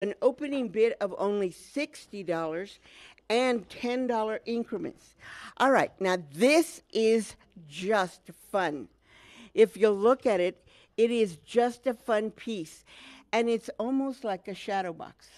an opening bid of only $60 and $10 increments. All right, now this is just fun. If you look at it, it is just a fun piece. And it's almost like a shadow box.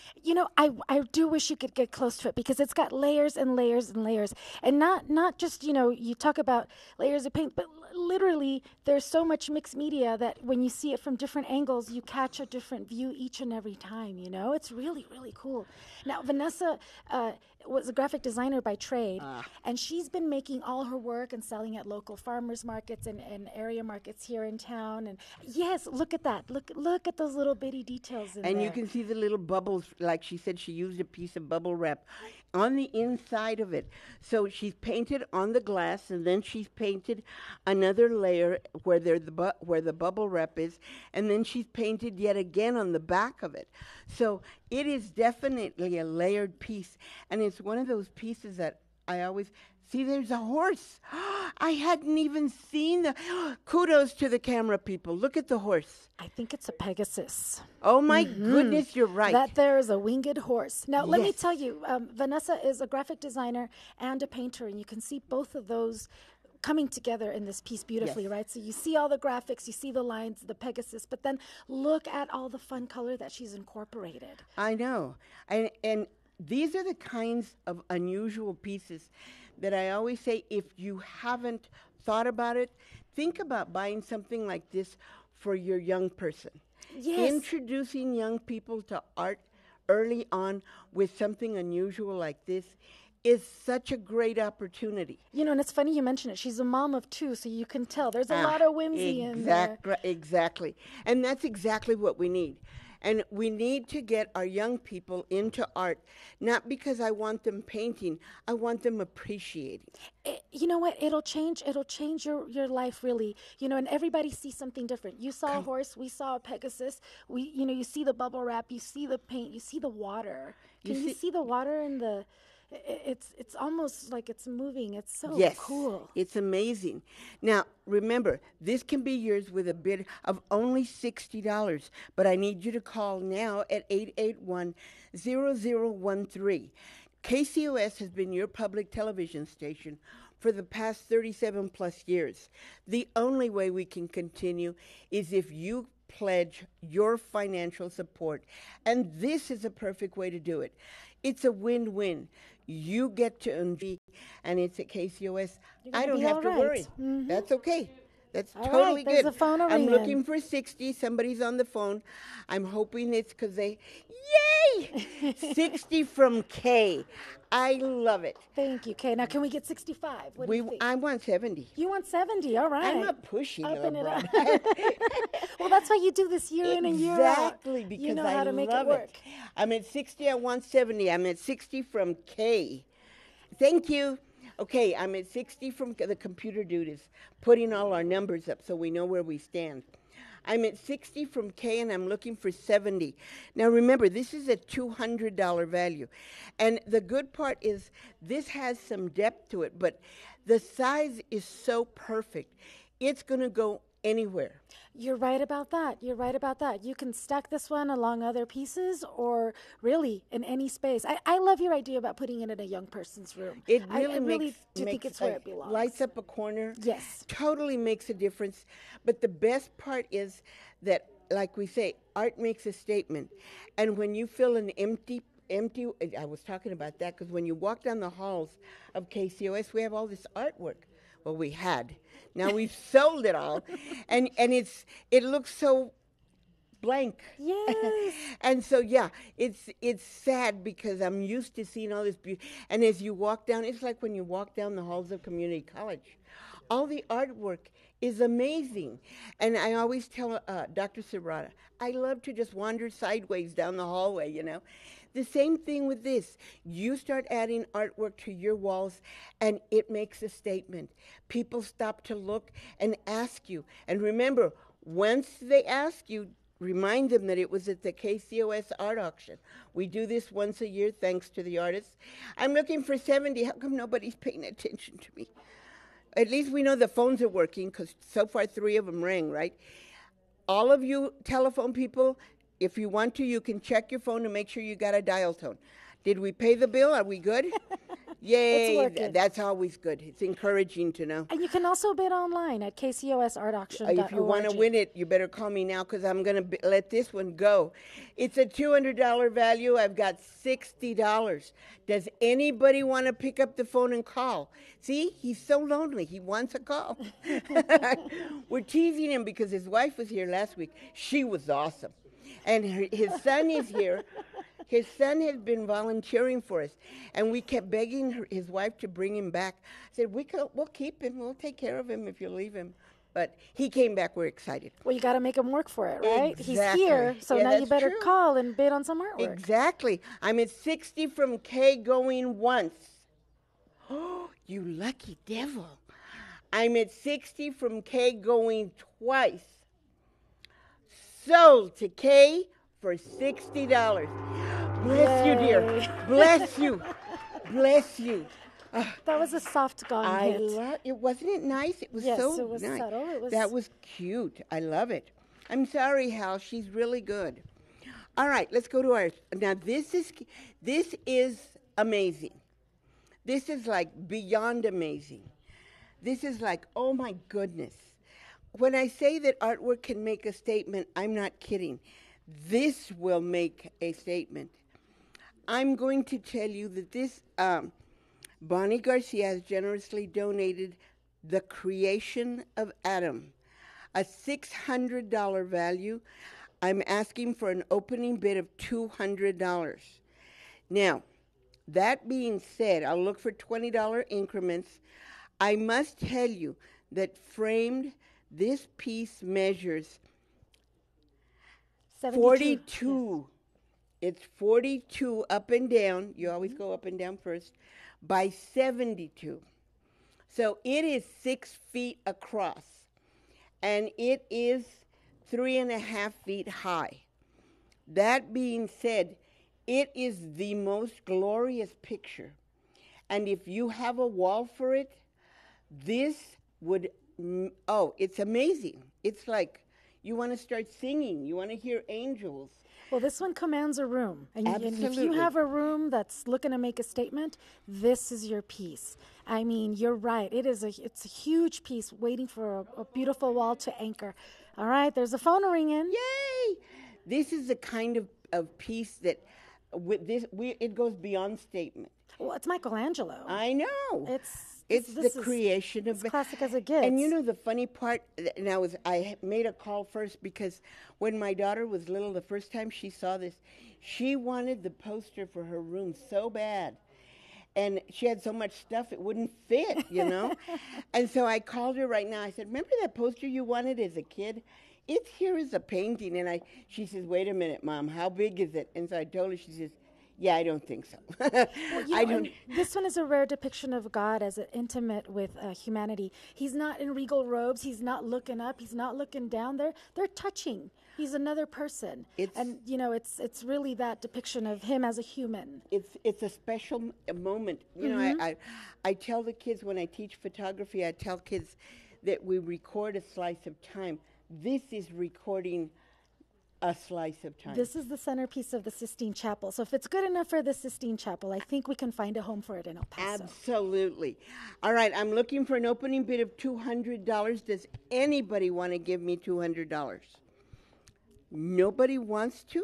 I do wish you could get close to it because it's got layers and layers and layers. And not just, you talk about layers of paint, but literally there's so much mixed media that when you see it from different angles, you catch a different view each and every time, It's really, really cool. Now, Vanessa was a graphic designer by trade, and she's been making all her work and selling at local farmers markets and area markets here in town. And yes, look at that. Look at those little bitty details in there. And you can see the little bubbles, like she said, she used a piece of bubble wrap on the inside of it. So she's painted on the glass, and then she's painted another layer where the bubble wrap is, and then she's painted yet again on the back of it. So it is definitely a layered piece, and it's one of those pieces that I always see. There's a horse. I hadn't even seen the. Kudos to the camera people. Look at the horse. I think it's a Pegasus. Oh my goodness, you're right. That there is a winged horse. Now, let me Yes. tell you, Vanessa is a graphic designer and a painter, and you can see both of those coming together in this piece beautifully, Yes. right? So you see all the graphics, you see the lines, the Pegasus, but then look at all the fun color that she's incorporated. I know. And these are the kinds of unusual pieces that I always say, if you haven't thought about it, think about buying something like this for your young person. Yes. Introducing young people to art early on with something unusual like this is such a great opportunity. And it's funny you mention it. She's a mom of two, so you can tell there's a lot of whimsy in there. Exactly. And that's exactly what we need. And we need to get our young people into art, not because I want them painting, I want them appreciating. You know what? It'll change your life, really. And everybody sees something different. You saw a horse, we saw a Pegasus. You see the bubble wrap, you see the paint, you see the water. Can you see the water in the? It's almost like it's moving. It's so cool. It's amazing. Now, remember, this can be yours with a bid of only $60, but I need you to call now at 881-0013. KCOS has been your public television station for the past 37 plus years. The only way we can continue is if you pledge your financial support, and this is a perfect way to do it. It's a win-win. You get to enjoy, and it's at KCOS. I don't have to worry. Mm-hmm. That's okay. That's all totally right, there's good. A phone I'm looking for 60. Somebody's on the phone. I'm hoping it's because yay! 60 from Kay. I love it. Thank you, Kay. Now, can we get 65? What do you think? I want 70. You want 70? All right. I'm a pushy Upping little it broad. up. Well, that's why you do this year in and year out. Exactly, because you know I how to make love it work. I'm at 60. I want 70. I'm at 60 from Kay. Thank you. Okay, I'm at 60 from the computer dude is putting all our numbers up so we know where we stand. I'm at 60 from K, and I'm looking for 70. Now remember, this is a $200 value. And the good part is this has some depth to it, but the size is so perfect. It's going to go anywhere. You're right about that. You can stack this one along other pieces or really in any space. I love your idea about putting it in a young person's room. It I really really do think it's where it belongs. Lights up a corner. Yes. Totally makes a difference. But the best part is that, like we say, art makes a statement. And when you feel an empty, I was talking about that because when you walk down the halls of KCOS, we have all this artwork. Well, we had. Now we've sold it all, and it looks so blank. Yes. And so it's sad because I'm used to seeing all this beauty. And as you walk down, it's like when you walk down the halls of community college. All the artwork is amazing. And I always tell Dr. Serrata, I love to just wander sideways down the hallway, The same thing with this. You start adding artwork to your walls, and it makes a statement. People stop to look and ask you. And remember, once they ask you, remind them that it was at the KCOS art auction. We do this once a year, thanks to the artists. I'm looking for 70. How come nobody's paying attention to me? At least we know the phones are working, because so far 3 of them rang, right? All of you telephone people, if you want to, you can check your phone to make sure you got a dial tone. Did we pay the bill? Are we good? Yay. It's working. That's always good. It's encouraging to know. And you can also bid online at KCOSArtAuction.org. If you want to win it, you better call me now because I'm going to let this one go. It's a $200 value. I've got $60. Does anybody want to pick up the phone and call? See, he's so lonely. He wants a call. We're teasing him because his wife was here last week. She was awesome. And his son is here. His son has been volunteering for us, and we kept begging his wife to bring him back. I said, we'll keep him. We'll take care of him if you leave him. But he came back. We're excited. Well, you got to make him work for it, right? Exactly. He's here, so Yeah, now you that's better true. call and bid on some artwork. Exactly. I'm at 60 from K going once. Oh, you lucky devil. I'm at 60 from K going twice. Sold to K for $60. Bless you, dear. Bless you. Bless you. That was a soft gong I hit. love it. Wasn't it nice? It was Yes, so it was nice. subtle. It was- That was cute. I love it. I'm sorry, Hal. She's really good. All right, let's go to our. Now this is amazing. This is like beyond amazing. This is like, oh my goodness. When I say that artwork can make a statement, I'm not kidding. This will make a statement. I'm going to tell you that this, Bonnie Garcia has generously donated The Creation of Adam, a $600 value. I'm asking for an opening bid of $200. Now, that being said, I'll look for $20 increments. I must tell you that framed, this piece measures 42. It's 42 up and down. You always go up and down first. By 72. So it is 6 feet across. And it is 3.5 feet high. That being said, it is the most glorious picture. And if you have a wall for it, this would, it's amazing. It's like you want to start singing. You want to hear angels. Well, this one commands a room. And if you Absolutely. have a room that's looking to make a statement, this is your piece. I mean, you're right. It's a huge piece waiting for a beautiful wall to anchor. All right, there's a phone ringing. Yay! This is the kind of piece that it goes beyond statement. Well, it's Michelangelo. I know. It's the creation of it's classic as it gets. And you know the funny part, and I made a call first because when my daughter was little, the first time she saw this, she wanted the poster for her room so bad. And she had so much stuff it wouldn't fit, you know? And so I called her right now. I said, remember that poster you wanted as a kid? It's here as a painting. And she says, wait a minute, Mom, how big is it? And so I told her, she says, yeah, I don't think so. Well, this one is a rare depiction of God as intimate with humanity. He's not in regal robes. He's not looking up. He's not looking down. They're touching. He's another person. It's really that depiction of him as a human. It's a special moment. You know, I tell the kids when I teach photography, I tell kids that we record a slice of time. This is recording a slice of time. This is the centerpiece of the Sistine Chapel. So if it's good enough for the Sistine Chapel, I think we can find a home for it in El Paso. Absolutely. All right, I'm looking for an opening bid of $200. Does anybody want to give me $200? Nobody wants to?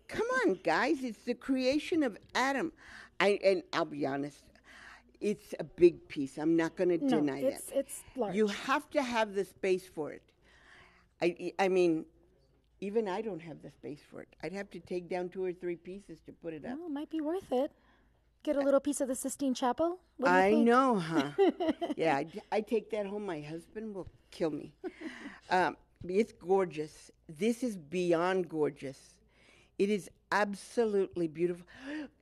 Come on, guys. It's the creation of Adam. And I'll be honest, it's a big piece. I'm not going to deny that. It's large. You have to have the space for it. I mean, even I don't have the space for it. I'd have to take down 2 or 3 pieces to put it up. Well, it might be worth it. Get a little piece of the Sistine Chapel. What do you I think? know, huh? Yeah, I take that home. My husband will kill me. It's gorgeous. This is beyond gorgeous. It is absolutely beautiful.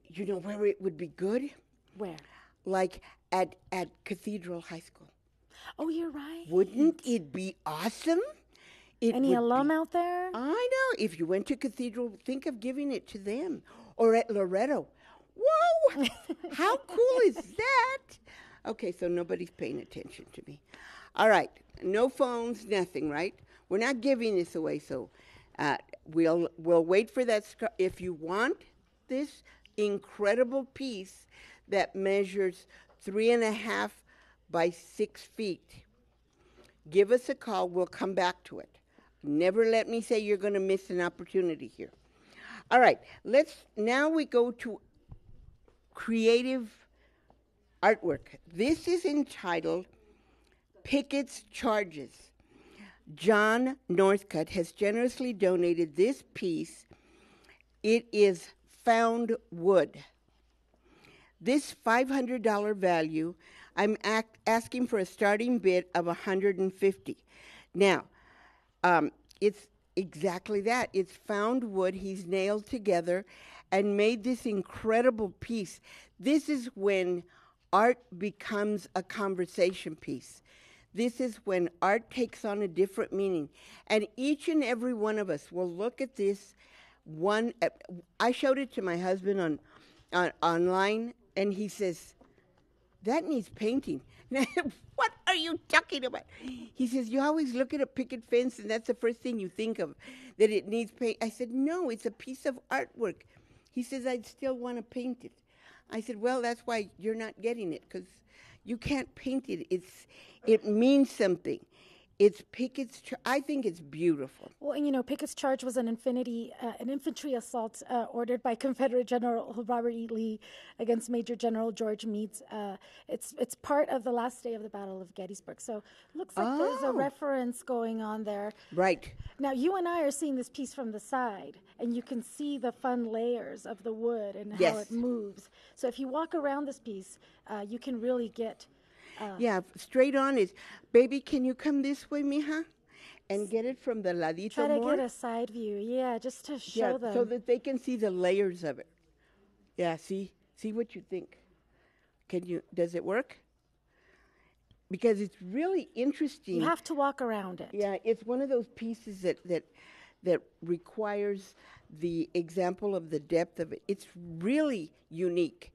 You know where it would be good? Where? Like at Cathedral High School. Oh, you're right. Wouldn't it be awesome? Any alum out there? I know. If you went to Cathedral, think of giving it to them. Or at Loretto. Whoa! How cool is that? Okay, so nobody's paying attention to me. All right. No phones, nothing, right? We're not giving this away, so Uh, we'll wait for that. If you want this incredible piece that measures 3.5 by 6 feet, give us a call. We'll come back to it. Never let me say you're going to miss an opportunity here. All right, now we go to creative artwork. This is entitled Pickett's Charges. John Northcutt has generously donated this piece. It is found wood. This $500 value, I'm asking for a starting bid of $150. Now, it's exactly that. It's found wood. He's nailed together and made this incredible piece. This is when art becomes a conversation piece. This is when art takes on a different meaning. And each and every one of us will look at this one. I showed it to my husband online, and he says, that needs painting. What are you talking about? He says, you always look at a picket fence, and that's the first thing you think of, that it needs paint. I said, no, it's a piece of artwork. He says, I'd still want to paint it. I said, well, that's why you're not getting it, because you can't paint it. It means something. It's Pickett's. I think it's beautiful. Well, and you know, Pickett's charge was an infantry assault ordered by Confederate General Robert E. Lee against Major General George Meade. It's part of the last day of the Battle of Gettysburg. So looks like there's a reference going on there. Right. Now, you and I are seeing this piece from the side, and you can see the fun layers of the wood and how it moves. So if you walk around this piece, you can really get... yeah, straight on is, baby, can you come this way, mija? And get it from the ladito Try to more? get a side view, yeah, just to show them. So that they can see the layers of it. Yeah, see what you think. Does it work? Because it's really interesting. You have to walk around it. Yeah, it's one of those pieces that requires the example of the depth of it. It's really unique.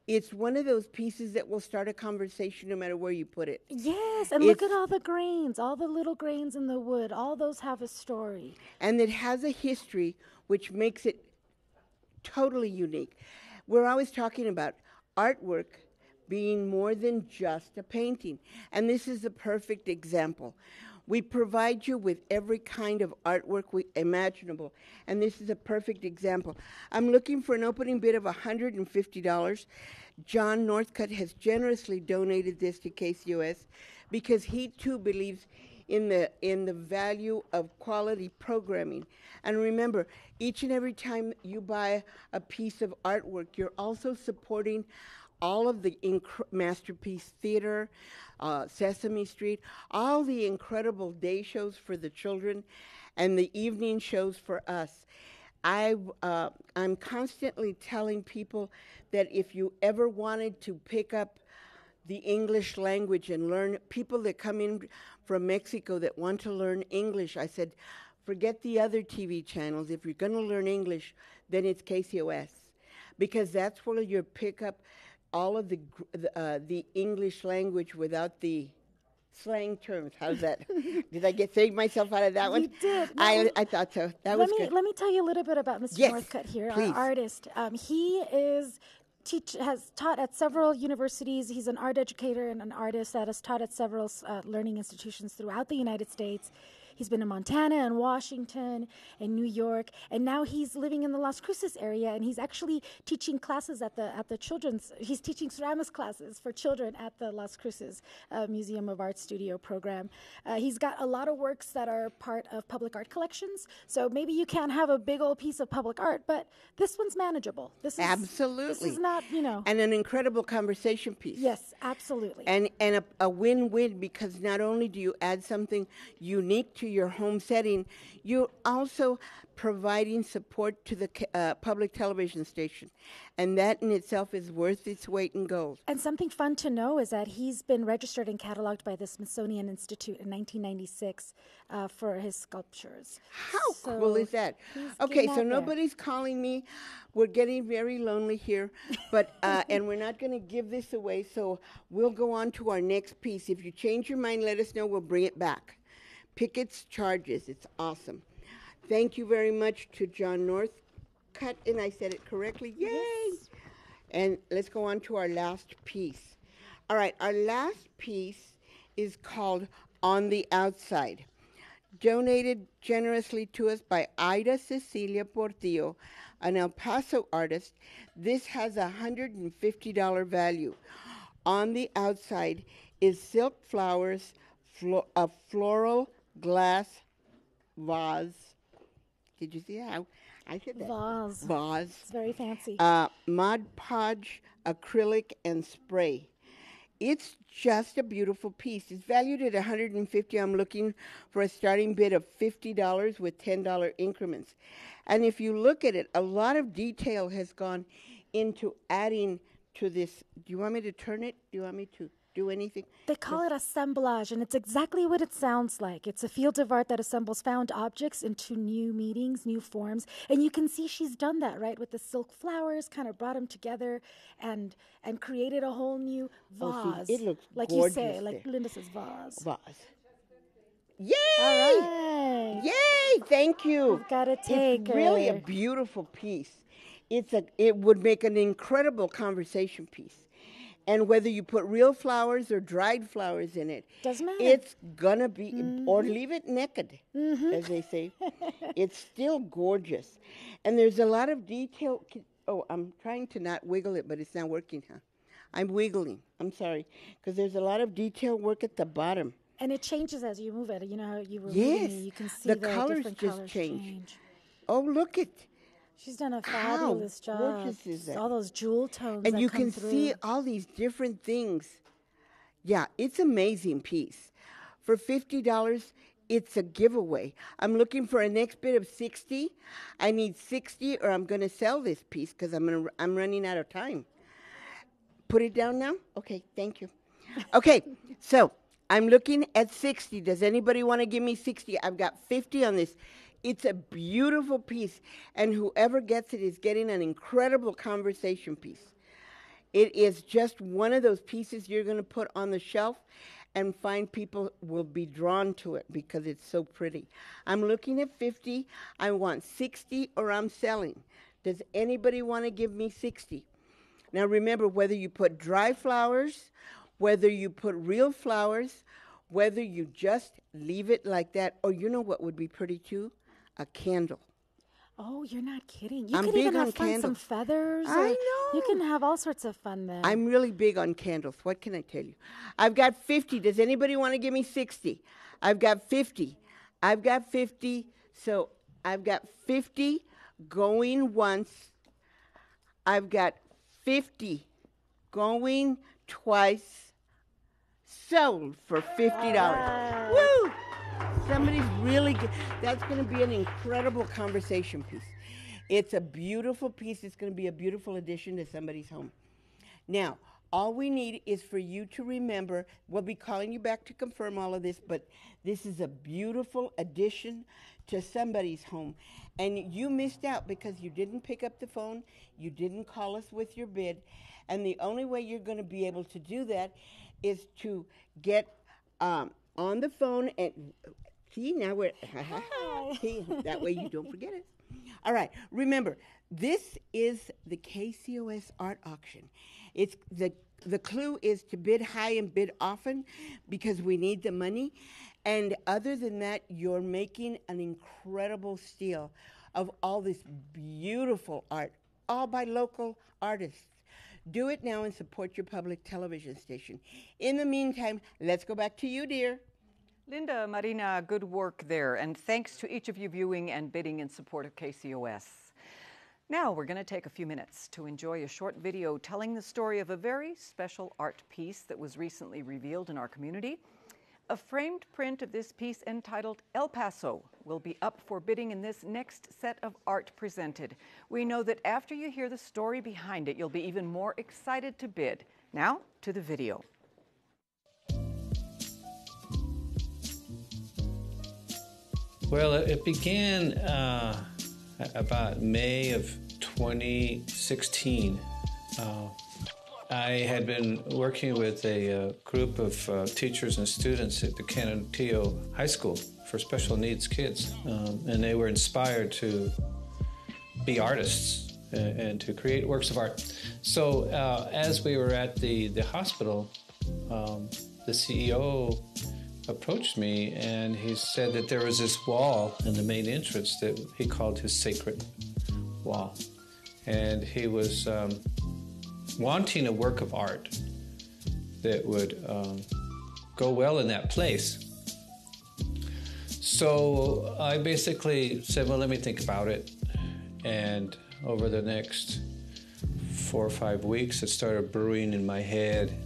It's one of those pieces that will start a conversation no matter where you put it. Yes, and look at all the grains, all the little grains in the wood. All those have a story. And it has a history which makes it totally unique. We're always talking about artwork being more than just a painting. And this is a perfect example. We provide you with every kind of artwork imaginable, and this is a perfect example. I'm looking for an opening bid of $150. John Northcutt has generously donated this to KCOS because he too believes in the value of quality programming. And remember, each and every time you buy a piece of artwork, you're also supporting all of the Masterpiece Theater, Sesame Street, all the incredible day shows for the children and the evening shows for us. I'm constantly telling people that if you ever wanted to pick up the English language and learn, people that come in from Mexico that want to learn English, I said, forget the other TV channels. If you're going to learn English, then it's KCOS, because that's where you pick up all of the English language without the slang terms. How's that? Did I save myself out of that one? You did. I thought so. That was good. Let me tell you a little bit about Mr. Yes, Northcutt here, please. our artist. He has taught at several universities. He's an art educator and an artist that has taught at several learning institutions throughout the United States. He's been in Montana and Washington and New York, and now he's living in the Las Cruces area, and he's actually teaching classes at the children's. He's teaching ceramics classes for children at the Las Cruces Museum of Art Studio program. He's got a lot of works that are part of public art collections. So maybe you can't have a big old piece of public art, but this one's manageable. Absolutely. This is not, and an incredible conversation piece. Yes, absolutely. And a win-win, because not only do you add something unique to your home setting, you're also providing support to the public television station. And that in itself is worth its weight in gold. And something fun to know is that he's been registered and cataloged by the Smithsonian Institute in 1996 for his sculptures. How cool is that? Okay, so nobody's calling me. We're getting very lonely here, but and we're not going to give this away, so we'll go on to our next piece. If you change your mind, let us know. We'll bring it back. Pickett's Charges. It's awesome. Thank you very much to John Northcutt, and I said it correctly. Yay! Yes. And let's go on to our last piece. All right, our last piece is called On the Outside. Donated generously to us by Ida Cecilia Portillo, an El Paso artist. This has a $150 value. On the outside is silk flowers, a floral glass vase. Did you see how I said that? Vase. Vase. It's very fancy. Mod Podge, acrylic, and spray. It's just a beautiful piece. It's valued at $150. I'm looking for a starting bid of $50 with $10 increments. And if you look at it, a lot of detail has gone into adding to this. Do you want me to turn it? Do you want me to do anything? They call it assemblage, and it's exactly what it sounds like. It's a field of art that assembles found objects into new meanings, new forms. And you can see she's done that, right? With the silk flowers, kind of brought them together and created a whole new vase. Oh, see, it looks like gorgeous you say, like there. Linda says, vase. Vase. Yay! All right. Yay! Thank you. We've got to take It's really a her. beautiful piece. It would make an incredible conversation piece. And whether you put real flowers or dried flowers in it, Doesn't matter. it's gonna be, or leave it naked, as they say. It's still gorgeous. And there's a lot of detail. Oh, I'm trying to not wiggle it, but it's not working, huh? I'm wiggling. I'm sorry. Because there's a lot of detail work at the bottom. And it changes as you move it. You know how you were Yes. moving it. You can see The the colors different just colors change. Oh, look at. She's done a How fabulous job. gorgeous is that? All those jewel tones And that you come can through. see all these different things. Yeah, it's an amazing piece. For $50, it's a giveaway. I'm looking for a next bid of 60. I need 60 or I'm going to sell this piece because I'm running out of time. Put it down now? Okay, thank you. Okay, so I'm looking at 60. Does anybody want to give me 60? I've got 50 on this. It's a beautiful piece, and whoever gets it is getting an incredible conversation piece. It is just one of those pieces you're going to put on the shelf and find people will be drawn to it because it's so pretty. I'm looking at 50. I want 60 or I'm selling. Does anybody want to give me 60? Now remember, whether you put dry flowers, whether you put real flowers, whether you just leave it like that, or you know what would be pretty too? A candle. Oh, you're not kidding. You I'm could big even on have fun, some candles. feathers. I or know. You can have all sorts of fun there. I'm really big on candles. What can I tell you? I've got 50. Does anybody want to give me 60? I've got 50. I've got 50. So I've got 50 going once. I've got 50 going twice. Sold for $50. Right. Woo! Somebody's really good. That's going to be an incredible conversation piece. It's a beautiful piece. It's going to be a beautiful addition to somebody's home. Now, all we need is for you to remember, we'll be calling you back to confirm all of this, but this is a beautiful addition to somebody's home. And you missed out because you didn't pick up the phone, you didn't call us with your bid, and the only way you're going to be able to do that is to get on the phone and see, now we're, see, that way you don't forget it. All right, remember, this is the KCOS Art Auction. It's the clue is to bid high and bid often because we need the money. And other than that, you're making an incredible steal of all this beautiful art, all by local artists. Do it now and support your public television station. In the meantime, let's go back to you, dear. Linda, Marina, good work there. And thanks to each of you viewing and bidding in support of KCOS. Now we're going to take a few minutes to enjoy a short video telling the story of a very special art piece that was recently revealed in our community. A framed print of this piece entitled El Paso will be up for bidding in this next set of art presented. We know that after you hear the story behind it, you'll be even more excited to bid. Now to the video. Well, it began about May of 2016. I had been working with a group of teachers and students at the Canantillo High School for special needs kids, and they were inspired to be artists and to create works of art. So as we were at the hospital, the CEO approached me and he said that there was this wall in the main entrance that he called his sacred wall. And he was wanting a work of art that would go well in that place. So I basically said, well, let me think about it. And over the next 4 or 5 weeks, it started brewing in my head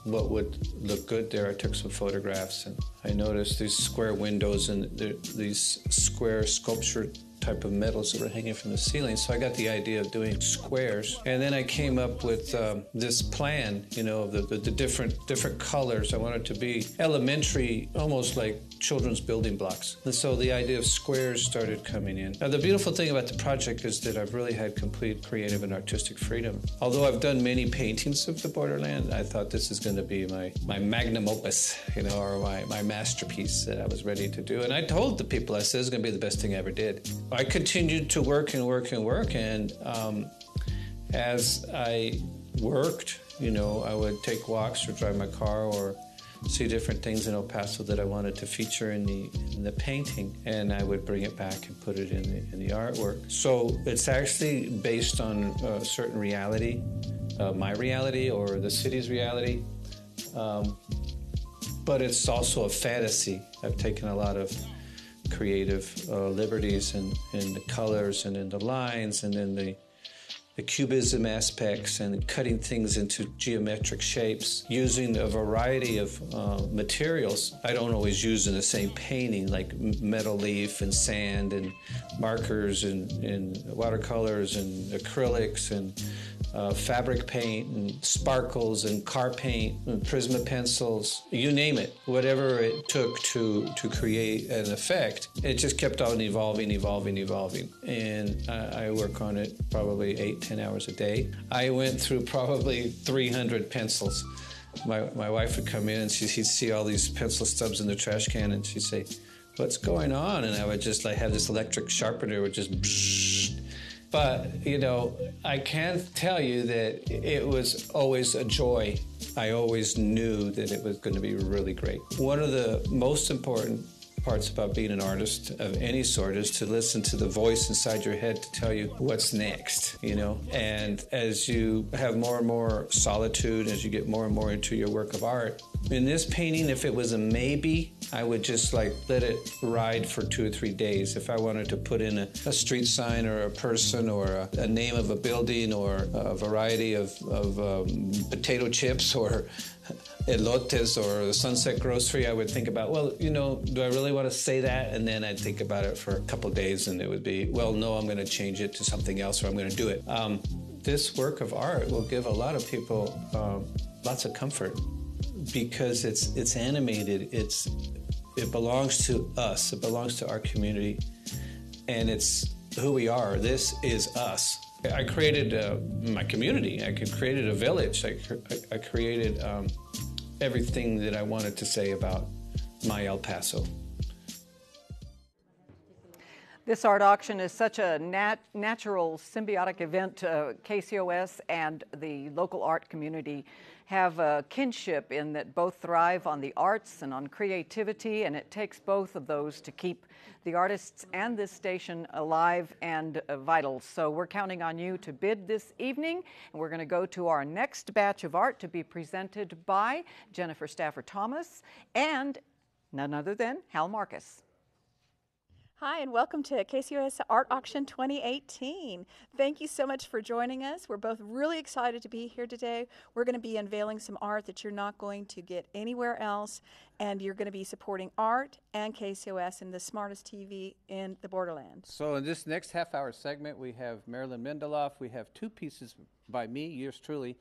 what would look good there. I took some photographs and I noticed these square windows and these square sculpture type of metals that were hanging from the ceiling. So I got the idea of doing squares. And then I came up with this plan, you know, the different colors. I wanted to be elementary, almost like children's building blocks. And so the idea of squares started coming in. Now, the beautiful thing about the project is that I've really had complete creative and artistic freedom. Although I've done many paintings of the borderland, I thought this is going to be my magnum opus, you know, or my masterpiece that I was ready to do. And I told the people, I said, it's going to be the best thing I ever did. I continued to work and work and work, and as I worked, you know, I would take walks or drive my car or see different things in El Paso that I wanted to feature in the painting, and I would bring it back and put it in the artwork. So it's actually based on a certain reality, my reality or the city's reality, but it's also a fantasy. I've taken a lot of creative liberties in the colors and in the lines and in the cubism aspects and cutting things into geometric shapes, using a variety of materials I don't always use in the same painting, like metal leaf and sand and markers and watercolors and acrylics and fabric paint and sparkles and car paint and Prisma pencils, you name it. Whatever it took to create an effect, it just kept on evolving. And I work on it probably 8-10 hours a day. I went through probably 300 pencils. My wife would come in and she'd see all these pencil stubs in the trash can and she'd say, what's going on? And I would just have this electric sharpener would just bzzz. But, you know, I can tell you that it was always a joy. I always knew that it was going to be really great. One of the most important parts about being an artist of any sort is to listen to the voice inside your head to tell you what's next, you know. And as you have more and more solitude, as you get more and more into your work of art, in this painting, if it was a maybe, I would just let it ride for 2 or 3 days. If I wanted to put in a street sign or a person or a name of a building or a variety of potato chips or elotes or the Sunset Grocery, I would think about, well, you know, do I really want to say that? And then I'd think about it for a couple of days and it would be, well, no, I'm going to change it to something else or I'm going to do it. This work of art will give a lot of people lots of comfort because it's animated, it belongs to us, it belongs to our community, and it's who we are. This is us. I created my community. I created a village. I created everything that I wanted to say about my El Paso. This art auction is such a natural, symbiotic event. KCOS and the local art community have a kinship in that both thrive on the arts and on creativity, and it takes both of those to keep the artists and this station alive and vital. So we're counting on you to bid this evening, and we're going to go to our next batch of art to be presented by Jennifer Stafford Thomas and none other than Hal Marcus. Hi, and welcome to KCOS Art Auction 2018. Thank you so much for joining us. We're both really excited to be here today. We're going to be unveiling some art that you're not going to get anywhere else, and you're going to be supporting art and KCOS and the smartest TV in the borderland. So in this next half-hour segment, we have Marilyn Mendeloff. We have 2 pieces by me, yours truly,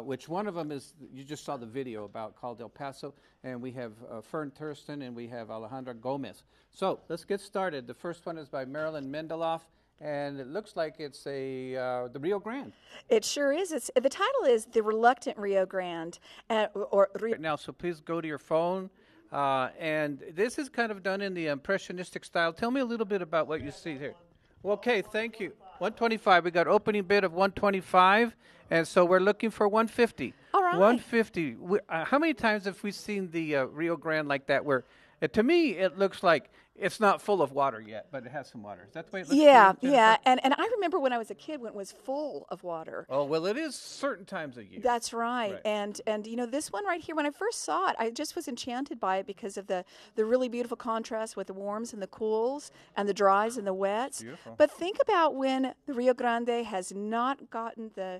which one of them is, you just saw the video about, called El Paso, and we have Fern Thurston and we have Alejandra Gomez. So let's get started. The first one is by Marilyn Mendeloff, and it looks like it's the Rio Grande. It sure is. The title is The Reluctant Rio Grande. Right now, so please go to your phone. And this is kind of done in the impressionistic style. Tell me a little bit about what you see here. Okay, thank you. 125. We got opening bid of 125, and so we're looking for 150. All right. 150. How many times have we seen the Rio Grande like that where, to me, it looks like it's not full of water yet, but it has some water. Is that the way it looks? Yeah, to you, Jennifer? yeah. And I remember when I was a kid when it was full of water. Oh, well, it is certain times of year. That's right. And you know, this one right here, when I first saw it, I just was enchanted by it because of the really beautiful contrast with the warms and the cools and the dries and the wets. Beautiful. But think about when the Rio Grande has not gotten the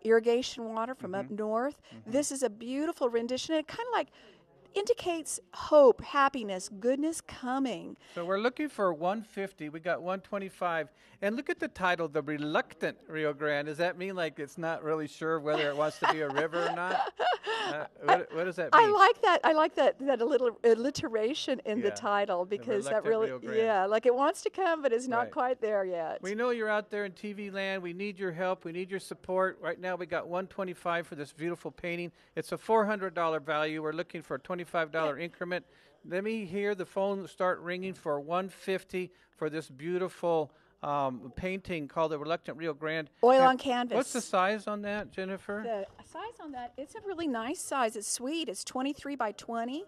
irrigation water from up north. This is a beautiful rendition. It kind of like indicates hope, happiness, goodness coming. So we're looking for 150. We got 125. And look at the title, The Reluctant Rio Grande. Does that mean like it's not really sure whether it wants to be a river or not? What does that mean? I like that. I like that little alliteration in the title because that really, Rio Grande. yeah, like it wants to come, but it's not Right. quite there yet. We know you're out there in TV land. We need your help. We need your support. Right now we got 125 for this beautiful painting. It's a $400 value. We're looking for a $25 increment. Let me hear the phone start ringing for 150 for this beautiful painting called The Reluctant Rio Grande. Oil And on canvas. What's the size on that, Jennifer? The size on that, it's a really nice size. It's sweet. It's 23 by 20.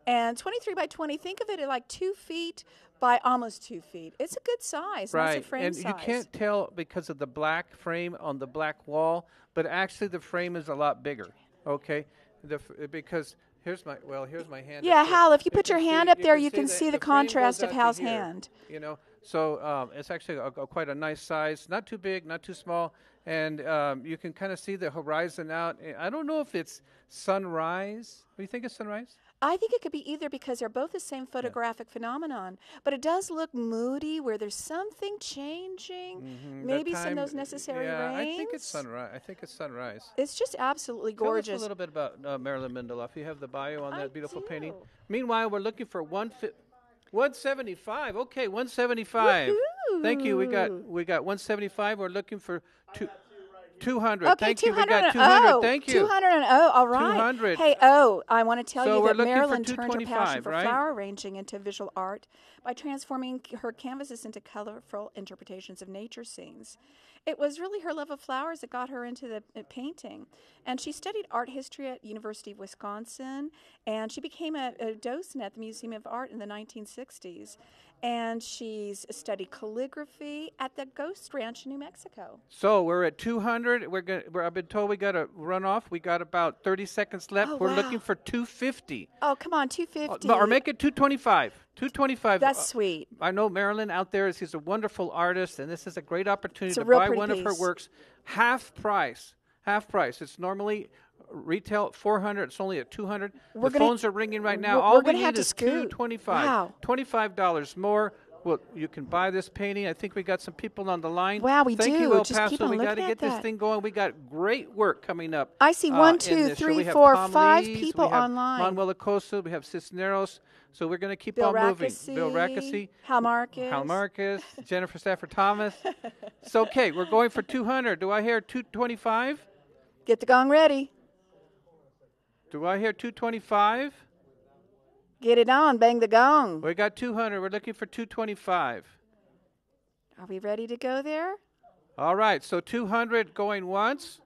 And 23 by 20, think of it at like 2 feet by almost 2 feet. It's a good size. Right, Nice a frame and size. you can't tell because of the black frame on the black wall, but actually the frame is a lot bigger, okay? Because here's my hand. Yeah, up here. Hal, if you put your hand up there, you can that see the frame goes contrast of out to Hal's here, hand. You know, so it's actually quite a nice size, not too big, not too small, and you can kind of see the horizon out. I don't know if it's sunrise. Do you think it's sunrise? I think it could be either because they're both the same photographic phenomenon, but it does look moody where there's something changing, maybe some of those necessary rains. I think it's sunrise. It's just absolutely Tell gorgeous. us a little bit about Marilyn Mendeloff. You have the bio on that beautiful painting. do. Meanwhile, we're looking for 175. Okay, 175. Thank you. We got 175. We're looking for 200. Okay, Thank you. We 200 got and 200. Thank you. 200 and all right. 200. Hey, I want to tell So you we're that looking for Marilyn turned her 225, passion for right? flower arranging into visual art by transforming her canvases into colorful interpretations of nature scenes. It was really her love of flowers that got her into the painting. And she studied art history at University of Wisconsin, and she became a docent at the Museum of Art in the 1960s. And she's studied calligraphy at the Ghost Ranch in New Mexico. So we're at 200. I've been told we got to run off. We got about 30 seconds left. Oh, we're wow. looking for 250. Oh, come on, 250. Or make it 225. 225. That's sweet. I know Marilyn out there. She's a wonderful artist, and this is a great opportunity It's a to real buy pretty one of her piece. works. Half price. It's normally retail at 400. It's only at 200. We're The gonna- phones are ringing right now. we're All we gonna have need to is scoot. $225. Wow. $25 more. Well, you can buy this painting. I think we got some people on the line. Wow, we Thank do. you, El Just Paso. keep on We got to looking get at this that. thing going. We got great work coming up. I see in 1, 2, this show. 3, We have 4, Tom 5 Lees, people we have online. Manuel Acosta. We have Cisneros. So we're going to keep Bill on moving. Rackesee, Bill Rackesee. Hal Marcus. Hal Marcus, Jennifer Stafford Thomas. It's okay. We're going for 200. Do I hear 225? Get the gong ready. Do I hear 225? Get it on. Bang the gong. We got 200. We're looking for 225. Are we ready to go there? All right. So 200 going once.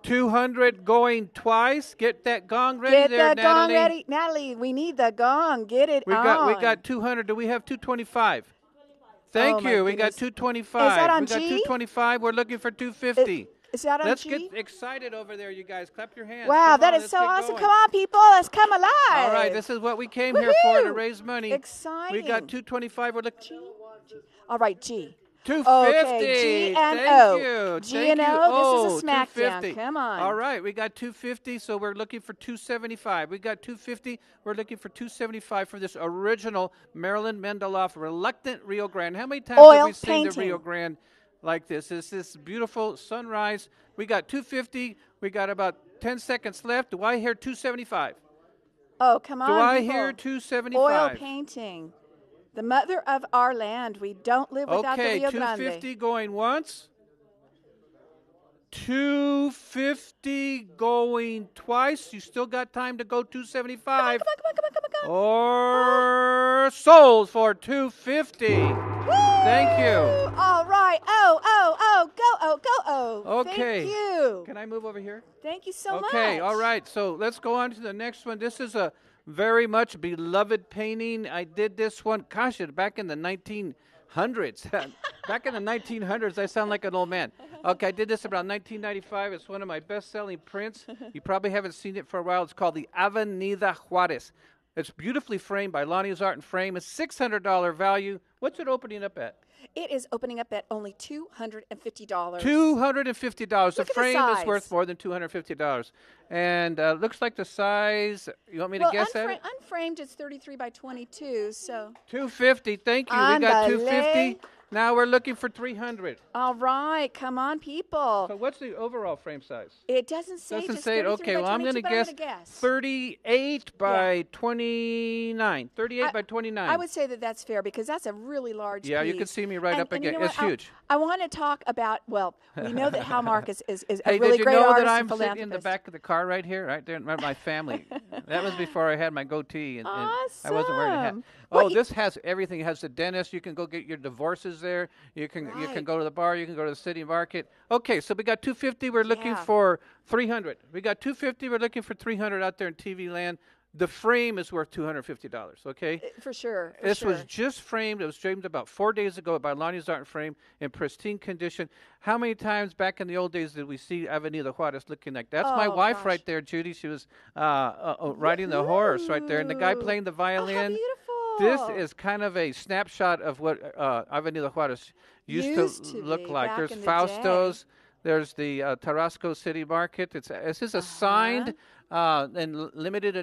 200 going twice. Get that gong ready Get there, the gong Natalie. ready. Natalie, we need the gong. Get it We on. got 200. Do we have 225? Thank Oh, my you. We got goodness. 225. Is that on we got G? 225. We're looking for 250. Is that on Let's G? get excited over there, you guys. Clap your hands. Wow, Come that on, is let's so get awesome. going. Come on, people. Let's come alive. All right, this is what we came here for, to Woohoo! raise money. Exciting. We got 225. We're looking All right, G. 250. Okay, G and Thank O. you. G Thank and you. O, this is a smackdown. 250. Come on. All right, we got 250, so we're looking for 275. We got 250. We're looking for 275 for this original Marilyn Mendeloff Reluctant Rio Grande. How many times Oil have we seen painting. the Rio Grande like this? It's this beautiful sunrise. We got 250. We got about 10 seconds left. Do I hear 275? Oh, come on, Do I people. hear 275? Oil painting. The mother of our land. We don't live without the Okay, Rio Grande. 250 going once. 250 going twice. You still got time to go 275. Come on. Or sold for 250. Thank you. All right. Go. Okay. Thank you. Can I move over here? Thank you so much. Okay, all right. So let's go on to the next one. This is a very much beloved painting. I did this one, gosh, back in the 1900s. Back in the 1900s, I sound like an old man. Okay, I did this around 1995. It's one of my best-selling prints. You probably haven't seen it for a while. It's called the Avenida Juarez. It's beautifully framed by Lonnie's Art and Frame. It's $600 value. What's it opening up at? It is opening up at only $250. $250. The frame is size. worth more than $250. And looks like the size, you want me to guess at it? Unframed is 33 by 22, so. $250. Thank you. We got $250. Now we're looking for $300. All right, come on, people. So what's the overall frame size? It doesn't say. Doesn't just say it. 33 Okay, by well, I'm going to 22, but guess 38 by 29. 38 by 29. I would say that that's fair because that's a really large piece. Yeah, you can see me right up again. You know It's huge. I want to talk about, well, we know that Hal Mark is Hey, a really did you great know artist that I'm and sitting in the philanthropist. back of the car right here, right there, my family? That was before I had my goatee, and I wasn't wearing a hat. Awesome. Oh, Well, this has everything. It has the dentist. You can go get your divorces there. You can go to the bar. You can go to the city market. Okay, so we got 250. We're looking for 300. We got 250. We're looking for 300 out there in TV land. The frame is worth $250. Okay. For sure. This was just framed. It was framed about 4 days ago by Lonnie's Art and Frame in pristine condition. How many times back in the old days did we see Avenida Juarez looking like that? That's my wife right there, Judy. She was riding the horse right there, and the guy playing the violin. Oh, how beautiful. This is kind of a snapshot of what Avenida Juarez used to look be like. back There's in the Fausto's. There's the Tarasco City Market. This is a signed and limited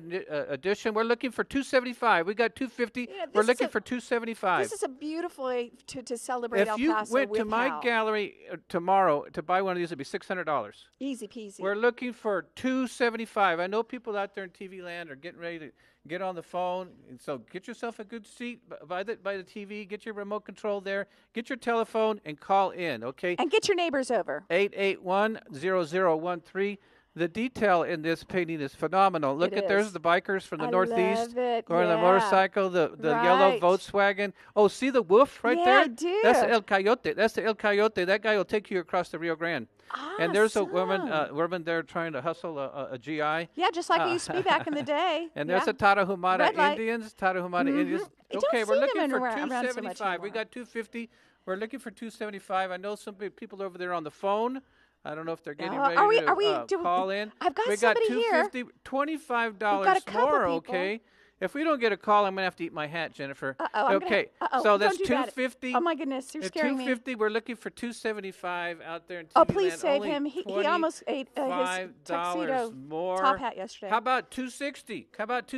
edition. We're looking for $275. We got $250. We're looking for $275. This is a beautiful way to celebrate El If Paso you went to with my Hal. gallery tomorrow to buy one of these, it'd be $600. Easy peasy. We're looking for $275. I know people out there in TV land are getting ready to get on the phone, and so get yourself a good seat by the TV. Get your remote control there. Get your telephone and call in, okay? And get your neighbors over. 881-0013. The detail in this painting is phenomenal. Look at there's the bikers from the northeast going on the motorcycle, the yellow Volkswagen. Oh, see the wolf right there? I do. That's the El Coyote. That's the El Coyote. That guy will take you across the Rio Grande. Awesome. And there's a woman there trying to hustle a GI. Yeah, just like it used to be back in the day. And there's the Tarahumara Indians. You Okay, don't we're see looking them for around so much $275. We anymore. got $250. We're looking for $275. I know some people over there on the phone. I don't know if they're getting ready to call in. I've got we somebody got $250, here. $25 got a couple more, people. okay? If we don't get a call, I'm going to have to eat my hat, Jennifer. Okay, so don't that's do that. $250. Oh, my goodness, you're scaring me. $250. We're looking for $275 out there in TV Oh, please land. save Only him. He almost ate his $5 tuxedo more. top hat yesterday. How about $260? Come That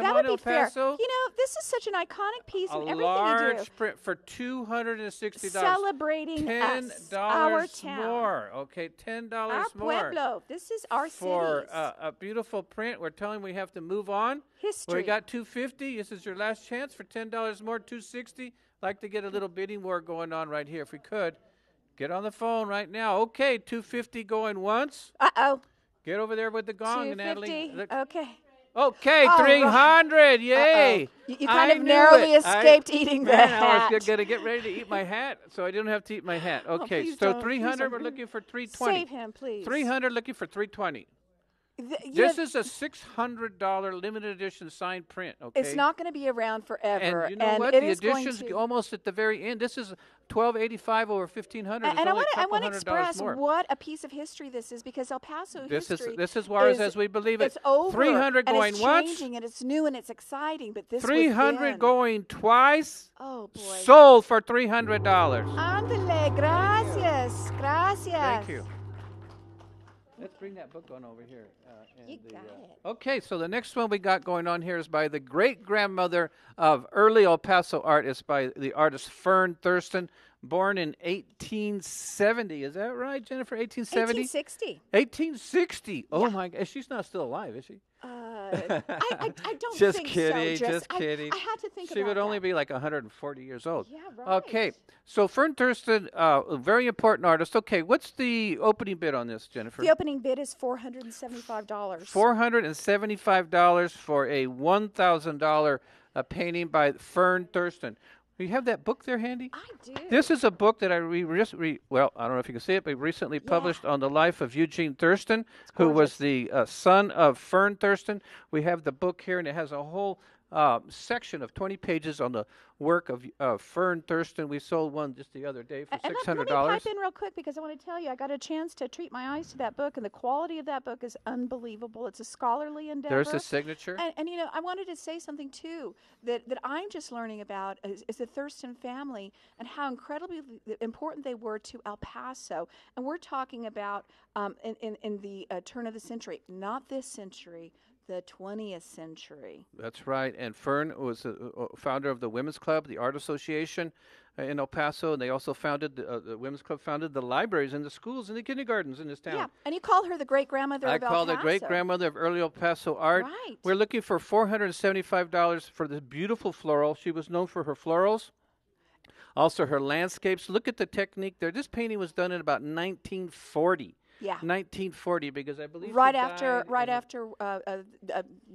on, would El be fair. Paso. You know, this is such an iconic piece A in everything large you do. print for $260. Celebrating us, our $10 town. more. Okay, $10 Our more. pueblo. This is our For cities. a beautiful print. We're telling we have to move on. History. We got $250. This is your last chance for $10 more. $260. Like to get a little bidding war going on right here if we could. Get on the phone right now. Okay, $250 going once. Uh-oh. Get over there with the gong, Natalie. $250. Okay. Okay, All 300. Yay. You kind of knew narrowly it. escaped eating the Man, hat. I was going to get ready to eat my hat, so I didn't have to eat my hat. Okay, please so don't. 300, Please we're don't. looking for 320. Save him, please. 300, looking for 320. This is a $600 limited edition signed print, okay? It's not going to be around forever. And you know what? It The is going edition's to. almost at the very end. This is $1,285 over $1,500. And I want to $100 express more. what a piece of history this is because El Paso history. This is Juarez as we believe it. It's over. 300 and going it's once. changing and it's new and it's exciting. But this 300 was then. going twice. Oh boy. Sold for $300. Ándale, gracias, gracias. Thank you. Let's bring that book on over here. You got it. Okay, so the next one we got going on here is by the great-grandmother of early El Paso art. It's by the artist Fern Thurston, born in 1870. Is that right, Jennifer? 1870? 1860. 1860. Oh, my God. She's not still alive, is she? I don't Just think kidding, so. just kidding. I had to think She about would only that. be like 140 years old. Yeah, right. Okay, so Fern Thurston, a very important artist. Okay, what's the opening bid on this, Jennifer? The opening bid is $475. $475 for a $1,000 painting by Fern Thurston. You have that book there handy? I do. This is a book that I well, I don't know if you can see it, but recently published on the life of Eugene Thurston, who was the son of Fern Thurston. We have the book here, and it has a whole section of 20 pages on the work of Fern Thurston. We sold one just the other day for $600. Let me pipe in real quick because I want to tell you, I got a chance to treat my eyes to that book, and the quality of that book is unbelievable. It's a scholarly endeavor. There's the signature. And you know, I wanted to say something too that I'm just learning about is the Thurston family and how incredibly important they were to El Paso. And we're talking about in the turn of the century, not this century, the 20th century. That's right. And Fern was a founder of the Women's Club, the Art Association in El Paso, and they also founded the Women's Club founded the libraries and the schools and the kindergartens in this town. Yeah, and you call her the great-grandmother of El Paso. I call the great-grandmother of early El Paso art. Right. We're looking for $475 for this beautiful floral. She was known for her florals, also her landscapes. Look at the technique there. This painting was done in about 1940. Yeah. 1940, because I believe right she after died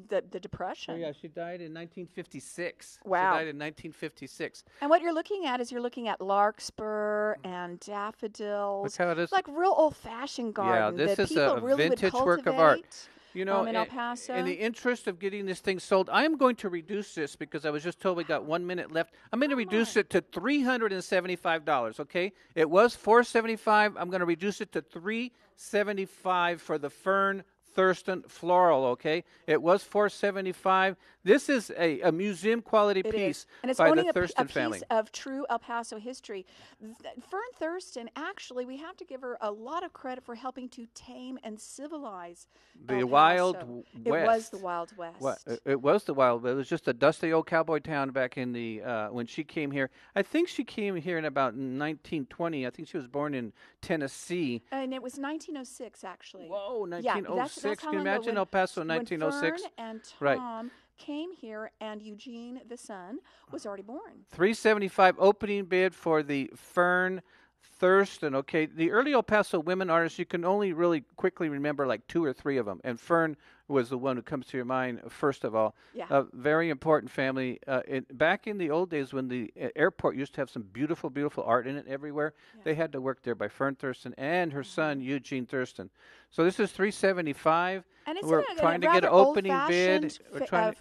the Depression. Oh yeah, she died in 1956. Wow. She died in 1956. And what you're looking at is you're looking at larkspur and daffodils. Look how it is. Like real old-fashioned garden. Yeah, this that is people a really vintage would work of art. cultivate, You know, in El Paso. in the interest of getting this thing sold, I am going to reduce this because I was just told we got 1 minute left. I'm going to reduce it to $375. Okay, it was $475. I'm going to reduce it to $375 for the Fern Thurston floral. Okay, it was $475. This is a museum quality piece and it's by owning the Thurston a family. piece of true El Paso history. Fern Thurston, actually, we have to give her a lot of credit for helping to tame and civilize The El Wild Paso. West. It was the Wild West. It was the Wild West. It was just a dusty old cowboy town back in the when she came here. I think she came here in about 1920. I think she was born in Tennessee. And it was 1906, actually. Whoa, Yeah, 1906. that's how Can you long ago imagine when- El Paso in when 1906? Fern and Right. Tom came here, and Eugene, the son, was already born. $375 opening bid for the Fern Thurston. Okay, the early El Paso women artists, you can only really quickly remember like 2 or 3 of them, and Fern was the one who comes to your mind first of all. Yeah. A very important family. Back in the old days when the airport used to have some beautiful, beautiful art in it everywhere, they had to work there by Fern Thurston and her son Eugene Thurston. So this is $375. And it's We're trying to get an opening bid. We're trying to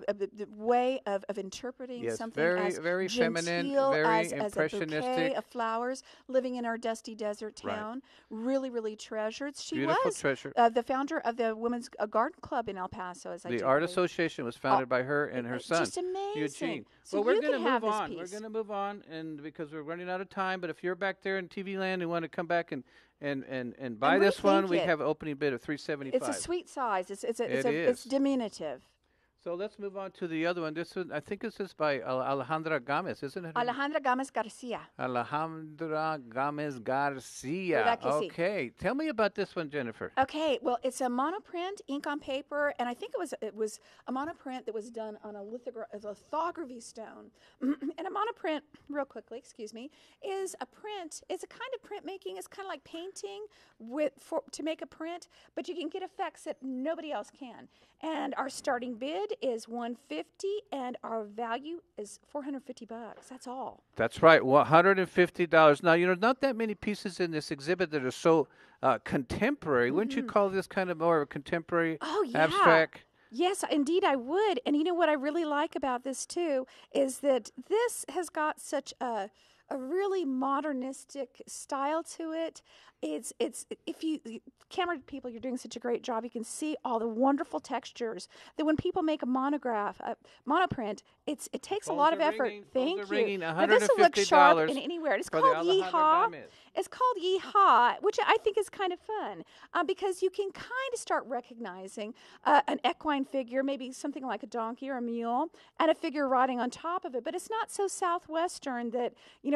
the way of interpreting Yes, something very, as very genteel feminine, very as a bouquet impressionistic. of flowers living in our dusty desert Right. town. Really, really treasured. She Beautiful was treasure. The founder of the Women's Garden Club in El Paso. As I The do Art believe. Association was founded by her and her son, Just amazing. Eugene. So well, we're you going to can move have this on. We're piece. going to move on, and because we're running out of time. But if you're back there in TV land and want to come back and buy this one, rethink we it. have an opening bid of $375. It's a sweet size. It's It it's is. diminutive. So let's move on to the other one. This one, I think this is by Alejandra Gomez, isn't it? Alejandra Gomez Garcia. Alejandra Gomez Garcia. ¿Verdad que sí? Okay, tell me about this one, Jennifer. Okay, well, it's a monoprint, ink on paper, and I think it was a monoprint that was done on a lithography stone. And a monoprint, real quickly, excuse me, is a print. It's a kind of printmaking. It's kind of like painting to make a print, but you can get effects that nobody else can. And our starting bid is $150, and our value is $450. That's all. That's right, $150. Now, not that many pieces in this exhibit that are so contemporary. Wouldn't you call this kind of more of a contemporary abstract? Yes, indeed I would. And you know what I really like about this, too, is that this has got such a really modernistic style to it. It's if you camera people, you're doing such a great job. You can see all the wonderful textures that when people make a monoprint, it takes a lot of effort. Thank you. Ringing, Now, this will look sharp $150 in anywhere. It's for called the Alejandra Yeehaw. Gomez. It's called Yeehaw, which I think is kind of fun because you can kind of start recognizing an equine figure, maybe something like a donkey or a mule, and a figure riding on top of it. But it's not so Southwestern that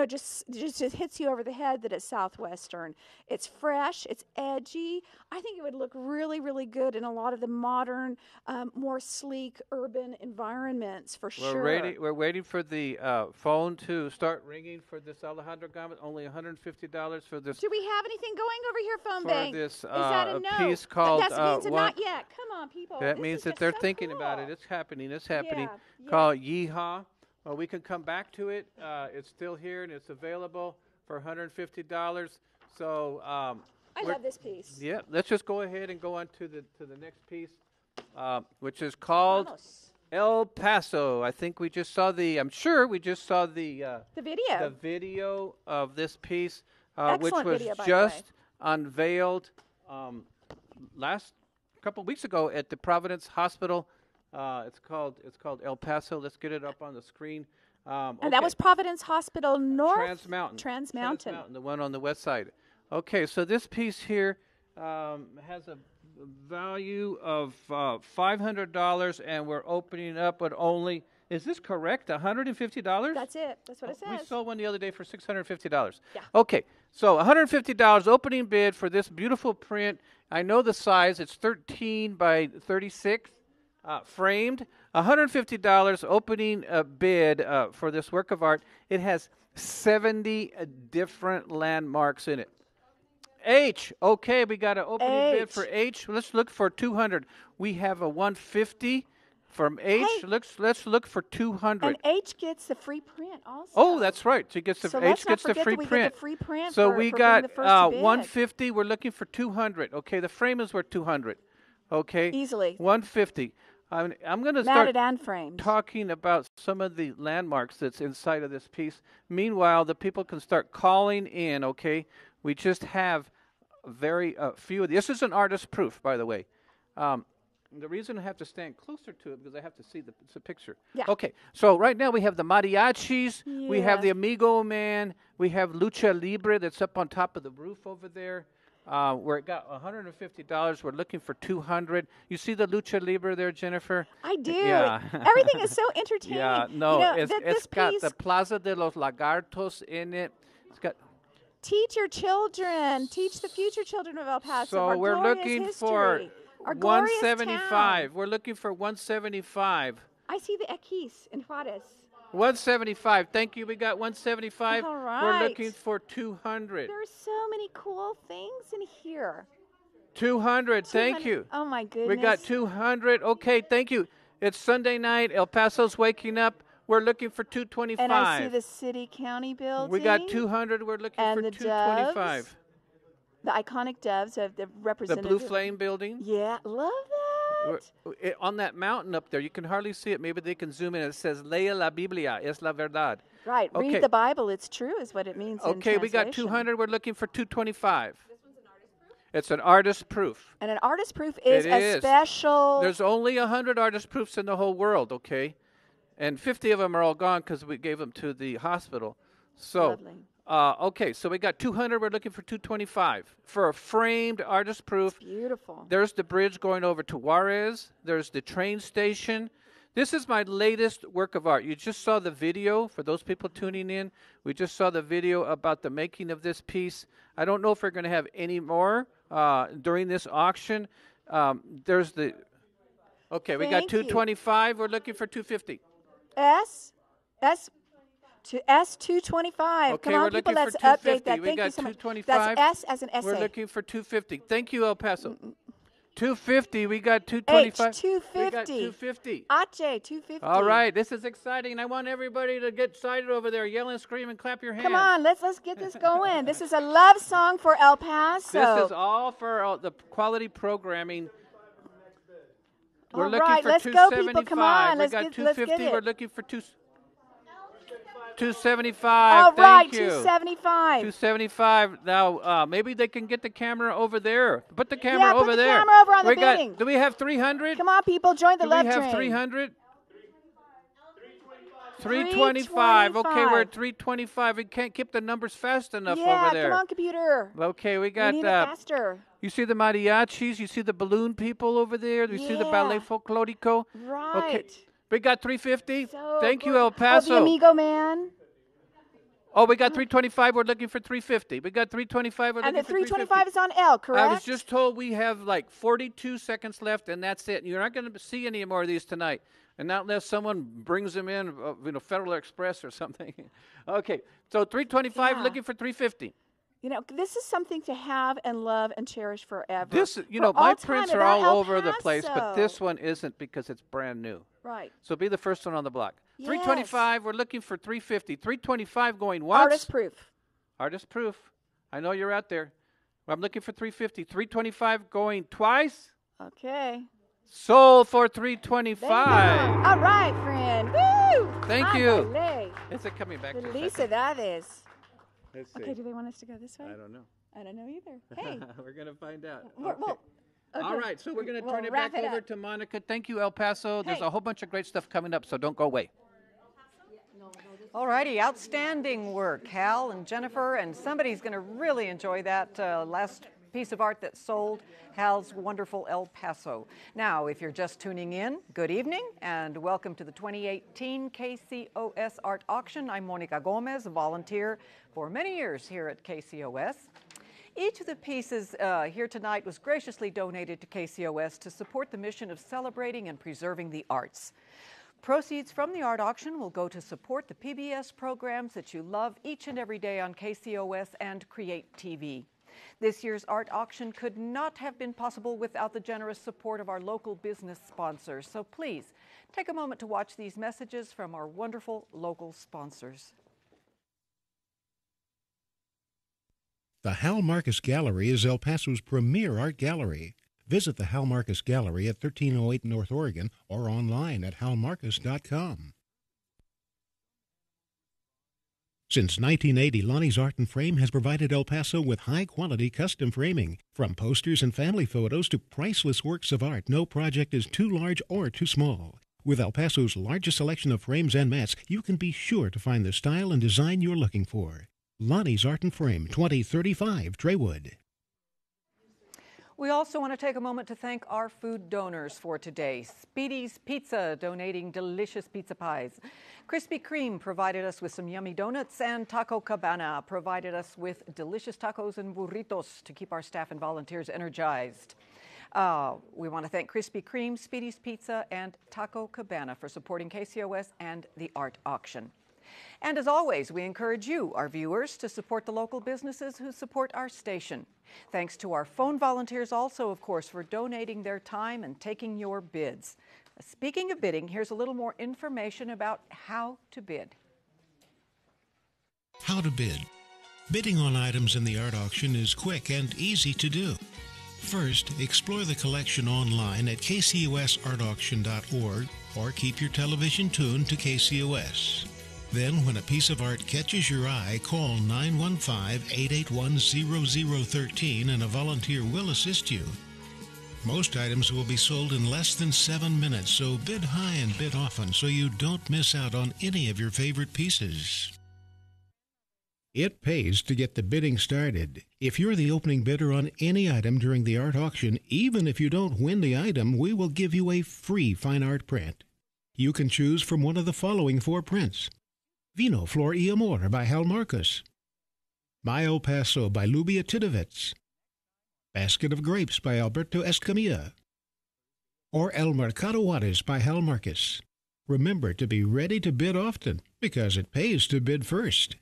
just hits you over the head that it's Southwestern. It's fresh. It's edgy. I think it would look really, really good in a lot of the modern, more sleek urban environments for sure. We're waiting for the phone to start ringing for this Alejandro garment. Only $150 for this. Do we have anything going over here, phone for bank? this Is that a no? piece called That means a one- not yet. Come on, people. That This means is that just they're so thinking about cool. it. It's happening. It's happening. Yeah. Called Yeehaw. Well, we can come back to it. It's still here and it's available for $150. So I love this piece. yeah, let's just go ahead and go on to the next piece, which is called Vamos. El Paso. I think we just saw the. I'm sure we just saw the video. the video of this piece, which Excellent was video, by the just way. unveiled last couple weeks ago at the Providence Hospital. It's called El Paso. Let's get it up on the screen. And that was Providence Hospital North. Trans Mountain, the one on the west side. Okay, so this piece here has a value of $500, and we're opening up at only. Is this correct? $150? That's it. That's what it We says. sold one the other day for $650. Yeah. Okay, so $150 opening bid for this beautiful print. I know the size. It's 13 by 36, framed. $150 opening bid for this work of art. It has 70 different landmarks in it. H. Okay, we got an opening bid for H. Let's look for 200. We have a 150 from H. Hey. Let's look for 200. And H gets the free print also. Oh, that's right. She gets the So H let's not gets the forget free that we print. get the free print So for- we for being got the first to bid. 150. We're looking for 200. Okay, the frame is worth 200. Okay, Easily. 150. I'm going to Matted start and framed. talking about some of the landmarks that's inside of this piece. Meanwhile, the people can start calling in. Okay, we just have very few. This is an artist proof, by the way. The reason I have to stand closer to it because I have to see the picture. Yeah. Okay, so right now we have the mariachis, we have Yeah. the Amigo Man, we have Lucha Libre that's up on top of the roof over there. Where it got $150, we're looking for 200. You see the Lucha Libre there, Jennifer? I do. Yeah. Everything is so entertaining. Yeah, no, You know, it's this got piece, the Plaza de los Lagartos in it. It's got. teach your children. Teach the future children of El Paso. So our we're glorious looking history, for our glorious 175. town. We're looking for 175. I see the Equis in Juarez. 175. Thank you. We got 175. All We're right. looking for 200. There are so many cool things in here. 200. Thank 200. you. Oh my goodness. We got 200. Okay, thank you. It's Sunday night. El Paso's waking up. We're looking for 225. And I see the city county building. We got 200. We're looking And for the 225. doves. The iconic doves of the The representative. Blue Flame building. Yeah, love that. On that mountain up there, you can hardly see it. Maybe they can zoom in. It says, Lea la Biblia, es la verdad. Right. Okay. Read the Bible. It's true is what it means in Okay, we got translation. 200. We're looking for 225. It's an artist proof. And an artist proof is It a is. special. There's only 100 artist proofs in the whole world, okay? And 50 of them are all gone because we gave them to the hospital. So, Lovely. okay, so we got 200. We're looking for 225 for a framed artist proof. Beautiful. There's the bridge going over to Juarez. There's the train station. This is my latest work of art. You just saw the video. For those people tuning in, we just saw the video about the making of this piece. I don't know if we're going to have any more during this auction. There's the... Okay, we got Thank you. 225. We're looking for 250. S225. Okay, Come on, we're people, looking let's for update 250. that. We Thank you got so much. 225. That's S as an essay. We're looking for 250. Thank you, El Paso. 250. We got 225. H250. We got 250. Ache, 250. All right, this is exciting. I want everybody to get excited over there. Yell and scream and clap your hands. Come on, let's get this going. This is a love song for El Paso. This is all for the quality programming. We're All looking right, for let's go, 275. people. Come on, we let's got get 250. it. We're looking for 275. All right, Thank you. 275. 275. Now, maybe they can get the camera over there. Put the camera Yeah, put over the there. camera over on the we got, bidding. do we have 300? Come on, people, join the Do love we have train. 300? 325. Okay, we're at 325. We can't keep the numbers fast enough Yeah, over there. come on, computer. Okay, we We got. need it faster. You see the mariachis? You see the balloon people over there? You see the ballet Yeah. folklorico? Right. Okay, we got 350. So Thank you, good. El Paso. Oh, the Amigo Man. Oh, we got 325. We're looking for 350. We got 325. We're And looking the for 350. 325 is on L, correct? I was just told we have like 42 seconds left, and that's it. You're not going to see any more of these tonight, and not unless someone brings them in, Federal Express or something. Okay, so 325, Yeah. looking for 350. This is something to have and love and cherish forever. This, For my all prints time are at all El over the place, but Paso. this one isn't because it's brand new. Right. So be the first one on the block. Yes. 325, we're looking for 350. 325 going once. Artist proof. Artist proof. I know you're out there. I'm looking for 350. 325 going twice. Okay. Sold for There you 325. go. All right, friend. Woo! Thank you. Ándale. Is it coming back to a second? Felicidades. Let's see. Okay, do they want us to go this way? I don't know. I don't know either. Hey. We're going to find out. Well, Okay. okay. All right, so we're going to We'll turn it wrap back it over up. to Monica. Thank you, El Paso. There's Hey. a whole bunch of great stuff coming up, so don't go away. All righty, outstanding work, Hal and Jennifer, and somebody's going to really enjoy that last piece of art that sold, Hal's wonderful El Paso. Now, if you're just tuning in, good evening and welcome to the 2018 KCOS Art Auction. I'm Monica Gomez, a volunteer for many years here at KCOS. Each of the pieces here tonight was graciously donated to KCOS to support the mission of celebrating and preserving the arts. Proceeds from the art auction will go to support the PBS programs that you love each and every day on KCOS and Create TV. This year's art auction could not have been possible without the generous support of our local business sponsors. So please take a moment to watch these messages from our wonderful local sponsors. The Hal Marcus Gallery is El Paso's premier art gallery. Visit the Hal Marcus Gallery at 1308 North Oregon or online at halmarcus.com. Since 1980, Lonnie's Art and Frame has provided El Paso with high-quality custom framing. From posters and family photos to priceless works of art, no project is too large or too small. With El Paso's largest selection of frames and mats, you can be sure to find the style and design you're looking for. Lonnie's Art and Frame, 2035 Traywood. We also want to take a moment to thank our food donors for today. Speedy's Pizza donating delicious pizza pies. Krispy Kreme provided us with some yummy donuts, and Taco Cabana provided us with delicious tacos and burritos to keep our staff and volunteers energized. We want to thank Krispy Kreme, Speedy's Pizza, and Taco Cabana for supporting KCOS and the art auction. And as always, we encourage you, our viewers, to support the local businesses who support our station. Thanks to our phone volunteers also, of course, for donating their time and taking your bids. Speaking of bidding, here's a little more information about how to bid. How to bid. Bidding on items in the art auction is quick and easy to do. First, explore the collection online at kcosartauction.org or keep your television tuned to KCOS. Then, when a piece of art catches your eye, call 915-881-0013 and a volunteer will assist you. Most items will be sold in less than 7 minutes, so bid high and bid often so you don't miss out on any of your favorite pieces. It pays to get the bidding started. If you're the opening bidder on any item during the art auction, even if you don't win the item, we will give you a free fine art print. You can choose from one of the following 4 prints. Vino Flor y Amor by Hal Marcus. My El Paso by Lubia Tidovitz. Basket of Grapes by Alberto Escamilla. Or El Mercado Juarez by Hal Marcus. Remember to be ready to bid often, because it pays to bid first.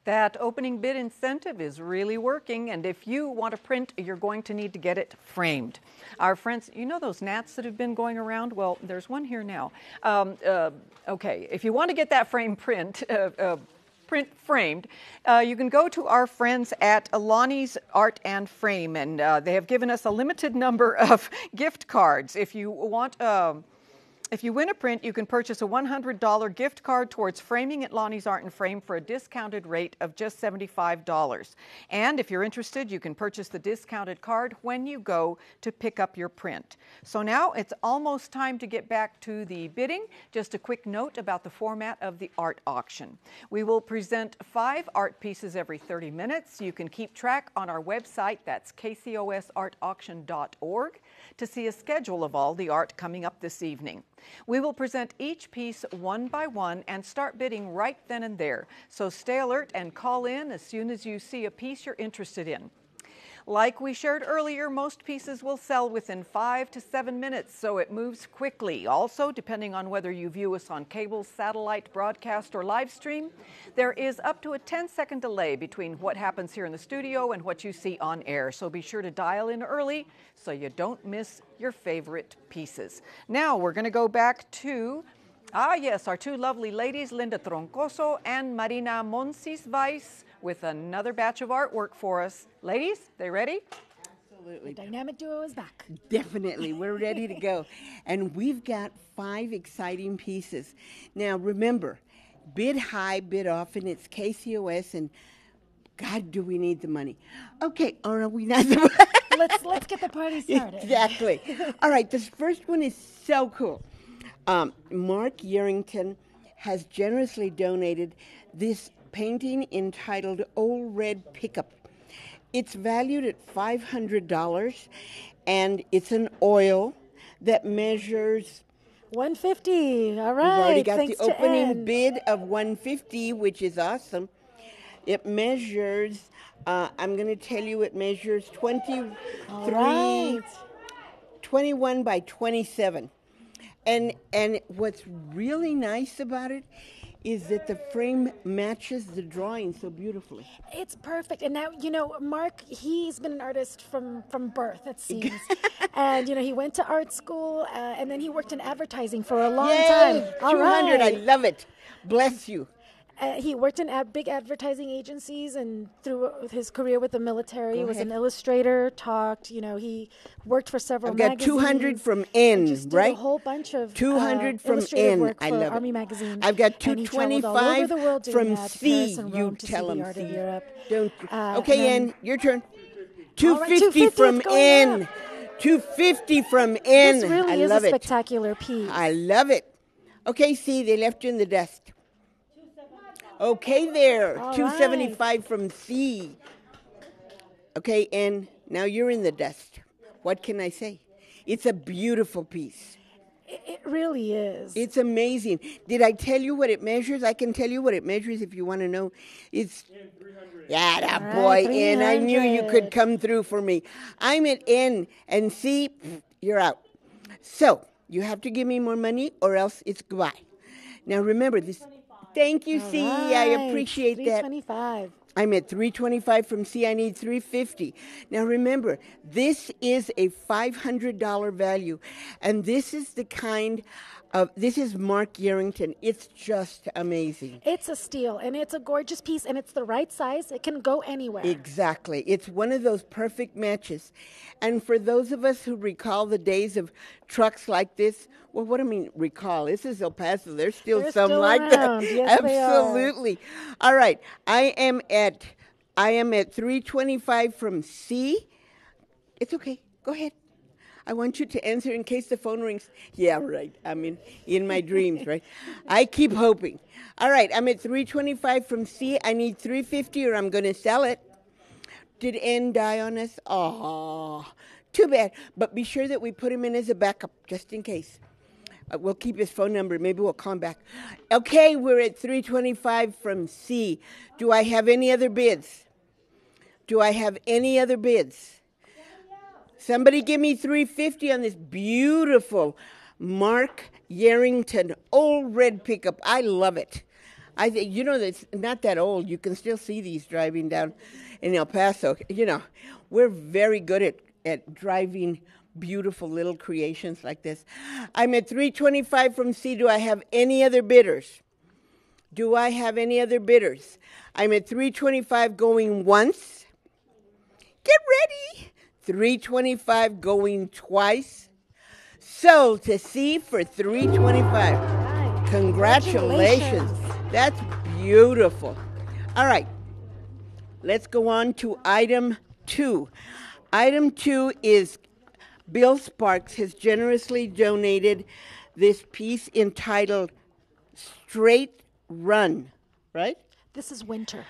That opening bid incentive is really working, and if you want a print, you're going to need to get it framed. Our friends, you know those gnats that have been going around? Well, there's one here now. Okay, if you want to get that framed, you can go to our friends at Lonnie's Art and Frame, and they have given us a limited number of gift cards. If you want If you win a print, you can purchase a $100 gift card towards framing at Lonnie's Art and Frame for a discounted rate of just $75. And if you're interested, you can purchase the discounted card when you go to pick up your print. So now it's almost time to get back to the bidding. Just a quick note about the format of the art auction. We will present 5 art pieces every 30 minutes. You can keep track on our website, that's KCOSartauction.org, to see a schedule of all the art coming up this evening. We will present each piece one by one and start bidding right then and there. So stay alert and call in as soon as you see a piece you're interested in. Like we shared earlier, most pieces will sell within 5 to 7 minutes, so it moves quickly. Also, depending on whether you view us on cable, satellite, broadcast, or live stream, there is up to a 10-second delay between what happens here in the studio and what you see on air. So be sure to dial in early so you don't miss your favorite pieces. Now we're going to go back to our two lovely ladies, Linda Troncoso and Marina Monsies-Weiss, with another batch of artwork for us. Ladies, they ready? Absolutely. The dynamic duo is back. Definitely. We're ready to go. And we've got 5 exciting pieces. Now, remember, bid high, bid often. It's KCOS, and God, do we need the money. Okay, or are we not? Let's get the party started. Exactly. All right, this first one is so cool. Mark Yerington has generously donated this painting entitled Old Red Pickup. It's valued at $500, and it's an oil that measures $150. All right. We've already got Thanks the to opening Ann. bid of $150, which is awesome. It measures, I'm going to tell you, it measures 21 by 27. And what's really nice about it is that the frame matches the drawing so beautifully. It's perfect. And now, Mark, he's been an artist from birth, it seems. And, he went to art school, and then he worked in advertising for a long time. All 200, right. I love it. Bless you. He worked in big advertising agencies, and through his career with the military, he was an illustrator, talked, he worked for several I've got magazines. 200 from N, just did right? a whole bunch of 200 from illustrative N. work I for love Army it. Magazine. I've got And he traveled all over 225 the world doing from that, C. Paris and You Rome to tell see the him art C. of Europe. Don't. And Okay, then- N, your turn. All right, 250 250 from is going N. up. 250 from N. This really I is love a it. spectacular piece. I love it. Okay, C, they left you in the dust. Okay, there. All 275 from C. Okay, N, now you're in the dust. What can I say? It's a beautiful piece. It really is. It's amazing. Did I tell you what it measures? I can tell you what it measures if you want to know. It's that boy, N. I knew you could come through for me. I'm at N, and C, you're out. So you have to give me more money, or else it's goodbye. Now remember this. Thank you, C. I appreciate that. $325. I'm at $325 from C. I need $350. Now remember, this is a $500 value, and this is the kind of, this is Mark Yerington. It's just amazing. It's a steal, and it's a gorgeous piece, and it's the right size. It can go anywhere. Exactly. It's one of those perfect matches. And for those of us who recall the days of trucks like this, well, what do I mean recall? This is El Paso. There's still They're some still like around. that. Yes, they are. Absolutely. All right. I am at 325 from C. It's okay. Go ahead. I want you to answer in case the phone rings. Yeah, right. I mean, in my dreams, right? I keep hoping. All right, I'm at 325 from C. I need 350 or I'm going to sell it. Did N die on us? Oh, too bad. But be sure that we put him in as a backup, just in case. We'll keep his phone number. Maybe we'll call him back. Okay, we're at 325 from C. Do I have any other bids? Do I have any other bids? Somebody give me 350 on this beautiful Mark Yerington old red pickup. I love it. It's not that old. You can still see these driving down in El Paso. We're very good at driving beautiful little creations like this. I'm at 325 from C. Do I have any other bidders? Do I have any other bidders? I'm at 325 going once. Get ready. 325 going twice. Sold to C for 325. Right. Congratulations. That's beautiful. All right. Let's go on to item 2. Item 2 is Bill Sparks has generously donated this piece entitled Straight Run, right? This is winter.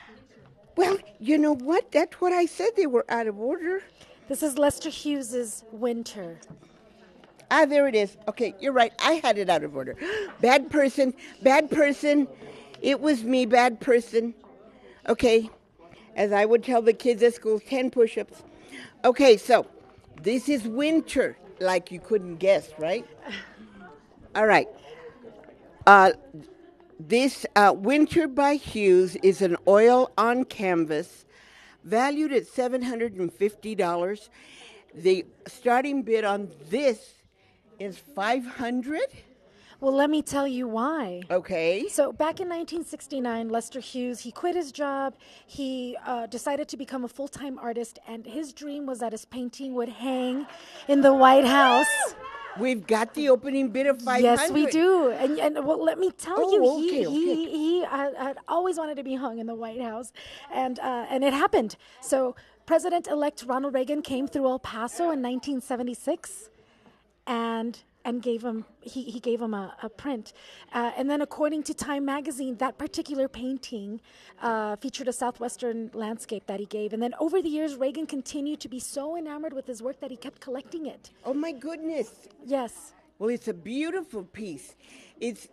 Well, you know what? That's what I said. They were out of order. This is Lester Hughes's Winter. Ah, there it is. Okay, you're right. I had it out of order. Bad person, bad person. It was me, bad person. Okay, as I would tell the kids at school, 10 push-ups. Okay, so this is winter, like you couldn't guess, right? All right. This Winter by Hughes is an oil on canvas valued at $750. The starting bid on this is $500. Well, let me tell you why. Okay. So back in 1969, Lester Hughes, he quit his job. He decided to become a full-time artist, and his dream was that his painting would hang in the White House. We've got the opening bid of $500. Yes, we do. And well, let me tell Oh, you, okay. he had always wanted to be hung in the White House, and it happened. So President-elect Ronald Reagan came through El Paso in 1976, and gave him he gave him a print, and then according to Time magazine, that particular painting featured a southwestern landscape that he gave. And then over the years, Reagan continued to be so enamored with his work that he kept collecting it. Oh my goodness. Yes. Well, it's a beautiful piece. It's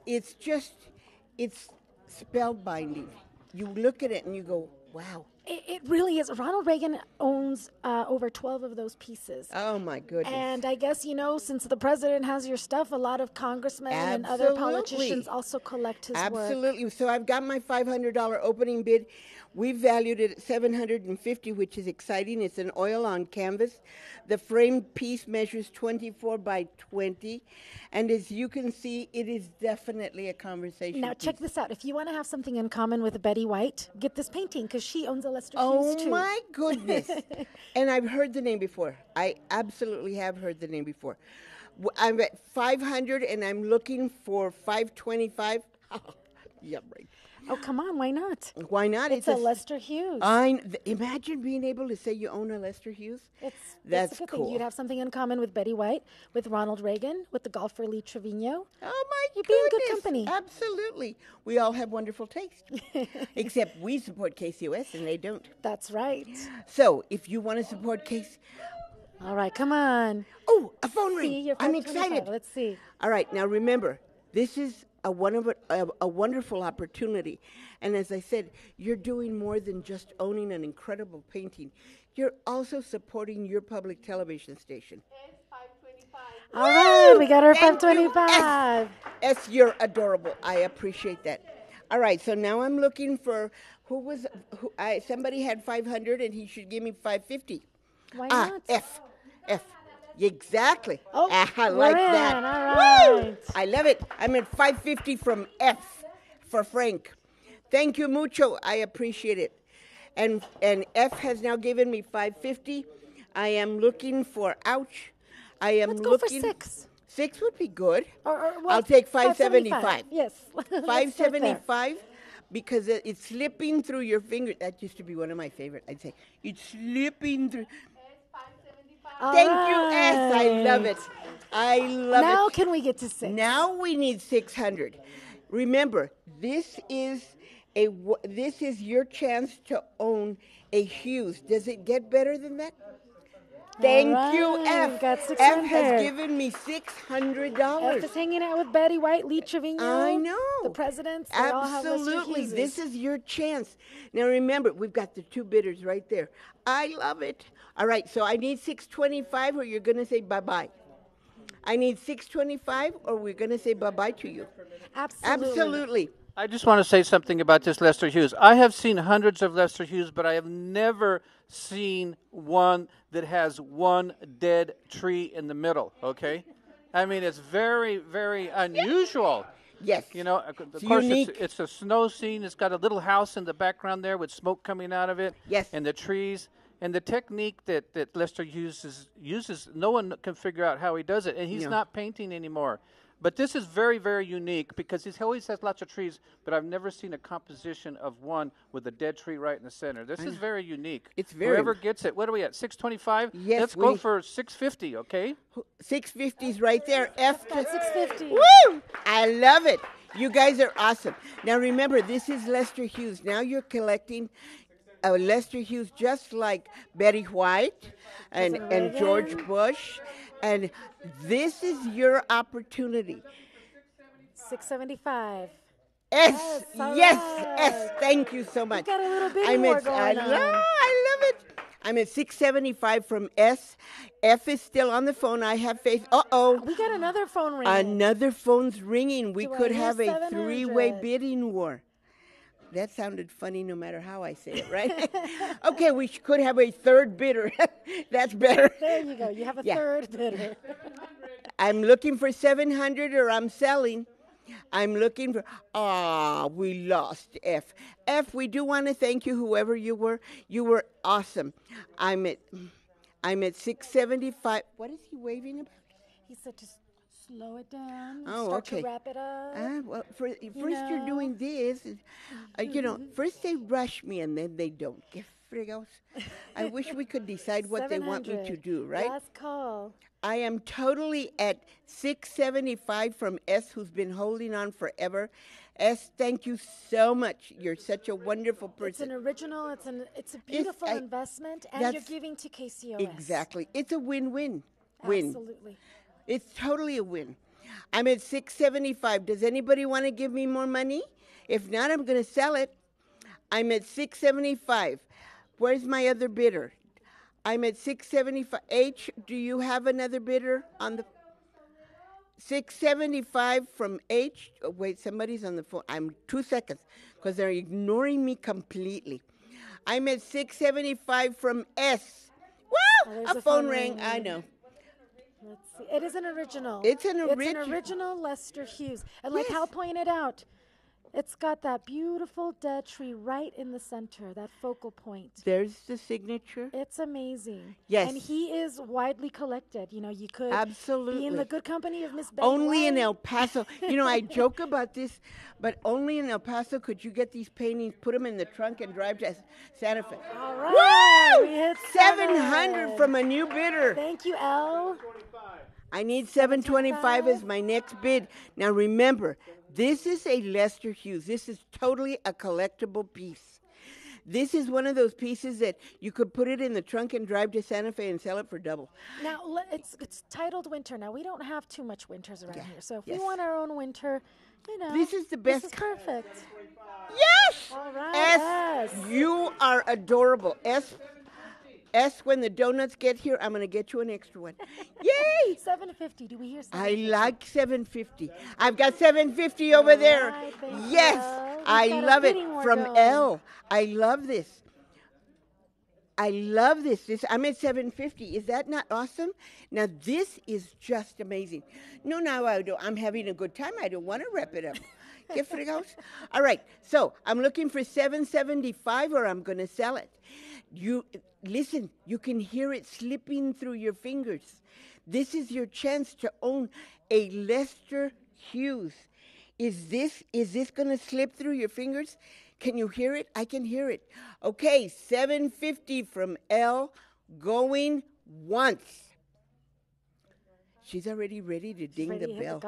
spellbinding. You look at it and you go, wow. It really is. Ronald Reagan owns over 12 of those pieces. Oh my goodness. And I guess, since the president has your stuff, a lot of congressmen and other politicians also collect his work. Absolutely. So I've got my $500 opening bid. We valued it at $750, which is exciting. It's an oil on canvas. The framed piece measures 24 by 20. And as you can see, it is definitely a conversation Now, piece. check this out. If you want to have something in common with Betty White, get this painting because she owns a Lester Hughes, too. Oh, my goodness. And I've heard the name before. I absolutely have heard the name before. I'm at 500 and I'm looking for 525. Yeah, right. Oh, come on. Why not? Why not? It's a Lester Hughes. Imagine being able to say you own a Lester Hughes. That's a good cool. thing. You'd have something in common with Betty White, with Ronald Reagan, with the golfer Lee Trevino. Oh, my You'd goodness. be in good company. Absolutely. We all have wonderful taste. Except we support KCOS and they don't. That's right. So if you want to support All right, come on. Oh, a phone See, ring. you're I'm 525. excited. Let's see. All right, now remember, this is a wonderful opportunity. And as I said, you're doing more than just owning an incredible painting. You're also supporting your public television station. All right, we got our Thank you, 525. S, you're adorable. I appreciate that. All right, so now I'm looking for somebody had 500 and he should give me 550. Why not? F. Exactly. Oh, I we're like in. that. All Woo! right. I love it. I'm at 550 from F for Frank. Thank you mucho. I appreciate it. And F has now given me 550. I am looking for Let's go for 6. 6 would be good. Well, I'll take 575. Yes. Let's start there. 575 because it's slipping through your fingers. That used to be one of my favorite. I'd say it's slipping through. Thank you, S. I love it. I love it. Now can we get to 6? Now we need 600. Remember, this is your chance to own a Hughes. Does it get better than that? Thank you, F. We've got F 600. has given me $600. F is hanging out with Betty White, Lee Trevino. I know. The presidents. They all have Lester Absolutely. Hugheses. This is your chance. Now remember, we've got the 2 bidders right there. I love it. All right, so I need 625 or you're going to say bye-bye. I need 625 or we're going to say bye-bye to you. Absolutely. I just want to say something about this Lester Hughes. I have seen hundreds of Lester Hughes, but I have never seen one that has one dead tree in the middle, okay? I mean, it's very, very unusual. Yes. Of course, unique. it's a snow scene. It's got a little house in the background there with smoke coming out of it. Yes. And the trees. And the technique that Lester uses, no one can figure out how he does it. And he's not painting anymore. But this is very, very unique because he always has lots of trees, but I've never seen a composition of one with a dead tree right in the center. This is very unique. It's very. Whoever gets it, what are we at, 625? Yes, Let's go for 650, okay? 650's right there. F Got 650. Woo! I love it. You guys are awesome. Now remember, this is Lester Hughes. Now you're collecting Lester Hughes just like Betty White and George Bush And this is your opportunity. 675. S, all yes, right. S. Thank you so much. We got a little bit more going I on. love it. I'm at 675 from S. F is still on the phone. I have faith. Uh-oh. We got another phone ringing. Another phone's ringing. We Do I could hear have a 700? three-way bidding war. That sounded funny no matter how I say it, right? Okay, we could have a third bidder. That's better. There you go. You have a third bidder. I'm looking for 700 or I'm selling. I'm looking for, we lost F. F, we do want to thank you, whoever you were. You were awesome. I'm at 675. What is he waving about? He said just slow it down. Oh, start okay. to wrap it up. Well, first you're doing this. First they rush me and then they don't. Que fregos. I wish we could decide what they want me to 700. do, right? Last call. I am totally at 675 from S, who's been holding on forever. S, thank you so much. You're such a wonderful person. It's an original. It's a beautiful investment, and you're giving to KCOS. Exactly. It's a win-win. Win. Absolutely. It's totally a win. I'm at 675. Does anybody want to give me more money? If not, I'm going to sell it. I'm at 675. Where's my other bidder? I'm at 675. H, do you have another bidder on the 675 from H? Oh, wait, somebody's on the phone. I'm 2 seconds because they're ignoring me completely. I'm at 675 from S. Woo! Oh, a phone rang. I know. Let's see. It is an original. It's an original Lester Hughes. And like Hal pointed out, it's got that beautiful dead tree right in the center, that focal point. There's the signature. It's amazing. Yes. And he is widely collected. You could absolutely be in the good company of Miss Betty Only White. in El Paso. I joke about this, but only in El Paso could you get these paintings, put them in the trunk, and drive to Santa Fe. All right. Woo! We hit 700 from a new bidder. Thank you, L. I need 725 as my next bid. Now remember, this is a Lester Hughes. This is totally a collectible piece. This is one of those pieces that you could put it in the trunk and drive to Santa Fe and sell it for double. Now, it's titled winter. Now, we don't have too much winters around here. So if we want our own winter, this is the best. This is perfect. Yes! All right, S, you are adorable. S, when the donuts get here, I'm going to get you an extra one. Yay! 750. Do we hear 750? I like 750. I've got 750 over there. Right, yes, I love it. From going. L. I love this. I love this. I'm at 750. Is that not awesome? Now, this is just amazing. No, I'm having a good time. I don't want to wrap it up. Get fregos. All right, so I'm looking for 775 or I'm going to sell it. Listen, you can hear it slipping through your fingers. This is your chance to own a Lester Hughes. Is this going to slip through your fingers? Can you hear it? I can hear it. Okay, 750 from L, going once. She's already ready to ding the bell.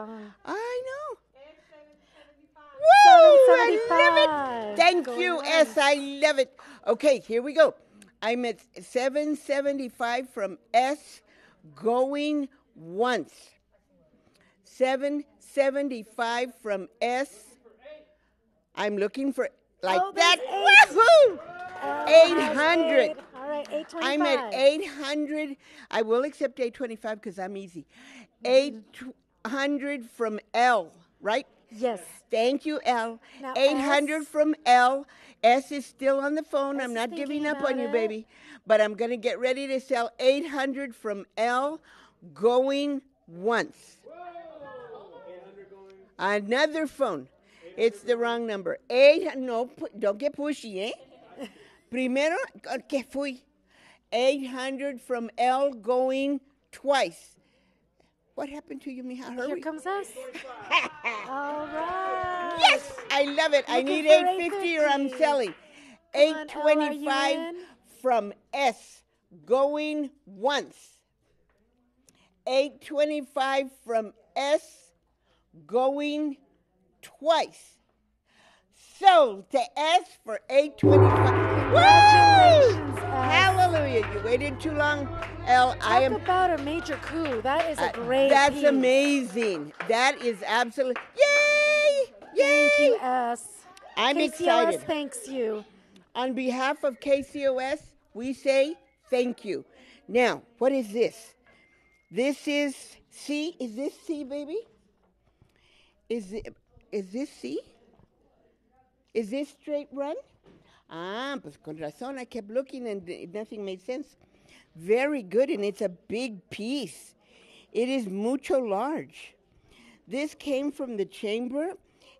I know. Woo! I love it. Thank you, S. I love it. Okay, here we go. I'm at 775 from S, going once. 775 from S. I'm looking for that. Woohoo! 800. All right, 825. I'm at 800. I will accept 825 because I'm easy. 800 from L, right? Yes. Thank you, L. Now 800 from L. S is still on the phone. S I'm is not giving thinking up about on you, it. baby. But I'm going to get ready to sell 800 from L, going once. Another phone. It's the wrong number. Don't get pushy, eh? Primero, que fui. 800 from L, going twice. What happened to you, mija? Here comes us. All right. Yes, I love it. I need 850 or I'm selling. 825 from S, going once. 825 from S, going twice. Sold to S for 825. Congratulations, Woo! Hallelujah. Hallelujah. You waited too long, Elle. Talk about a major coup. That is a great That's piece. amazing. That is absolutely. Yay! Yay! Thank you, S. I'm KCOS excited. thanks you. On behalf of KCOS, we say thank you. Now, what is this? This is C. Is this C, baby? Is this C? Is this straight run? Pues con razón. I kept looking and nothing made sense. Very good, and it's a big piece. It is mucho large. This came from the chamber.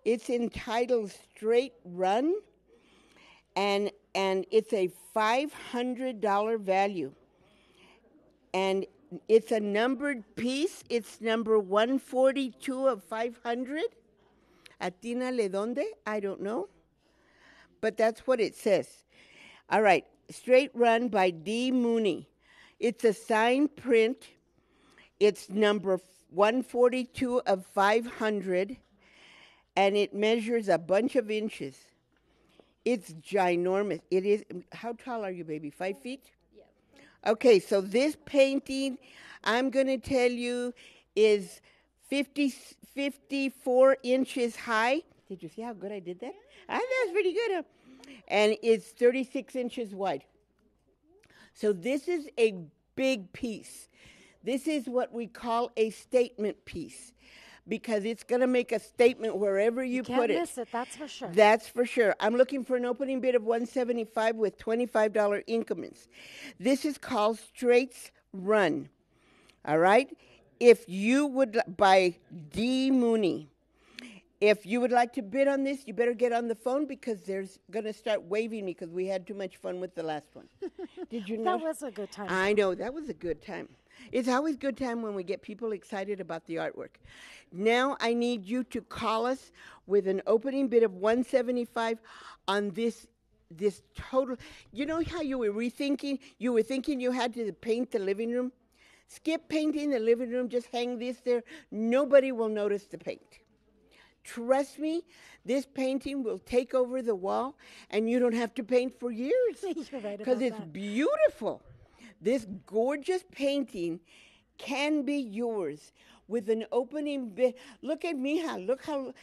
It's entitled Straight Run, and it's a $500 value. And it's a numbered piece. It's number 142 of 500. Atínale donde? I don't know. But that's what it says. All right. Straight Run by D. Mooney. It's a signed print. It's number 142 of 500. And it measures a bunch of inches. It's ginormous. It is. How tall are you, baby? 5 feet? Okay, so this painting, I'm going to tell you, is 54 inches high. Did you see how good I did that? I think that's pretty good. Huh? And it's 36 inches wide. So this is a big piece. This is what we call a statement piece, because it's going to make a statement wherever you put it. Can't miss it, that's for sure. That's for sure. I'm looking for an opening bid of $175 with $25 increments. This is called Straight's Run. All right? If you would, by D. Mooney. If you would like to bid on this, you better get on the phone, because they're going to start waving me because we had too much fun with the last one. Did you know? That was a good time. I know. That was a good time. It's always a good time when we get people excited about the artwork. Now I need you to call us with an opening bid of $175 on this total. You know how you were rethinking? You were thinking you had to paint the living room? Skip painting the living room. Just hang this there. Nobody will notice the paint. Trust me, this painting will take over the wall, and you don't have to paint for years. You're right because about it's that. beautiful. This gorgeous painting can be yours with an opening bid. Look at Mija. Look how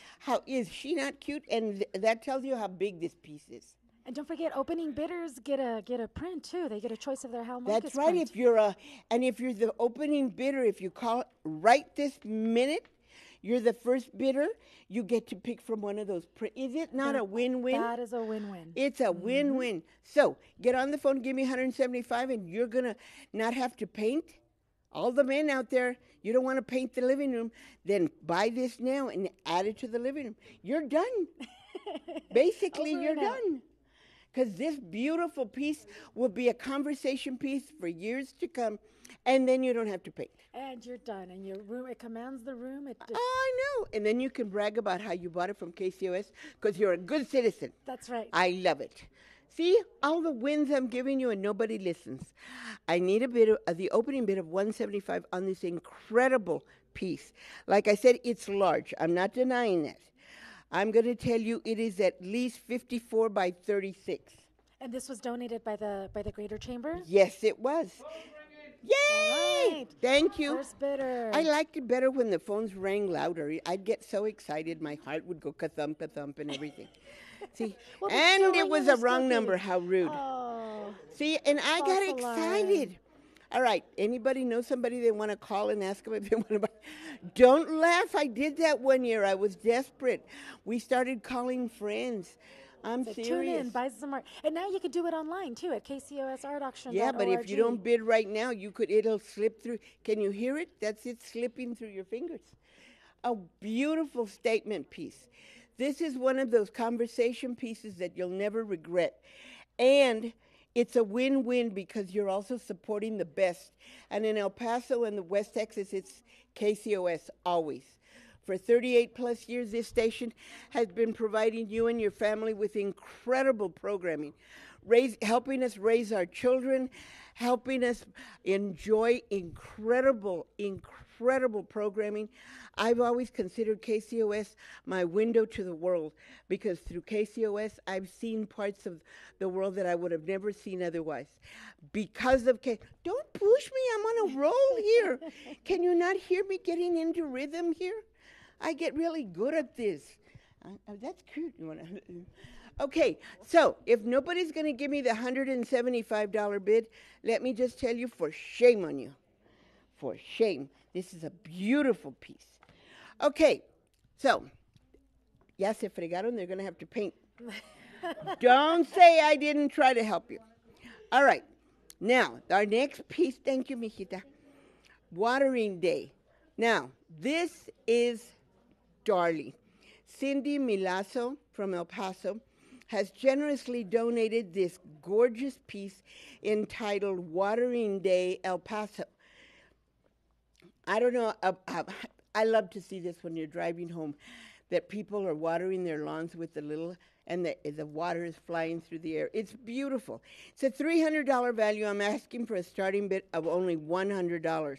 is she not cute? And that tells you how big this piece is. And don't forget, opening bidders get a print too. They get a choice of their Hal That's Marcus right. print. If you're the opening bidder, if you call right this minute, you're the first bidder. You get to pick from one of those. Is it not a win-win? That is a win-win. It's a win-win. So get on the phone, give me $175, and you're going to not have to paint. All the men out there, you don't want to paint the living room, then buy this now and add it to the living room. You're done. Basically, Over you're and out. done. Because this beautiful piece will be a conversation piece for years to come, and then you don't have to paint. And you're done. And your room, it commands the room. It just, I know. And then you can brag about how you bought it from KCOS because you're a good citizen. that's right. I love it. See, all the wins I'm giving you and nobody listens. I need a bid of the opening bid of $175 on this incredible piece. Like I said, it's large. I'm not denying that. I'm going to tell you it is at least 54 by 36. And this was donated by the Greater Chamber? Yes, it was. Yay! All right. Thank you. First bidder. I liked it better when the phones rang louder. I'd get so excited, my heart would go ka-thump, ka-thump, and everything. See, Well, but and still, it when was you're a wrong still number. getting- How rude. Oh. See, and I got False alarm. excited. All right, anybody know somebody they want to call and ask them if they want to buy? Don't laugh. I did that one year. I was desperate. We started calling friends. I'm So serious. tune in, buy some art. And now you can do it online, too, at KCOSArtAuction.org. Yeah, but if you don't bid right now, it'll slip through. Can you hear it? That's it slipping through your fingers. A beautiful statement piece. This is one of those conversation pieces that you'll never regret. And it's a win-win because you're also supporting the best. And in El Paso and the West Texas, it's KCOS always. For 38 plus years, this station has been providing you and your family with incredible programming, helping us raise our children, helping us enjoy incredible programming. I've always considered KCOS my window to the world, because through KCOS I've seen parts of the world that I would have never seen otherwise. Because of don't push me, I'm on a roll here. Can you not hear me getting into rhythm here? I get really good at this. That's cute. You wanna Okay, so if nobody's going to give me the $175 bid, let me just tell you, for shame on you. For shame. This is a beautiful piece. Okay, so, ya se fregaron, they're going to have to paint. Don't say I didn't try to help you. All right, now, our next piece, thank you, mijita. Watering Day. Now, this is darling. Cindy Milazzo from El Paso has generously donated this gorgeous piece entitled Watering Day El Paso. I don't know, I love to see this when you're driving home, that people are watering their lawns with the little, and the water is flying through the air. It's beautiful. It's a $300 value. I'm asking for a starting bid of only $100.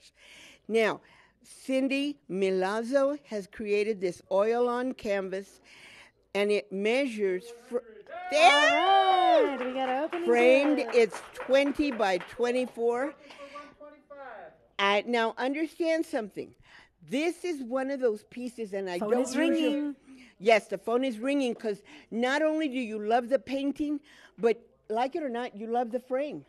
Now, Cindy Milazzo has created this oil-on canvas, and it measures All right, we got opening framed. here. It's 20 by 24. Now, understand something. This is one of those pieces, and I Phone don't is ringing. Yes, the phone is ringing, because not only do you love the painting, but like it or not, you love the frame.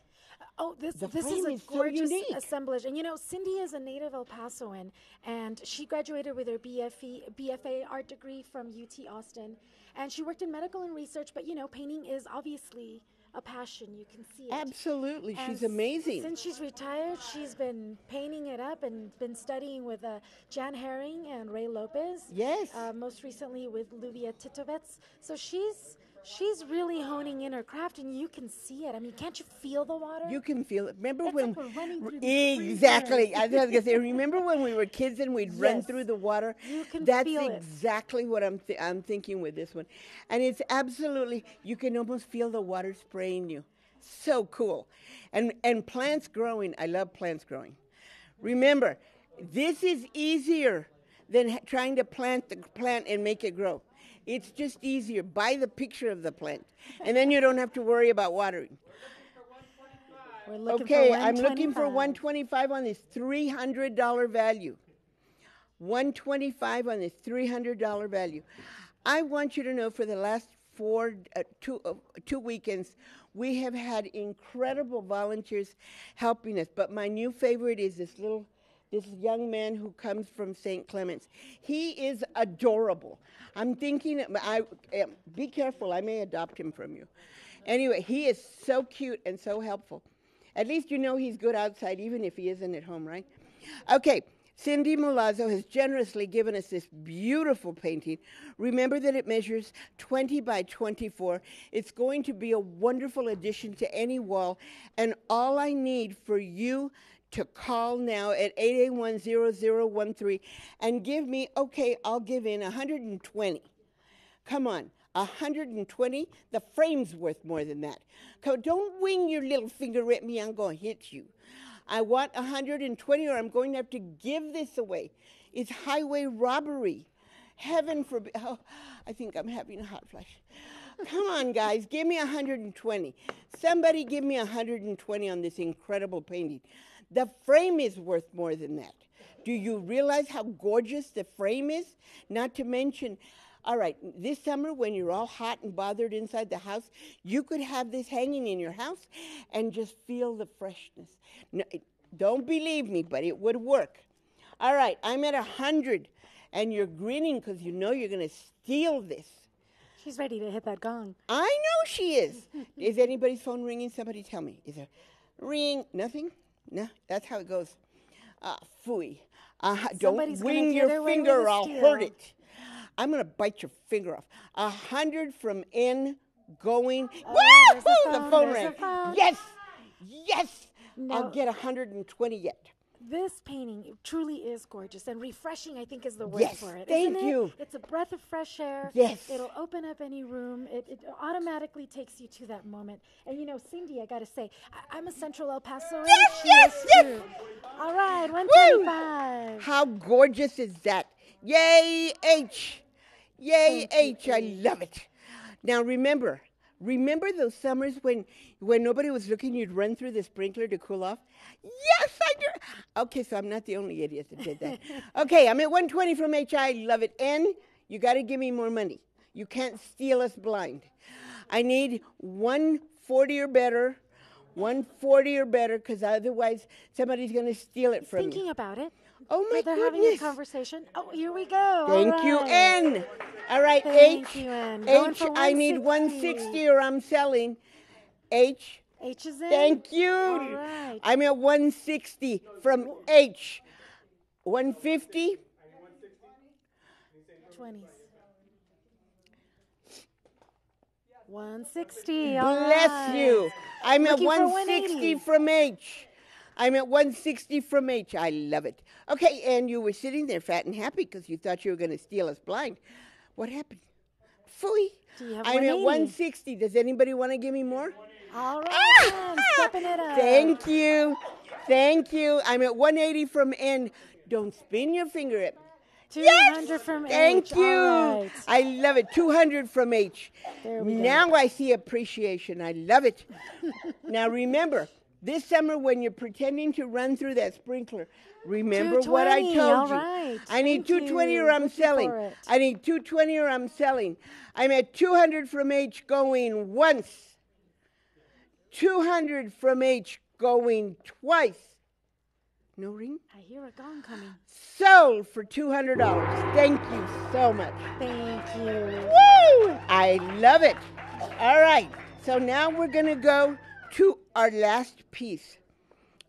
Oh, this The is frame a is so gorgeous unique. assemblage. And you know, Cindy is a native El Pasoan, and she graduated with her BFA art degree from UT Austin. And she worked in medical and research, but you know, painting is obviously a passion. You can see it. Absolutely, And she's amazing. Since she's retired, she's been painting it up and been studying with Jan Herring and Ray Lopez. Yes. Most recently with Luvia Titovets. So she's really honing in her craft, and you can see it. I mean, can't you feel the water? You can feel it. Remember It's when? like we're running through the Exactly. I was going to say. Remember when we were kids and we'd run Yes. through the water? You can That's feel it. exactly what I'm thinking with this one, and it's absolutely. You can almost feel the water spraying you. So cool, and plants growing. I love plants growing. Remember, this is easier than trying to plant the plant and make it grow. It's just easier. Buy the picture of the plant, and then you don't have to worry about watering. We're looking Okay, for I'm looking for 125. $125 on this $300 value. $125 on this $300 value. I want you to know, for the last two weekends, we have had incredible volunteers helping us. But my new favorite is this young man who comes from St. Clements. He is adorable. I'm thinking, be careful, I may adopt him from you. Anyway, he is so cute and so helpful. At least you know he's good outside, even if he isn't at home, right? Okay, Cindy Milazzo has generously given us this beautiful painting. Remember that it measures 20 by 24. It's going to be a wonderful addition to any wall, and all I need for you to call now at 881-0013 and give me, okay, I'll give in 120. Come on, 120? The frame's worth more than that. Don't wing your little finger at me, I'm going to hit you. I want 120, or I'm going to have to give this away. It's highway robbery. Heaven forbid. Oh, I think I'm having a hot flash. Come on, guys, give me 120. Somebody give me 120 on this incredible painting. The frame is worth more than that. Do you realize how gorgeous the frame is? Not to mention, all right, this summer when you're all hot and bothered inside the house, you could have this hanging in your house and just feel the freshness. No, don't believe me, but it would work. All right, I'm at 100, and you're grinning because you know you're going to steal this. She's ready to hit that gong. I know she is. Is anybody's phone ringing? Somebody tell me. Is there ring? Nothing? No, that's how it goes. Phooey. Don't Somebody's gonna wing get your away with finger a or I'll steal. hurt it. I'm going to bite your finger off. 100 from N going. Oh, there's Woo-hoo! the The phone, phone there's rang. the phone. Yes! Yes! No. I'll get 120 yet. This painting truly is gorgeous and refreshing, I think is the word Yes, for it. thank isn't you. It? It's a breath of fresh air. Yes. It'll open up any room. It automatically takes you to that moment. And you know, Cindy, I got to say, I'm a Central El Paso. Yes, She yes, is yes. too. All right, Woo! 125. How gorgeous is that? Yay, H. Yay, Thank you, H. I love it. Now remember those summers when nobody was looking, you'd run through the sprinkler to cool off? Yes, I do. Okay, so I'm not the only idiot that did that. Okay, I'm at 120 from H. I love it. N, you got to give me more money. You can't steal us blind. I need 140 or better. 140 or better, because otherwise somebody's going to steal it from Thinking you. about it. Oh my They're goodness. having a conversation. Oh, here we go. Thank All you, right. N. All right, Thank H. you, N. Going H, for I need 160. 160 or I'm selling. H. H is in. Thank you. All right. I'm at 160 from H. 150. 20s. 160. All Bless right. you. I'm at Looking for 160 180. from H. I'm at 160 from H. I love it. Okay, and you were sitting there fat and happy because you thought you were going to steal us blind. What happened? Phooey. Do you have I'm at 180? 160. Does anybody want to give me more? All right, then. Stepping it up. Thank you. Thank you. I'm at 180 from N. Don't spin your finger at me. 200 from Thank H. you. All right. I love it. 200 from H. There we go. Now I see appreciation. I love it. Now remember, this summer when you're pretending to run through that sprinkler, remember what I 220. told All you. right. I need Thank 220 you. or I'm Looking selling. for it. I need 220 or I'm selling. I'm at 200 from H going once. 200 from H going twice. No ring? I hear a gong coming. Sold for $200. Thank you so much. Thank you. Woo! I love it. All right. So now we're going to go to our last piece.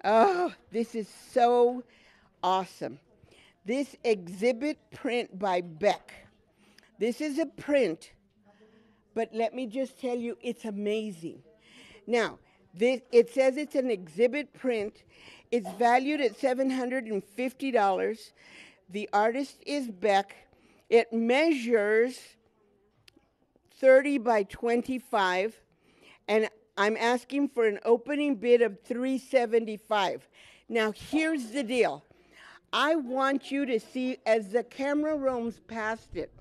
Oh, this is so awesome. This exhibit print by Beck. This is a print, but let me just tell you, it's amazing. Now, it says it's an exhibit print. It's valued at $750. The artist is Beck. It measures 30 by 25, and I'm asking for an opening bid of $375. Now, here's the deal. I want you to see, as the camera roams past it,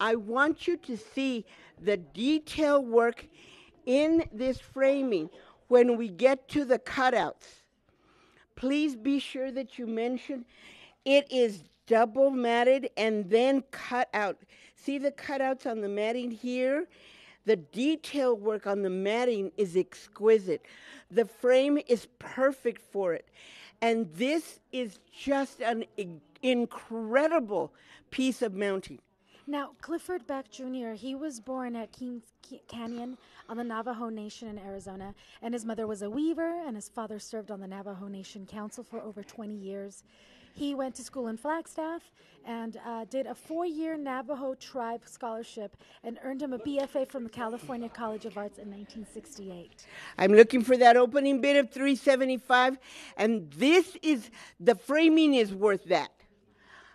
I want you to see the detail work in this framing when we get to the cutouts. Please be sure that you mention it is double matted and then cut out. See the cutouts on the matting here? The detail work on the matting is exquisite. The frame is perfect for it. And this is just an incredible piece of mounting. Now, Clifford Beck Jr., he was born at Kings Canyon on the Navajo Nation in Arizona, and his mother was a weaver, and his father served on the Navajo Nation Council for over 20 years. He went to school in Flagstaff and did a 4-year Navajo Tribe scholarship and earned him a BFA from the California College of Arts in 1968. I'm looking for that opening bid of $375, and the framing is worth that.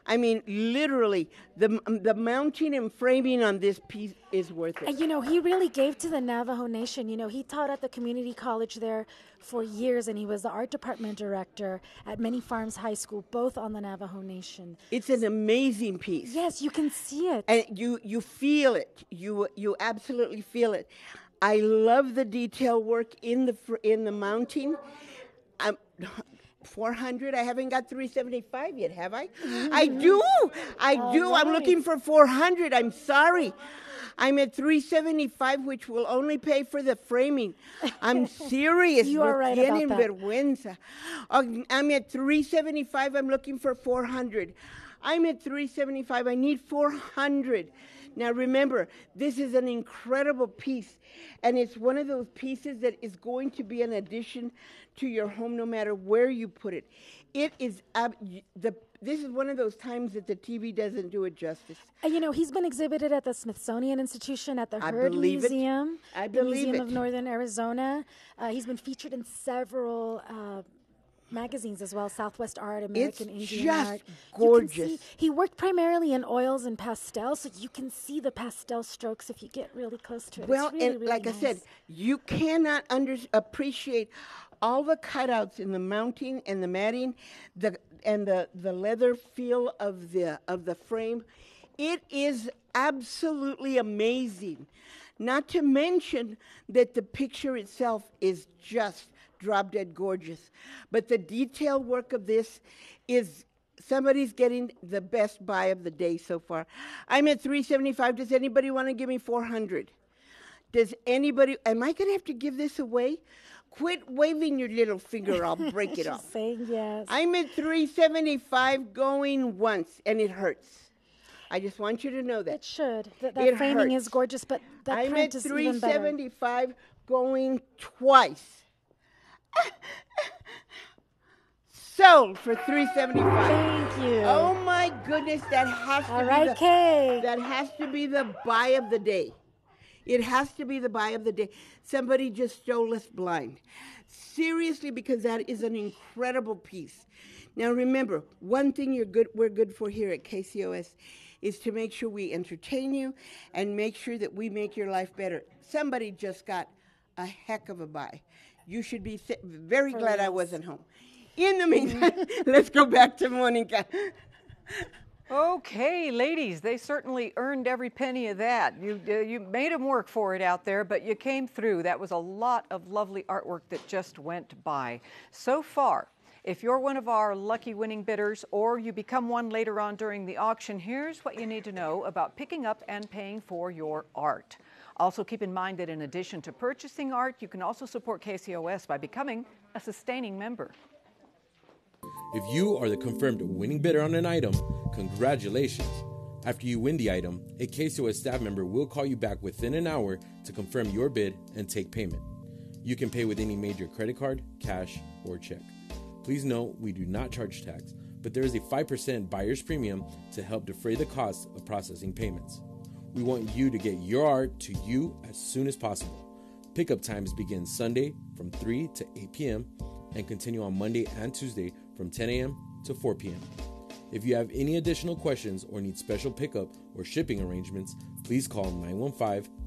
I mean, literally, the mounting and framing on this piece is worth it. And, you know, he really gave to the Navajo Nation. You know, he taught at the community college there for years, and he was the art department director at Many Farms High School, both on the Navajo Nation. It's an amazing piece. Yes, you can see it. And you feel it. You absolutely feel it. I love the detail work in the mounting. 400. I haven't got 375 yet, have I? Mm-hmm. I do. All I'm right. looking for 400. I'm sorry. I'm at 375, which will only pay for the framing. I'm serious. You are right about that. Vergüenza. I'm at 375. I'm looking for 400. I'm at 375. I need 400. Now remember, this is an incredible piece, and it's one of those pieces that is going to be an addition to your home no matter where you put it. It is this is one of those times that the TV doesn't do it justice. You know, he's been exhibited at the Smithsonian Institution, at the I Heard believe it. Museum, I the believe Museum it. of Northern Arizona. He's been featured in several magazines as well, Southwest Art, American It's Indian just Art. gorgeous. You can see, he worked primarily in oils and pastels, so you can see the pastel strokes if you get really close to it. Well, it's really, and really like I said, nice. you cannot appreciate all the cutouts in the mounting and the matting, the leather feel of the frame. It is absolutely amazing. Not to mention that the picture itself is just drop dead gorgeous. But the detail work of this is somebody's getting the best buy of the day so far. I'm at $375. Does anybody want to give me $400? Does anybody? Am I going to have to give this away? Quit waving your little finger. I'll break it She's off. saying yes. I'm at $375 going once, and it hurts. I just want you to know that. It should. That It framing hurts. is gorgeous, but that I'm print at is even better. $375 going twice. Sold for $375. Thank you. Oh my goodness, that has to All be right, Kay. that has to be the buy of the day. It has to be the buy of the day. Somebody just stole us blind. Seriously, because that is an incredible piece. Now remember, one thing we're good for here at KCOS is to make sure we entertain you and make sure that we make your life better. Somebody just got a heck of a buy. You should be very glad I wasn't home. In the meantime, let's go back to Monica. Okay, ladies, they certainly earned every penny of that. You made them work for it out there, but you came through. That was a lot of lovely artwork that just went by. So far, if you're one of our lucky winning bidders or you become one later on during the auction, here's what you need to know about picking up and paying for your art. Also keep in mind that in addition to purchasing art, you can also support KCOS by becoming a sustaining member. If you are the confirmed winning bidder on an item, congratulations. After you win the item, a KCOS staff member will call you back within an hour to confirm your bid and take payment. You can pay with any major credit card, cash, or check. Please note we do not charge tax, but there is a 5% buyer's premium to help defray the cost of processing payments. We want you to get your art to you as soon as possible. Pickup times begin Sunday from 3 to 8 p.m. and continue on Monday and Tuesday from 10 a.m. to 4 p.m. If you have any additional questions or need special pickup or shipping arrangements, please call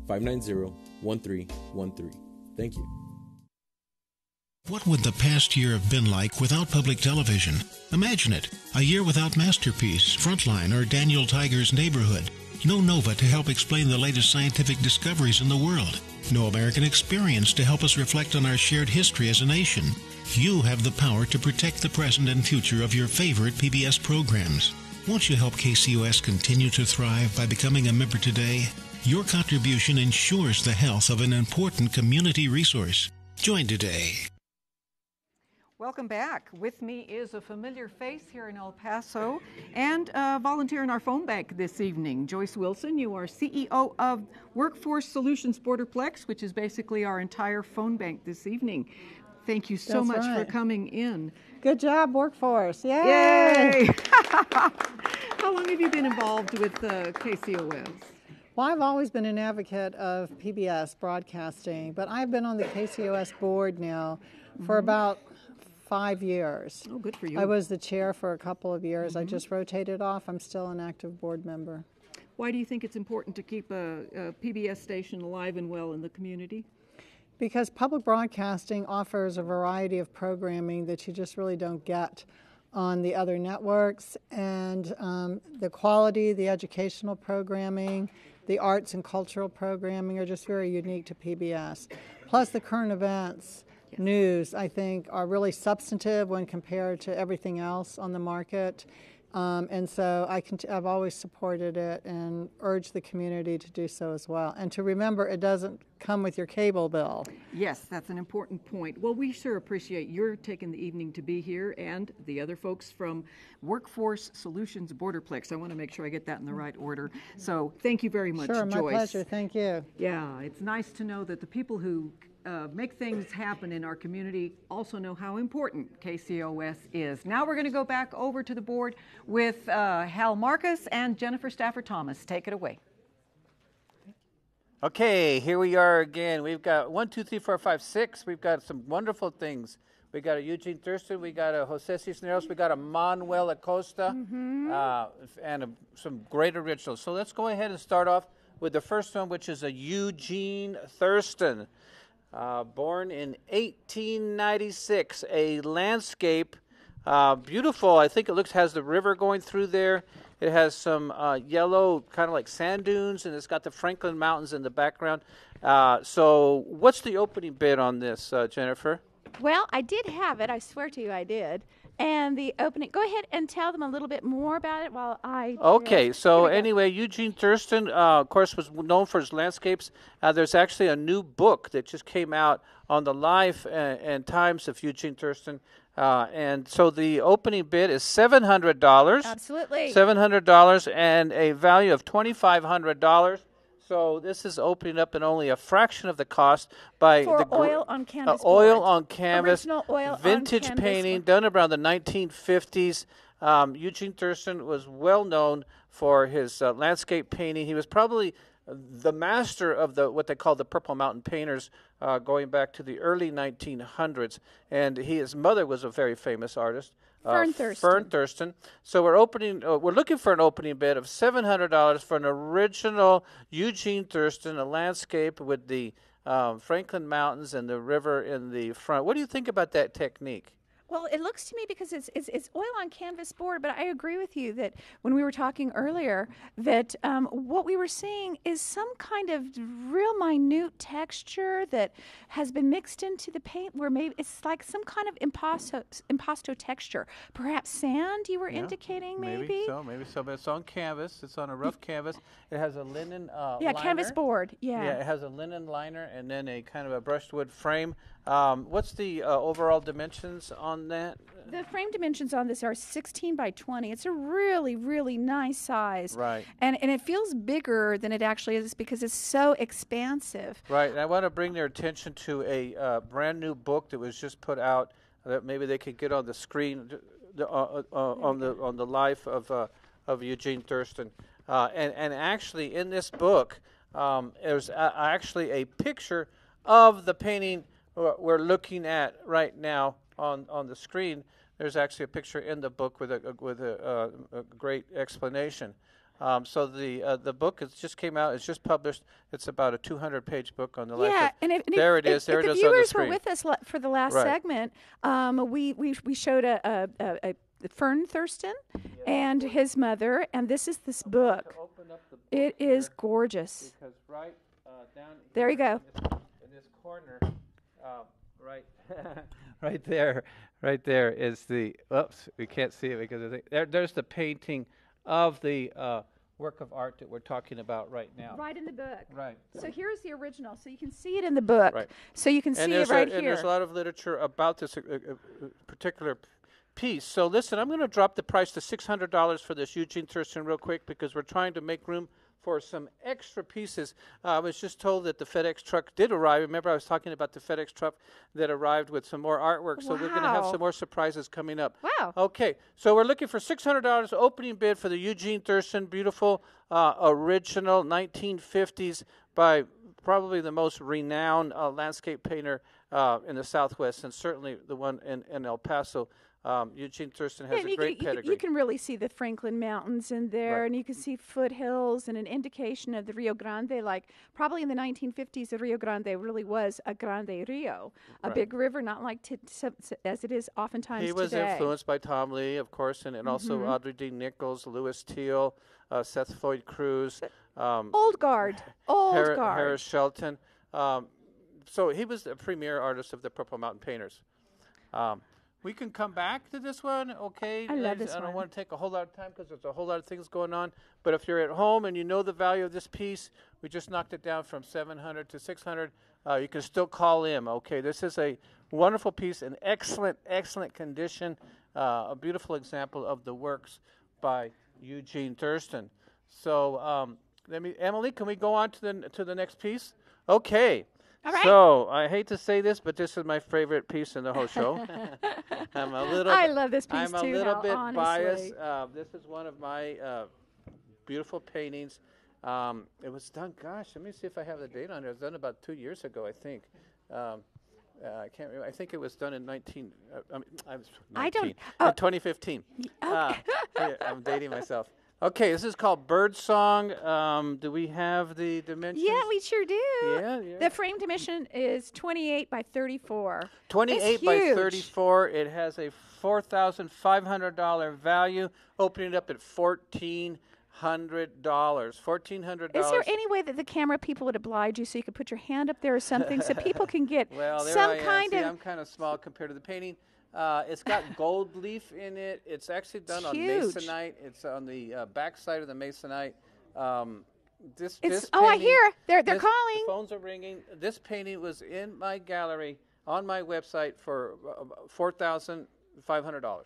915-590-1313. Thank you. What would the past year have been like without public television? Imagine it. A year without Masterpiece, Frontline, or Daniel Tiger's Neighborhood. No Nova to help explain the latest scientific discoveries in the world. No American Experience to help us reflect on our shared history as a nation. You have the power to protect the present and future of your favorite PBS programs. Won't you help KCOS continue to thrive by becoming a member today? Your contribution ensures the health of an important community resource. Join today. Welcome back. With me is a familiar face here in El Paso and a volunteer in our phone bank this evening. Joyce Wilson, you are CEO of Workforce Solutions Borderplex, which is basically our entire phone bank this evening. Thank you so much for coming in. Good job, Workforce. Yay! Yay! How long have you been involved with KCOS? Well, I've always been an advocate of PBS broadcasting, but I've been on the KCOS board now for about 5 years. Oh, good for you. I was the chair for a couple of years. I just rotated off. I'm still an active board member. Why do you think it's important to keep a PBS station alive and well in the community? Because public broadcasting offers a variety of programming that you just really don't get on the other networks, and the quality, the educational programming, the arts and cultural programming are just very unique to PBS. Plus the current events news, I think, are really substantive when compared to everything else on the market. And so I've always supported it and urged the community to do so as well. And to remember, it doesn't come with your cable bill. Yes, that's an important point. Well, we sure appreciate your taking the evening to be here and the other folks from Workforce Solutions Borderplex. I want to make sure I get that in the right order. So thank you very much, Sure, Joyce. my pleasure. Thank you. Yeah, it's nice to know that the people who make things happen in our community also know how important KCOS is. Now we're going to go back over to the board with Hal Marcus and Jennifer Stafford Thomas. Take it away. Okay, here we are again. We've got 1, 2, 3, 4, 5, 6. We've got some wonderful things. We got a Eugene Thurston. We got a Jose Cisneros. We got a Manuel Acosta, and some great originals. So let's go ahead and start off with the first one, which is a Eugene Thurston, born in 1896. A landscape, beautiful. I think it has the river going through there. It has some yellow, kind of like sand dunes, and it's got the Franklin Mountains in the background. So what's the opening bid on this, Jennifer? Well, I did have it. I swear to you I did. And the opening, go ahead and tell them a little bit more about it while I... Okay, so anyway, Eugene Thurston, of course, was known for his landscapes. There's actually a new book that just came out on the life and times of Eugene Thurston. And so the opening bid is $700. Absolutely. $700 and a value of $2,500. So this is opening up at only a fraction of the cost by for oil on canvas. Oil on canvas, original oil vintage on canvas painting done around the 1950s. Eugene Thurston was well known for his landscape painting. He was probably the master of what they call the Purple Mountain painters, going back to the early 1900s. And his mother was a very famous artist. Fern Thurston. Fern Thurston. So we're looking for an opening bid of $700 for an original Eugene Thurston, a landscape with the Franklin Mountains and the river in the front. What do you think about that technique? Well, it looks to me, because it's oil on canvas board, but I agree with you that when we were talking earlier that what we were seeing is some kind of real minute texture that has been mixed into the paint, where maybe it's like some kind of impasto texture. Perhaps sand, you were indicating, maybe? Maybe so. But it's on canvas. It's on a rough canvas. It has a linen liner. Canvas board. Yeah, it has a linen liner and then a kind of a brushed wood frame. What's the overall dimensions on that? The frame dimensions on this are 16 by 20. It's a really, really nice size. Right. And it feels bigger than it actually is because it's so expansive. Right. And I want to bring their attention to a brand new book that was just put out that maybe they could get on the screen on the life of Eugene Thurston. And actually in this book, there's actually a picture of the painting we're looking at right now on the screen. There's actually a picture in the book with a great explanation. So the book just came out. It's just published. It's about a 200-page book on the life. Yeah, and there it is. There it is on the screen. If the viewers were with us for the last segment, we showed a Fern Thurston and his mother, and this is this book. It is gorgeous. Because right down there you go. In this corner, right there is the. Oops, we can't see it because there's the painting of the work of art that we're talking about right now. Right in the book. Right. So here's the original. So you can see it in the book. Right. So you can see it right here. And there's a lot of literature about this particular piece. So listen, I'm going to drop the price to $600 for this Eugene Thurston real quick because we're trying to make room for some extra pieces. I was just told that the FedEx truck did arrive. Remember, I was talking about the FedEx truck that arrived with some more artwork. So we're going to have some more surprises coming up. Wow. Okay, so we're looking for $600 opening bid for the Eugene Thurston, beautiful original 1950s by probably the most renowned landscape painter in the Southwest, and certainly the one in El Paso. Eugene Thurston has a great pedigree. You can really see the Franklin Mountains in there, and you can see foothills and an indication of the Rio Grande. Like probably in the 1950s, the Rio Grande really was a Grande Rio, a big river, not like as it is oftentimes He was today. Influenced by Tom Lee, of course, and also Audrey D. Nichols, Louis Teal, Seth Floyd Cruz. Old guard. Harris Shelton. So he was the premier artist of the Purple Mountain Painters. We can come back to this one, okay? I love this one. I don't want to take a whole lot of time because there's a whole lot of things going on. But if you're at home and you know the value of this piece, we just knocked it down from $700 to $600. You can still call in, okay? This is a wonderful piece in excellent, excellent condition. A beautiful example of the works by Eugene Thurston. So Emily, can we go on to the next piece? Okay. All right. So I hate to say this, but this is my favorite pice in the whole show. I love this piece I'm too. a little bit honestly. biased. This is one of my beautiful paintings. It was done. Gosh, let me see if I have the date on it. It was done about 2 years ago, I think. I can't remember. I think it was done in 19. I don't. In 2015. I'm dating myself. Okay, this is called Bird Song. Do we have the dimensions? Yeah, we sure do. Yeah. The frame dimension is 28 by 34. 28 by 34. It has a $4,500 value, opening up at $1,400. $1,400. Is there any way that the camera people would oblige you so you could put your hand up there or something so people can get some kind of... I'm kind of small compared to the painting. It's got gold leaf in it. It's actually done on huge. masonite. It's on the back side of the masonite. This I hear. They're calling. The phones are ringing. This painting was in my gallery on my website for $4,500.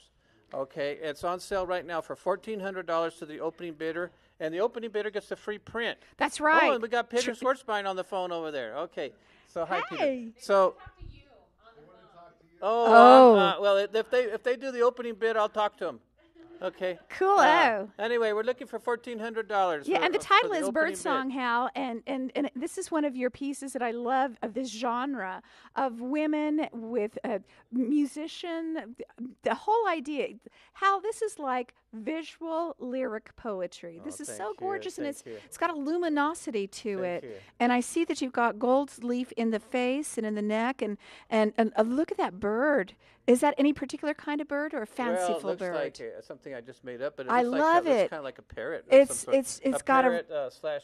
Okay, it's on sale right now for $1,400 to the opening bidder, and the opening bidder gets a free print. That's right. Oh, and we got Peter Schwartzbein on the phone over there. Okay, so hi, hey. Peter. So. Well, if they do the opening bid, I'll talk to them. Okay. Cool. Anyway, we're looking for $1,400. Yeah, and the title is Bird Song, Hal, and this is one of your pieces that I love of this genre of women with a musician. The whole idea, Hal, this is like visual lyric poetry. This is so gorgeous, and it's got a luminosity to it. And I see that you've got gold leaf in the face and in the neck, and look at that bird. Is that any particular kind of bird or a fanciful bird? Well, it looks like something I just made up, but I love it. It's kind of like a parrot. It's got parrot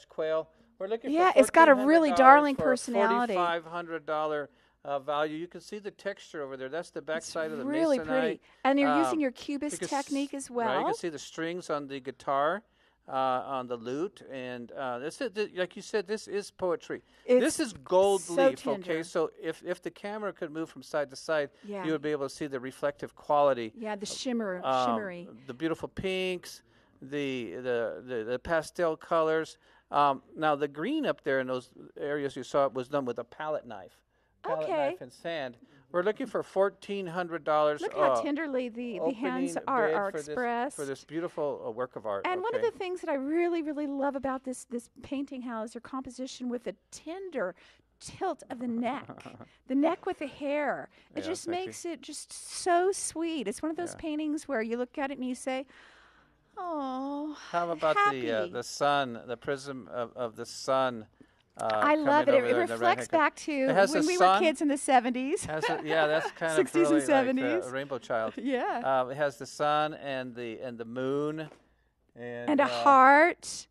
/ quail. We're looking for it's got a really darling personality. $4,500 value. You can see the texture over there. That's the back side of the masonite. Really pretty. And you're using your cubist technique as well. Right, you can see the strings on the guitar. On the lute, and this is, like you said, this is poetry. This is gold leaf. Tender. Okay, so if the camera could move from side to side, you would be able to see the reflective quality. Yeah, the shimmery. The beautiful pinks, the pastel colors. Now the green up there in those areas you saw was done with a palette knife. Palette knife and sand. We're looking for $1,400. Look how tenderly the hands are expressed. For this beautiful work of art. And one of the things that I really, really love about this painting, Hal, is your composition with the tender tilt of the neck. The neck with the hair. It just makes it just so sweet. It's one of those paintings where you look at it and you say, oh, how about happy. the sun, the prism of the sun? I love it. It reflects back to when we were kids in the 70s. That's kind of 60s really and 70s. like a rainbow child. Yeah. It has the sun and the moon. And a heart.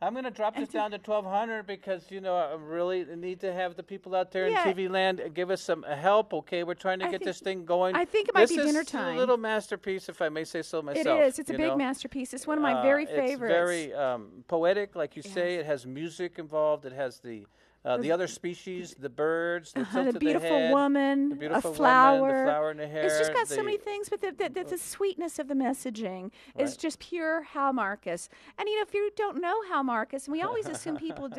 I'm going to drop this down to $1,200 because, I really need to have the people out there in TV land give us some help, okay? We're trying to get this thing going. I think it might be dinner time. This is a little masterpiece, if I may say so myself. It is. It's a big masterpiece. It's one of my very favorites. It's very poetic, like you say. It has music involved. It has the other species, the birds, the tilt of the beautiful head, woman, the beautiful a flower. woman, the flower in the hair. It's just got so many things, but the sweetness of the messaging is just pure Hal Marcus. And if you don't know Hal Marcus, and we always assume people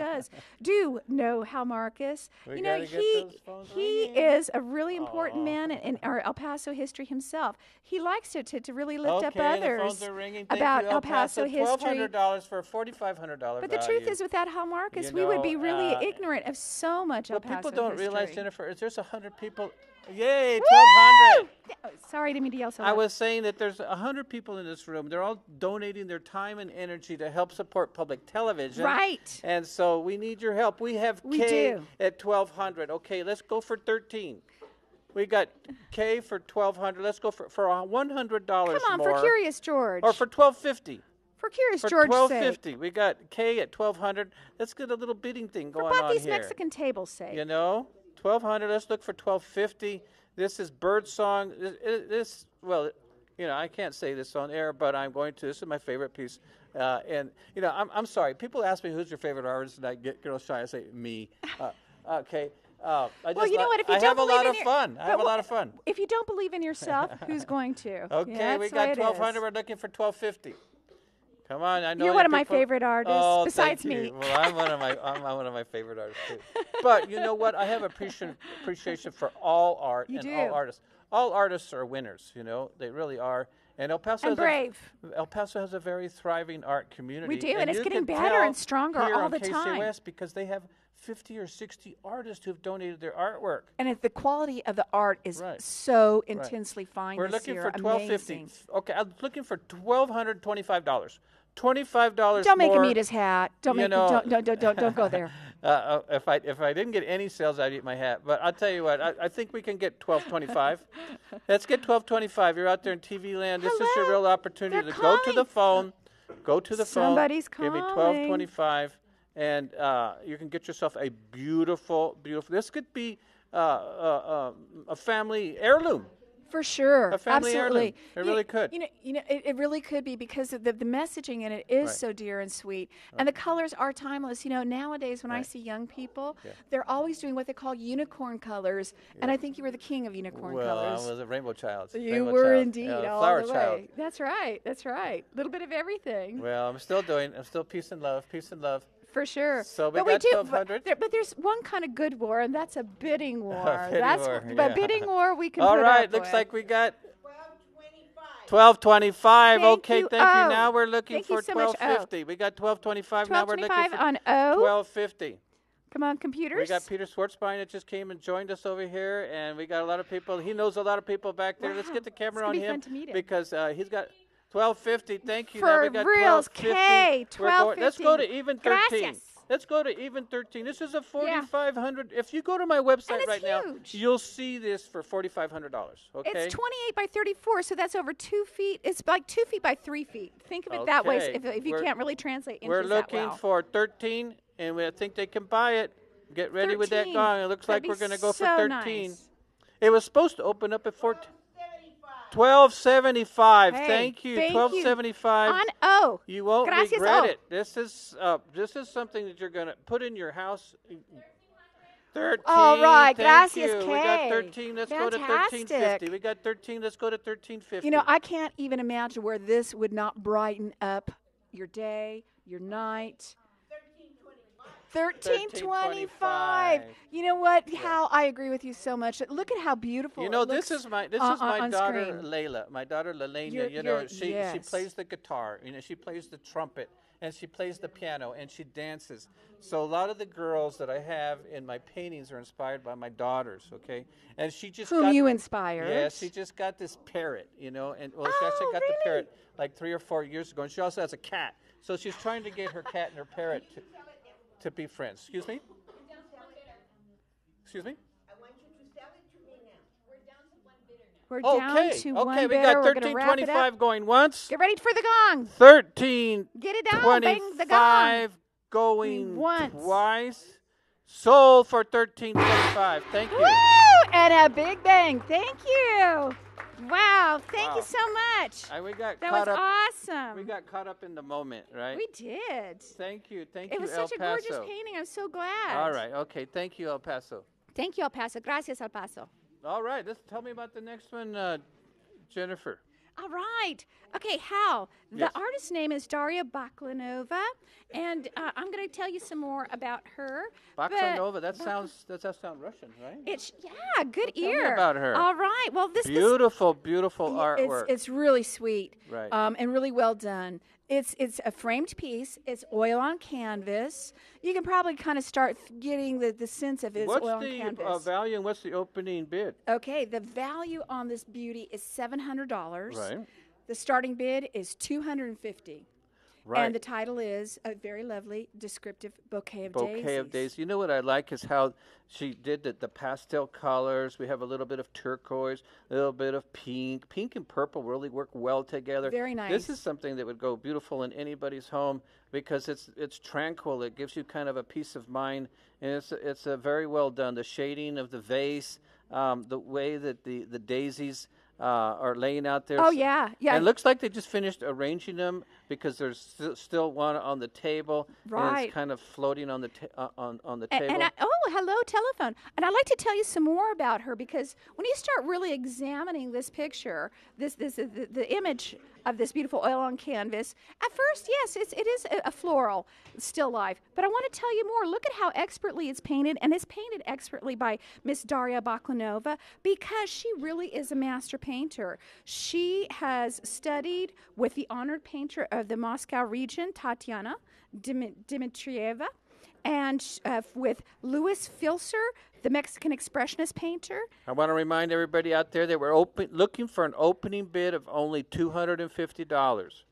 do know Hal Marcus. He is a really important man in our El Paso history himself. He likes to really lift up others about El Paso history. $1,200 for a $4,500 But the truth is, without Hal Marcus, we would be really ignorant of so much El Paso people don't history. realize, Jennifer, is there's 100 people. Yay, 1,200. Sorry, didn't mean to yell so loud. I was saying that there's 100 people in this room. They're all donating their time and energy to help support public television. Right. And so we need your help. We have K at 1,200. Okay, let's go for 13. We got K for 1,200. Let's go for $100 more. Come on, for Curious George. Or for $1,250. For Curious George's sake. $1,250. We got K at $1,200. Let's get a little bidding thing going on here. For Bucky's Mexican table sake. $1,200. Let's look for $1,250. This is Bird Song. I can't say this on air, but I'm going to. This is my favorite piece. I'm sorry. People ask me who's your favorite artist, and I get real shy. I say me. Okay. I have a lot of fun. I have a lot of fun. If you don't believe in yourself, who's going to? Okay, we got $1,200. We're looking for $1,250. Come on, I know you're one of my favorite artists, besides me. Well, I'm one of my favorite artists too. But you know what? I have appreciation for all art and all artists. All artists are winners. They really are. And El Paso And brave. El Paso has a very thriving art community. We do, and it's you getting can better tell and stronger here all on the time. KCOS because they have 50 or 60 artists who've donated their artwork. And the quality of the art is Right. so intensely fine We're this looking year. for $1,250. Amazing. Okay, I'm looking for $1,225. $25 Don't make him more. eat his hat. Don't You make know- don't go there. If I didn't get any sales, I'd eat my hat. But I'll tell you what, I think we can get $1,225. Let's get $1,225. You're out there in TV land. This is your real opportunity They're to go to the calling. phone. Go to the Somebody's phone. Give me calling. $1,225, and you can get yourself a beautiful, beautiful. This could be a family heirloom. For sure, A family absolutely. heirloom. It really could. It really could be because the messaging in it is Right. so dear and sweet, and the colors are timeless. Nowadays when I Right. see young people, Yeah. they're always doing what they call unicorn colors, and I think you were the king of unicorn Well, colors. I was a rainbow child. You Rainbow were child. indeed all flower the child. way. That's right. That's right. A little bit of everything. Well, I'm still peace and love, peace and love. For sure. So we but got do, 1,200. but there's one kind of good war, and that's a bidding war. Bidding That's war, but yeah. bidding war we can. All put right, up looks with. like we got $1,225. Okay, you. thank you. Oh, Now we're looking thank you for so much. Oh. $1,250. We got $1,225. Now we're looking $12.25 for on O. $1,250. Come on, computers. We got Peter Schwartzbein that just came and joined us over here, and we got a lot of people. He knows a lot of people back there. Let's Wow. get the camera It's on gonna be him fun to meet him. because he's got $1,250. Thank you. For now we got reals, $1,250. K, Let's go to $12.50. even 13. Gracias. Let's go to even 13. This is a 4,500. If you go to my website it's right now, huge. you'll see this for $4,500. Okay. It's 28 by 34, so that's over 2 feet. It's like 2 feet by 3 feet. Think of it that way. Okay. If you We're- can't really translate inches We're that looking well. for 13, and I think they can buy it. Get ready with that 13. gong. It looks That'd like we're be going to go so for 13. nice. It was supposed to open up at 14. $1,275. Hey, thank you. thank you. $1,275. On O. You won't Gracias, regret O. it. This is something that you're going to put in your house. 13. All right. Thank Gracias, you. We got Kay. 13. Let's go to Fantastic. 1350. We got 13. Let's go to 1350. I can't even imagine where this would not brighten up your day, your night. $13.25. You know what? Hal, I agree with you so much. Look at how beautiful. it this looks is my on daughter screen. Layla. My daughter Lalena. She yes. plays the guitar. She plays the trumpet, and she plays the piano, and she dances. So a lot of the girls that I have in my paintings are inspired by my daughters. Okay, and she just Whom got, you inspired. Yeah, she just got this parrot. And she actually got the really? parrot like 3 or 4 years ago, and she also has a cat. So she's trying to get her cat and her parrot to be friends. Excuse me? Excuse me? We're down Okay. to one Okay, we bidder. got We're gonna wrap it up. $13.25 going once. Get ready for the gong. $13.25 Get it down. Bang the gong. going Once. twice. Sold for $13.25. Thank you. Woo! And a big bang. Thank you. Wow. Thank you so much. We got That caught was up. awesome. We got caught up in the moment, right? We did. Thank you. Thank It you, was El such a Paso. gorgeous painting. I'm so glad. All right. Okay. Thank you, El Paso. Thank you, El Paso. Gracias, El Paso. All right. Tell me about the next one, Jennifer. All right. Okay, Hal. The Yes. artist's name is Daria Baklanova, and I'm going to tell you some more about her. but- Baklanova. Does that sound Russian, right? It's good Tell me ear. about her. All right. Well, this Beautiful, beautiful Yeah, artwork. It's really sweet, Right. and really well done. It's a framed piece. It's oil on canvas. You can probably kind of start getting the sense of it. It's What's oil on the canvas. value and what's the opening bid? Okay, the value on this beauty is $700. Right. The starting bid is $250. Right. And the title is a very lovely descriptive bouquet of daisies. Bouquet of daisies. You know what I like is how she did the pastel colors. We have a little bit of turquoise, a little bit of pink. Pink and purple really work well together. Very nice. This is something that would go beautiful in anybody's home because it's tranquil. It gives you kind of a peace of mind, and it's a very well done. The shading of the vase, the way that the daisies are laying out there. Oh, yeah. Yeah. And it looks like they just finished arranging them because there's still one on the table. And Right. it's kind of floating on the on the And table. hello, telephone. And I'd like to tell you some more about her because when you start really examining this picture, the image of this beautiful oil on canvas, at first, yes, it is a floral still life. But I want to tell you more. Look at how expertly it's painted, and it's painted expertly by Miss Daria Baklanova because she really is a master painter. painter. She has studied with the honored painter of the Moscow region, Tatiana Dmitrieva, and with Louis Filser, the Mexican expressionist painter. I want to remind everybody out there that we're looking for an opening bid of only $250.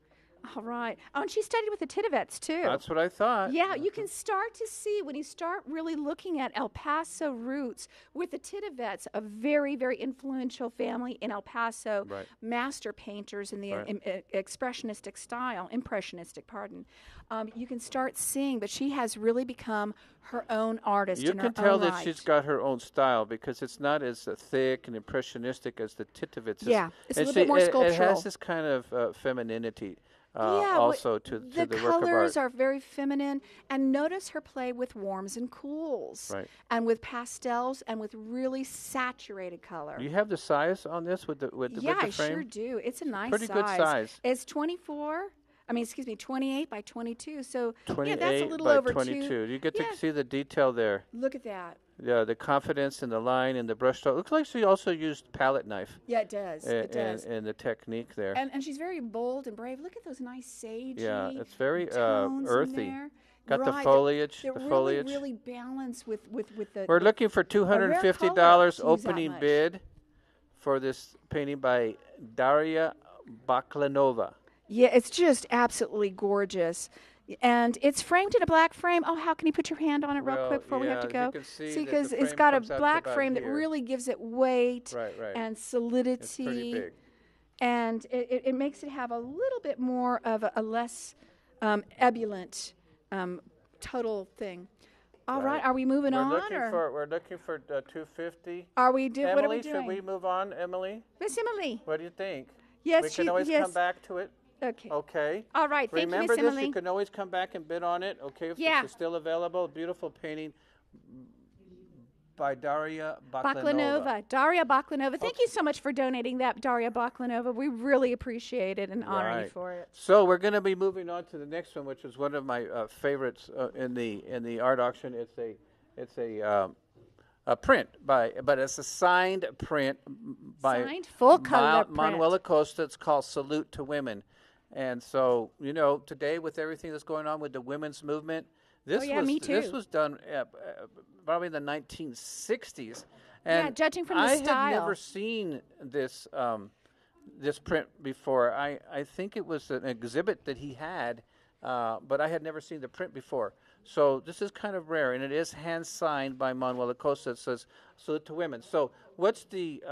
All right. Oh, and she studied with the Titovets, too. That's what I thought. Yeah, you can start to see when you start really looking at El Paso roots with the Titovets, a very, very influential family in El Paso, Right. master painters in the impressionistic, pardon. You can start seeing, but she has really become her own artist You in her can tell own that right. she's got her own style because it's not as thick and impressionistic as the Titovets. Yeah, it's a And little bit more It sculptural. has this kind of femininity Yeah, also to the the work of colors art. are very feminine, and notice her play with warms and cools, Right. and with pastels, and with really saturated color. Do you have the size on this with the Yeah, I frame? sure do. It's a nice Pretty good size. It's 28 by 22. So 28 yeah, that's a little by over 22. 2. You get Yeah. to see the detail there. Look at that. Yeah, the confidence in the line and the brush stroke. Looks like she also used palette knife. Yeah, it does. It does. And the technique there. And she's very bold and brave. Look at those nice sagey Yeah, it's very tones in earthy. there. Got the Right, foliage. They're the really, foliage. really balanced with the. We're looking for $250 to use that opening much. bid for this painting by Daria Baklanova. Yeah, it's just absolutely gorgeous. And it's framed in a black frame. Oh, how can you put your hand on it real Well, quick before we have yeah, to you go? can see that the because it's frame got a comes out to black about frame that here. really gives it weight Right. and It's solidity. pretty big. And it makes it have a little bit more of a less ebullient total thing. All right, are we moving on? We're looking for 250. Are we do? Emily, What are we should doing? we move on, Emily? Miss Emily. What do you think? Yes, we can always come back to it. Okay. Okay. All right. Thank Remember you, Miss this, Emily. you can always come back and bid on it, okay, if Yeah. it's still available. Beautiful painting by Daria Baklanova. Daria Baklanova. Thank you so much for donating that, Daria Baklanova. We really appreciate it and honor you Right. for it. So we're going to be moving on to the next one, which is one of my favorites in the art auction. It's a print but it's a signed print by Signed, full color print. Manuel Acosta. It's called Salute to Women. And so, today with everything that's going on with the women's movement, this was done probably in the 1960s. And yeah, judging from the style. I had never seen this this print before. I think it was an exhibit that he had, but I had never seen the print before. So this is kind of rare, and it is hand signed by Manuel Acosta. It says "Salute to Women." So what's the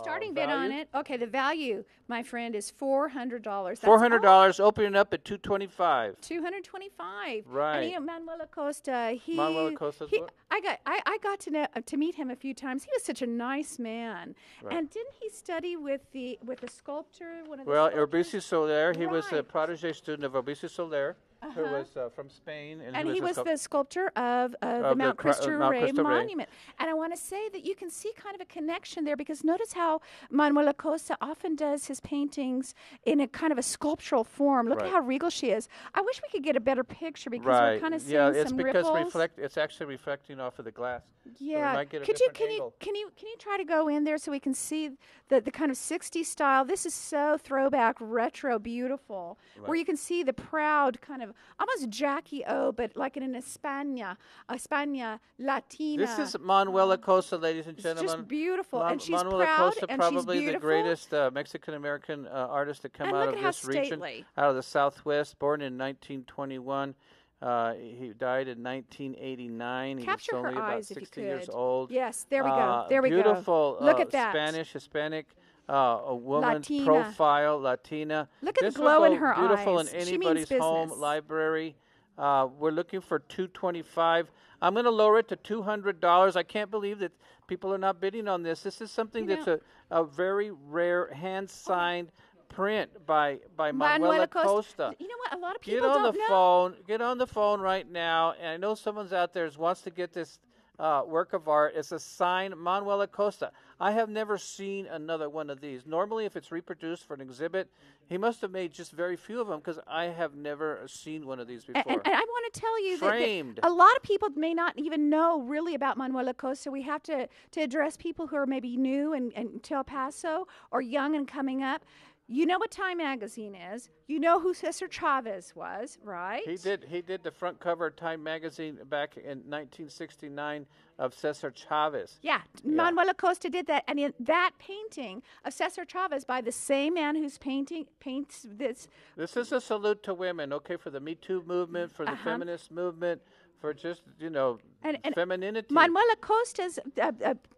starting bid on it? Okay, the value, my friend, is $400. $400, opening up at $225. $225. Right. And Manuel Acosta, Manuel Acosta's what? I got to meet him a few times. He was such a nice man. Right. And didn't he study with the sculptor? Well, Urbici Soler, he was a Right. protege student of Urbici Soler, who was from Spain. And he was the sculptor of the the Mount Cristo Mount Rey Cristo Rey. monument. And I want to say that you can see kind of a connection there because notice how Manuel Acosta often does his paintings in a kind of a sculptural form. Look at Right. how regal she is. I wish we could get a better picture because Right. we're kind of seeing Yeah, it's some because ripples. it's actually reflecting off of the glass. So we Yeah, might get a could you different angle. can you try to go in there so we can see the kind of 60s style? This is so throwback, retro, beautiful. Where Right. you can see the proud kind of almost Jackie O, but like in an España Latina. This is Manuel Acosta, ladies and It's gentlemen. just beautiful, and she's Manuel proud, Acosta, and she's probably the beautiful. greatest Mexican-American artist to come And out look of at how this region, stately. out of the Southwest, born in 1921. He died in 1989. Capture he was her only about eyes if you 60 years could. old. Yes, there we go. There we go. Beautiful, Look at that. Spanish, Hispanic, a woman Latina. profile, Latina. Look at the This glow will in go her beautiful eyes. in She anybody's means home, business. library. We're looking for $225. I'm going to lower it to $200. I can't believe that people are not bidding on this. This is something that's a very rare hand-signed print by Manuel Acosta. You know what? A lot of Get people on don't the know. phone. Get on the phone right now. And I know someone's out there who wants to get this work of art. It's a signed Manuel Acosta. I have never seen another one of these. Normally, if it's reproduced for an exhibit, he must have made just very few of them because I have never seen one of these before. And I want to tell you Framed. that a lot of people may not even know really about Manuel Acosta. We have to address people who are maybe new and to El Paso or young and coming up. You know what Time Magazine is. You know who Cesar Chavez was, right? He did the front cover of Time Magazine back in 1969 of Cesar Chavez. Yeah, Manuel Acosta did that. And that painting of Cesar Chavez by the same man who's paints this. This is a salute to women, okay, for the Me Too movement, for the feminist movement, for just, and femininity. Manuel Acosta's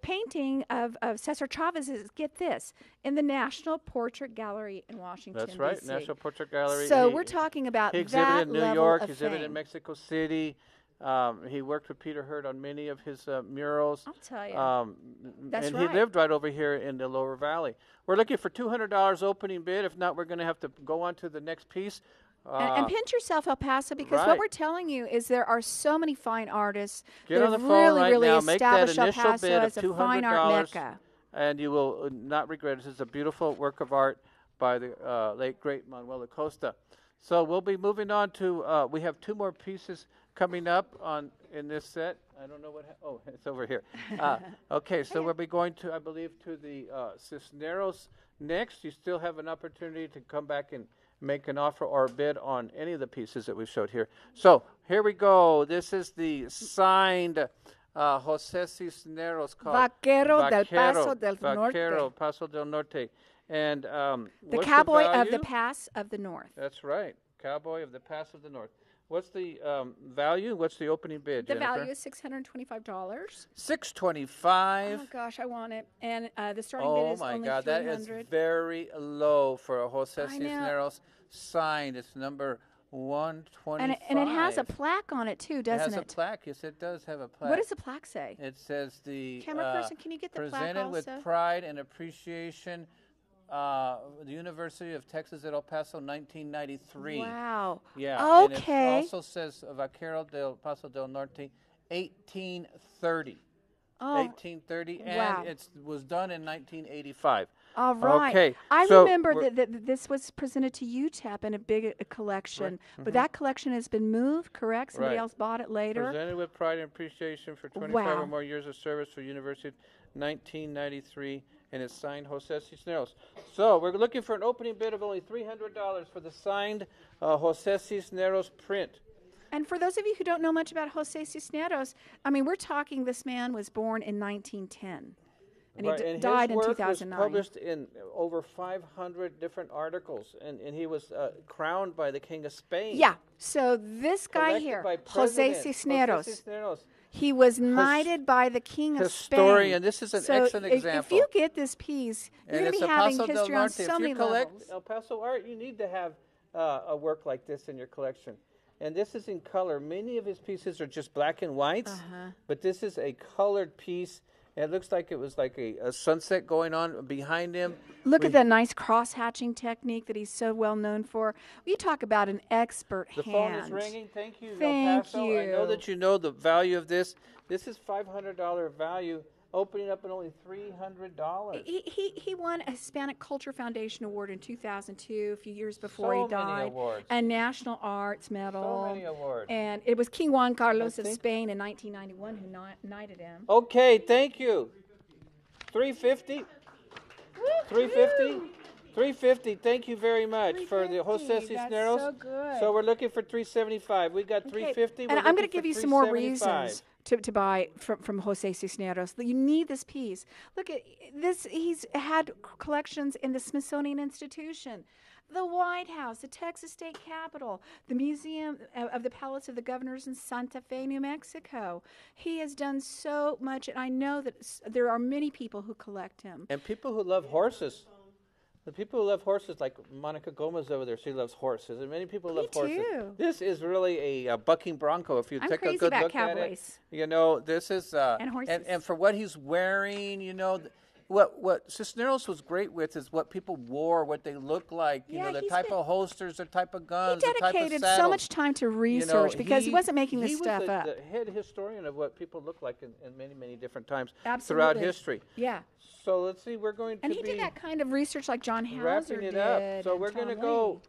painting of Cesar Chavez is, get this, in the National Portrait Gallery in Washington, That's right, D.C. National Portrait Gallery. So we're talking about he exhibited that in New level York, of he exhibited fame. in Mexico City. He worked with Peter Hurd on many of his murals. I'll tell you. That's and right. he lived right over here in the Lower Valley. We're looking for $200 opening bid. If not, we're going to have to go on to the next piece. And pinch yourself, El Paso, because right. what we're telling you is there are so many fine artists Get that on the have phone really, right really now. Make that established El initial Paso bid as of a fine art $200, mecca. and you will not regret it. This is a beautiful work of art by the late, great Manuel Acosta. So we'll be moving on to, we have two more pieces coming up in this set. I don't know oh, it's over here. Okay, so we'll be going to, I believe, to the Cisneros next. You still have an opportunity to come back and make an offer or bid on any of the pieces that we've showed here. So here we go. This is the signed Jose Cisneros called Vaquero del Paso del Norte. Paso del Norte. And the cowboy of the Pass of the North. That's right. Cowboy of the Pass of the North. What's the value? What's the opening bid, The Jennifer? value is $625. $625. Oh gosh, I want it. And the starting bid is only $300. Oh my God, that is very low for a Jose I know. Cisneros signed. It's number 125. And it has a plaque on it too, doesn't it? Has a plaque. Yes, it does have a plaque. What does the plaque say? It says the Camera person, can you get the plaque presented also? with pride and appreciation. The University of Texas at El Paso, 1993. Wow. Yeah. Okay. And it also says Vaquero del Paso del Norte, 1830. Oh. 1830, and it was done in 1985. All right. Okay. I so remember that this was presented to UTEP in a big collection, right. but that collection has been moved, correct? Somebody Right. else bought it later? Presented with pride and appreciation for 25 or more years of service for University, 1993, and it's signed Jose Cisneros. So we're looking for an opening bid of only $300 for the signed Jose Cisneros print. And for those of you who don't know much about Jose Cisneros, I mean, we're talking this man was born in 1910. And right. he and died his in work 2009. was published in over 500 different articles, and he was crowned by the King of Spain. Yeah. So this guy Collected here, by Jose President Cisneros, Jose Cisneros. he was knighted by the King of Spain. Historian. This is an excellent example. If you get this piece, you're going to be having Paso del history on Norte. so If many you collect levels. El Paso art, you need to have a work like this in your collection. And this is in color. Many of his pieces are just black and whites, but this is a colored piece. And it looks like it was like a sunset going on behind him. Look at that nice cross-hatching technique that he's so well known for. We talk about an expert The hand. phone is ringing. Thank you, Thank El Paso. I know you. that you know the value of this. This is $500 value, opening up at only $300. He won a Hispanic Culture Foundation Award in 2002, a few years before So he died. many awards. A National Arts Medal. So many awards. And it was King Juan Carlos of Spain in 1991 who knighted him. Okay, thank you. $350. $350. $350. Thank you very much for the Jose $350. Cisneros. That's so good. So we're looking for $375. We got $350. And I'm going to give you some more reasons to buy from Jose Cisneros. You need this piece. Look at this. He's had collections in the Smithsonian Institution, the White House, the Texas State Capitol, the Museum of the Palace of the Governors in Santa Fe, New Mexico. He has done so much, and I know that there are many people who collect him. And people who love horses. The people who love horses, like Monica Gomez over there, she loves horses. And many people love horses. too. This is really a bucking bronco. If you I'm take crazy a good about look cowboys. at it, you know, this is And horses. and for what he's wearing, you know, what Cisneros was great with is what people wore, what they look like, you know, the type of holsters, the type of guns, He the type of dedicated saddles. so much time to research because he wasn't making this stuff up. He was up. the head historian of what people look like in many, many different times Absolutely. throughout history. Yeah. So let's see, we're going And to he be did that kind of research like John Hauser wrapping it did. up. So and we're going to Tom go.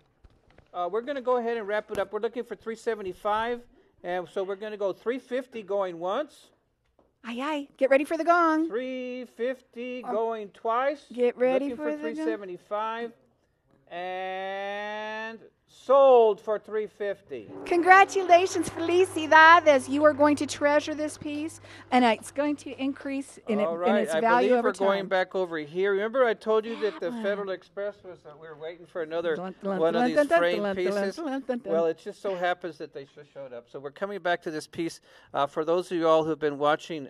Lee. We're going to go ahead and wrap it up. We're looking for 375, and so we're going to go 350 going once. Aye, aye. Get ready for the gong. 350 going twice. Get ready looking for the 375, and sold for 350. Congratulations, Felicidades. You are going to treasure this piece, and it's going to increase in, All in right, its I value believe over we're time. going back over here. Remember I told you that the Federal Express was, we were waiting for another one of these framed pieces? Well, it just so happens that they just showed up. So we're coming back to this piece. For those of you all who've been watching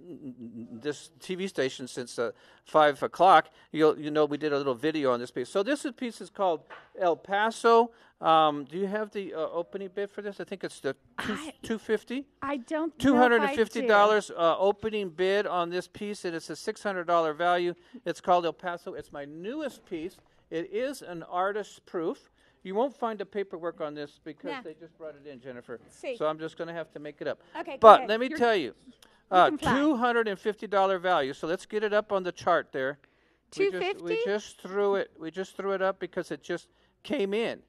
this TV station since 5 o'clock, you know we did a little video on this piece. So this piece is called El Paso. Do you have the opening bid for this? I think it's the $250. I don't. $250 opening bid on this piece, and it's a $600 value. It's called El Paso. It's my newest piece. It is an artist's proof. You won't find the paperwork on this because they just brought it in, Jennifer. See. So I'm just going to have to make it up. Okay, but let me tell you, $250 value. So let's get it up on the chart there. $250. We just threw it. We just threw it up because it just came in.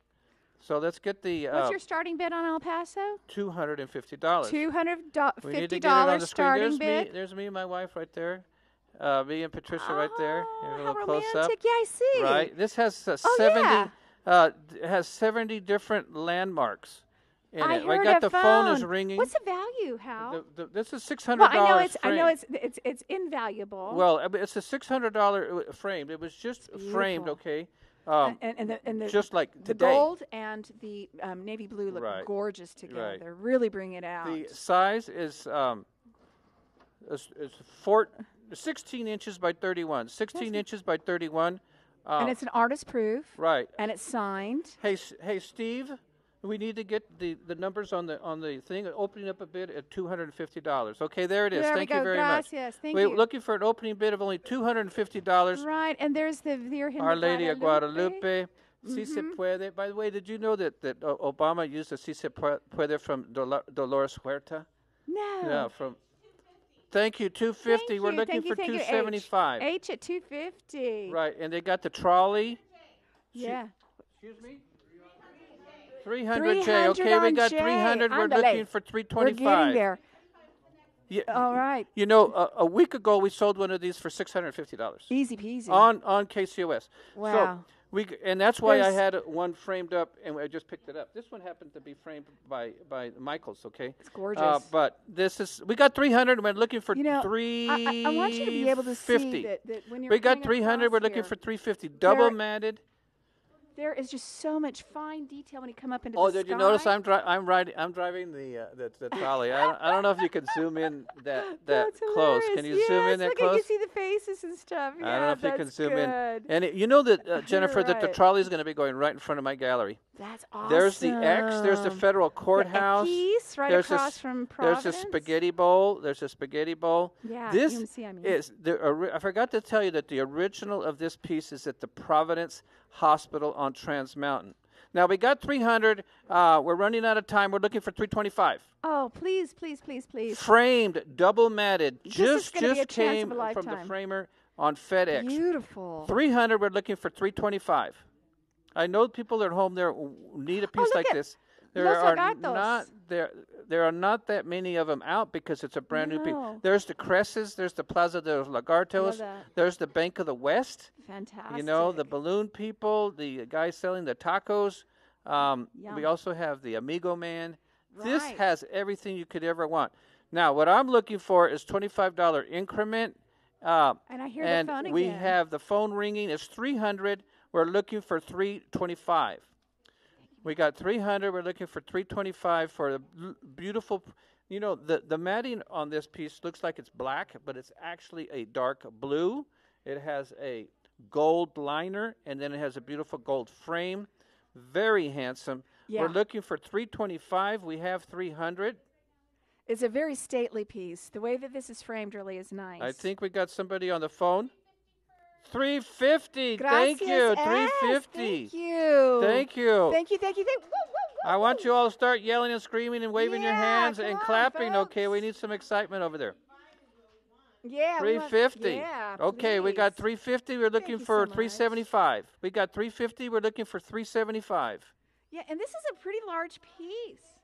So let's get the. What's your starting bid on El Paso? $250. $250 We need to get it on the screen. starting bid. There's me and my wife right there. Me and Patricia right there. Here, a little how close up. romantic. Yeah, I see. Right. This has 70. It has 70 different landmarks in I it. heard I got a the phone is ringing. What's the value, Hal? This is $600. Well, I know framed. it's invaluable. Well, it's a $600 framed. It was just framed, okay. And the just like the today. gold and the navy blue look gorgeous together. Right. Really bring it out. The size is 16 inches by 31. 16 inches by 31. And it's an artist proof. Right. And it's signed. Hey, Steve, we need to get the numbers on the thing. Opening up a bid at $250. Okay, there it is. There Thank we you go. very Gracias. much. Thank We're you. looking for an opening bid of only $250. Right, and there's the Virgen Our de Lady of Guadalupe. Guadalupe. Si se puede. By the way, did you know that Obama used the si se puede from Dolores Huerta? No. Yeah, from. Thank you, 250. Thank We're you, looking thank you, for thank you, 275. H at 250. Right, and they got the trolley. Yeah. Excuse me? 300J. Okay, we got 300. We're looking for 325. We're getting there. Yeah, all right. You know, a week ago we sold one of these for $650. Easy peasy. On KCOS. Wow. So and that's why I had one framed up, and I just picked it up. This one happened to be framed by Michaels. Okay. It's gorgeous. But we got 300. We're looking for 350. I want you to be able to see that when you're. We got 300. We're looking for 350. Double matted. There is just so much fine detail when you come up into the sky. did you notice I'm driving the trolley. I don't know if you can zoom in that close. Can you zoom in that look, close? You see the faces and stuff. I don't know if you can zoom in. And you know that Jennifer, that the right. trolley is going to be going right in front of my gallery. That's awesome. There's the X. There's the federal courthouse. Piece right across from Providence. There's a spaghetti bowl. Yeah, this UMC, is I forgot to tell you that the original of this piece is at the Providence Hospital on Trans Mountain. Now we got 300. We're running out of time. We're looking for 325. Oh, please. Framed, double matted. This just came from the framer on FedEx. Beautiful. 300. We're looking for 325. I know people at home there need a piece like this. There are not that many of them out because it's a brand new piece. There's the Cresses, there's the Plaza de los Lagartos, there's the Bank of the West. Fantastic. You know, the balloon people, the guy selling the tacos. We also have the Amigo Man. Right. This has everything you could ever want. Now, what I'm looking for is $25 increment. And I hear the phone again. We have the phone ringing. It's 300. We're looking for 325. We got 300. We're looking for 325 for the beautiful. You know, the matting on this piece looks like it's black, but it's actually a dark blue. It has a gold liner, and then it has a beautiful gold frame. Very handsome. Yeah. We're looking for 325. We have 300. It's a very stately piece. The way that this is framed really is nice. I think we got somebody on the phone. $350. Thank Gracias, you. S. $350. Thank you. Thank you. Thank you. Thank you. Woo, woo, woo. I want you all to start yelling and screaming and waving your Yeah, hands come and on, clapping. Okay, we folks. need some excitement over there. Yeah. $350. Yeah. Okay, we got please. $350. We're looking you so for much. $375. We got $350. We're looking for $375. Yeah, and this is a pretty large piece.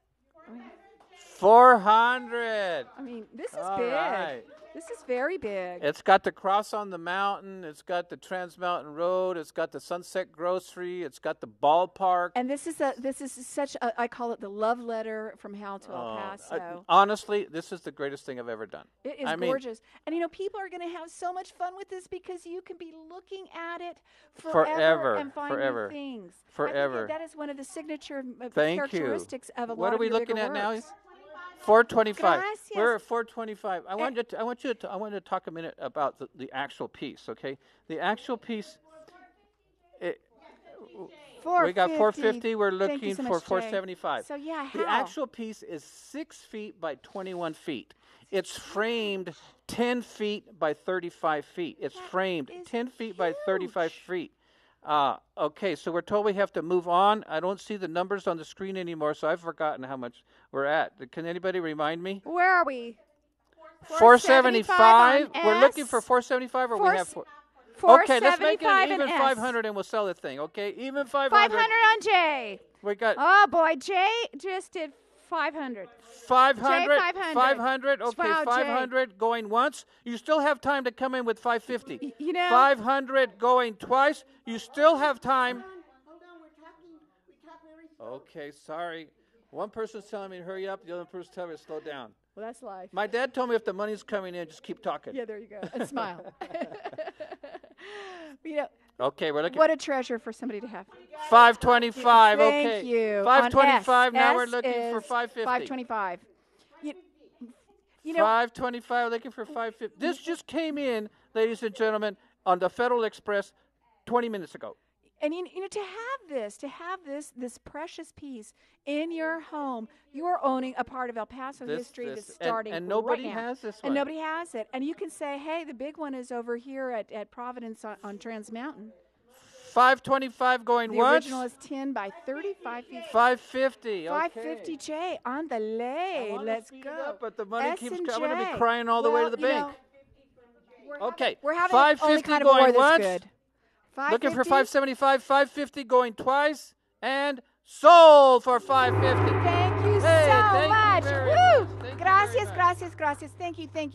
$400. I mean, this is All big. right. This is very big. It's got the cross on the mountain. It's got the Trans Mountain Road. It's got the Sunset Grocery. It's got the ballpark. And this is such a, I call it the love letter from Hal to El Paso. Honestly, this is the greatest thing I've ever done. It is gorgeous. And people are going to have so much fun with this because you can be looking at it forever and find new things. Forever. I think that is one of the signature characteristics of a lot What are of we your looking bigger at now? works. $425. Gracias. We're at $425. I want you to talk a minute about the actual piece, okay? The actual piece. We got $450. We're looking so for much, Jay. $475. So yeah, the actual piece is 6 feet by 21 feet. It's framed 10 feet by 35 feet. It's framed 10 feet by 35 feet. Okay, so we're told we have to move on. I don't see the numbers on the screen anymore, so I've forgotten how much we're at. Can anybody remind me? Where are we? 475. We're looking for 475, or we have four. Okay, let's make it even 500, and we'll sell the thing. Okay, even 500. 500 on Jay. We got. Oh boy, Jay just did 500. 500. Jay, 500. Okay, Wow, 500 going once. You still have time to come in with 550. 500 going twice. You still have time. Hold on, we talk very slow. Okay, sorry. One person's telling me to hurry up. The other person's telling me to slow down. Well, that's life. My dad told me if the money's coming in, just keep talking. Yeah, there you go. And smile. Okay, we're looking. What a treasure for somebody to have. 525. Okay. Thank you. 525. Now we're S looking for 550. 525. 525. Looking for 550. This just came in, ladies and gentlemen, on the Federal Express 20 minutes ago. And to have this precious piece in your home, you're owning a part of El Paso history that's starting and nobody right now. has this one. And nobody has it. And you can say, hey, the big one is over here at Providence on Trans Mountain. 525 going once. The original is 10 by 35 feet. 550. Okay. 550, Jay. On the lay. Let's go. Up, but the money keeps coming. I'm going to be S&J. crying all the way to the bank. Okay. We're having 550 only kind of going war that's once. good. Looking for 575, 550 going twice, and sold for 550. Thank you so much. Woo! Gracias. Thank you. Thank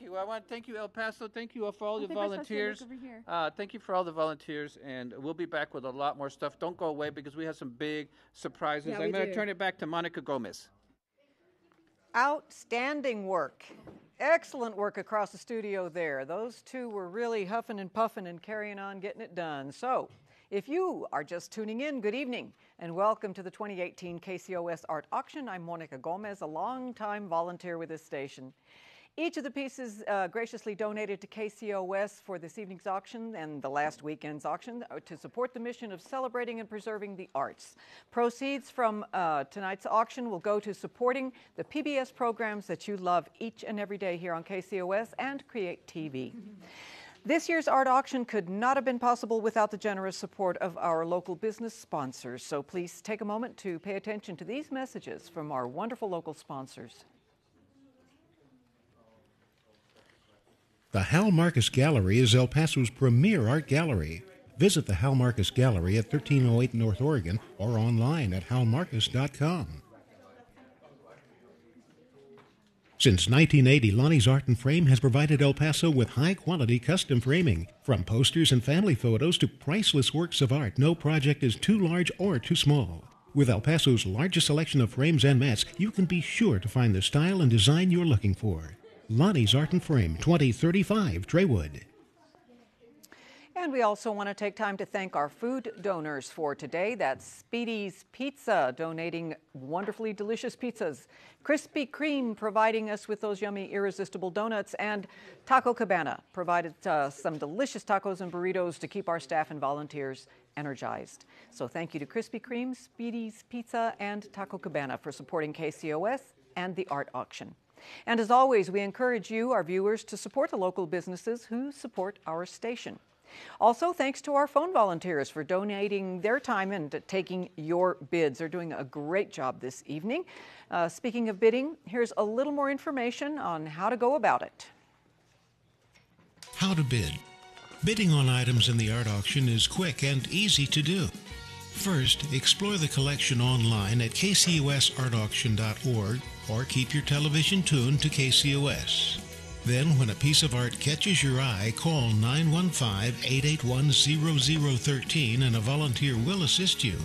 you. I want to thank you, El Paso. Thank you for all the volunteers. Thank you for all the volunteers, and we'll be back with a lot more stuff. Don't go away because we have some big surprises. I'm going to turn it back to Monica Gomez. Outstanding work. Excellent work across the studio there. Those two were really huffing and puffing and carrying on, getting it done. So, if you are just tuning in, good evening and welcome to the 2018 KCOS Art Auction. I'm Monica Gomez, a longtime volunteer with this station. Each of the pieces graciously donated to KCOS for this evening's auction and the last weekend's auction to support the mission of celebrating and preserving the arts. Proceeds from tonight's auction will go to supporting the PBS programs that you love each and every day here on KCOS and Create TV. This year's art auction could not have been possible without the generous support of our local business sponsors. So please take a moment to pay attention to these messages from our wonderful local sponsors. The Hal Marcus Gallery is El Paso's premier art gallery. Visit the Hal Marcus Gallery at 1308 North Oregon or online at halmarcus.com. Since 1980, Lonnie's Art and Frame has provided El Paso with high-quality custom framing. From posters and family photos to priceless works of art, no project is too large or too small. With El Paso's largest selection of frames and mats, you can be sure to find the style and design you're looking for. Lonnie's Art and Frame, 2035 Traywood. And we also want to take time to thank our food donors for today. That's Speedy's Pizza, donating wonderfully delicious pizzas. Krispy Kreme providing us with those yummy, irresistible donuts. And Taco Cabana provided some delicious tacos and burritos to keep our staff and volunteers energized. So thank you to Krispy Kreme, Speedy's Pizza, and Taco Cabana for supporting KCOS and the art auction. And as always, we encourage you, our viewers, to support the local businesses who support our station. Also, thanks to our phone volunteers for donating their time and taking your bids. They're doing a great job this evening. Speaking of bidding, here's a little more information on how to go about it. How to bid. Bidding on items in the art auction is quick and easy to do. First, explore the collection online at KCOS-artauction.org or keep your television tuned to KCOS. Then, when a piece of art catches your eye, call 915-881-0013 and a volunteer will assist you.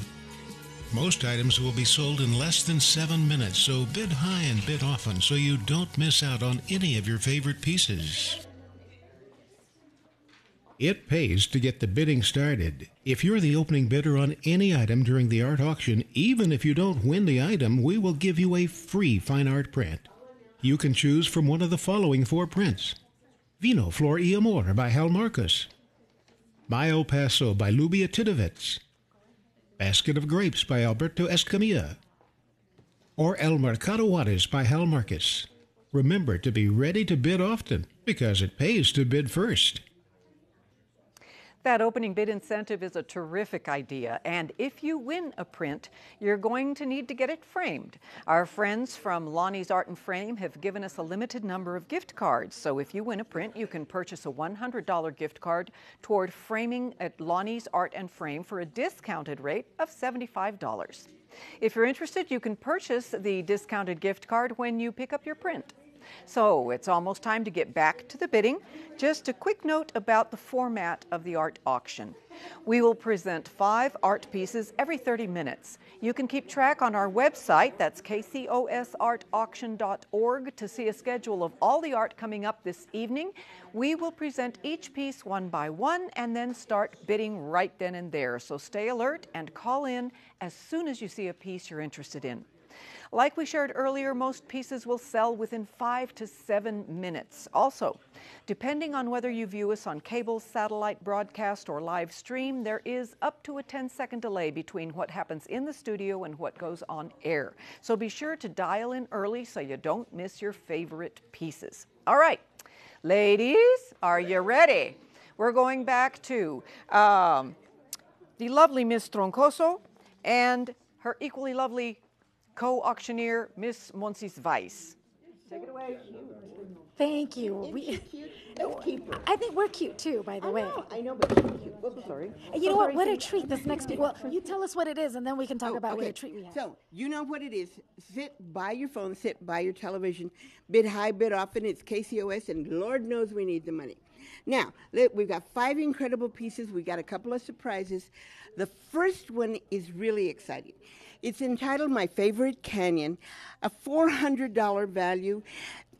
Most items will be sold in less than 7 minutes, so bid high and bid often so you don't miss out on any of your favorite pieces. It pays to get the bidding started. If you're the opening bidder on any item during the art auction, even if you don't win the item, we will give you a free fine art print. You can choose from one of the following 4 prints: Vino Flor y Amor by Hal Marcus, Mayo Paso by Lubia Tidovitz, Basket of Grapes by Alberto Escamilla, or El Mercado Juarez by Hal Marcus. Remember to be ready to bid often, because it pays to bid first. That opening bid incentive is a terrific idea, and if you win a print, you're going to need to get it framed. Our friends from Lonnie's Art and Frame have given us a limited number of gift cards, so if you win a print, you can purchase a $100 gift card toward framing at Lonnie's Art and Frame for a discounted rate of $75. If you're interested, you can purchase the discounted gift card when you pick up your print. So it's almost time to get back to the bidding. Just a quick note about the format of the art auction. We will present 5 art pieces every 30 minutes. You can keep track on our website, that's KCOS-artauction.org, to see a schedule of all the art coming up this evening. We will present each piece one by one and then start bidding right then and there. So stay alert and call in as soon as you see a piece you're interested in. Like we shared earlier, most pieces will sell within 5 to 7 minutes. Also, depending on whether you view us on cable, satellite broadcast, or live stream, there is up to a 10-second delay between what happens in the studio and what goes on air. So be sure to dial in early so you don't miss your favorite pieces. All right, ladies, are you ready? We're going back to the lovely Miss Troncoso and her equally lovely co-auctioneer, Miss Monsis Weiss. Take it away. Thank you. I think we're cute too, by the way. I know, but she's cute. Oops, sorry. You know what? What a treat this next week. Well, you tell us what it is, and then we can talk about what a treat we have. So, you know what it is. Sit by your phone, sit by your television, bid high, bid often. It's KCOS, and Lord knows we need the money. Now, we've got 5 incredible pieces. We got a couple of surprises. The first one is really exciting. It's entitled My Favorite Canyon, a $400 value.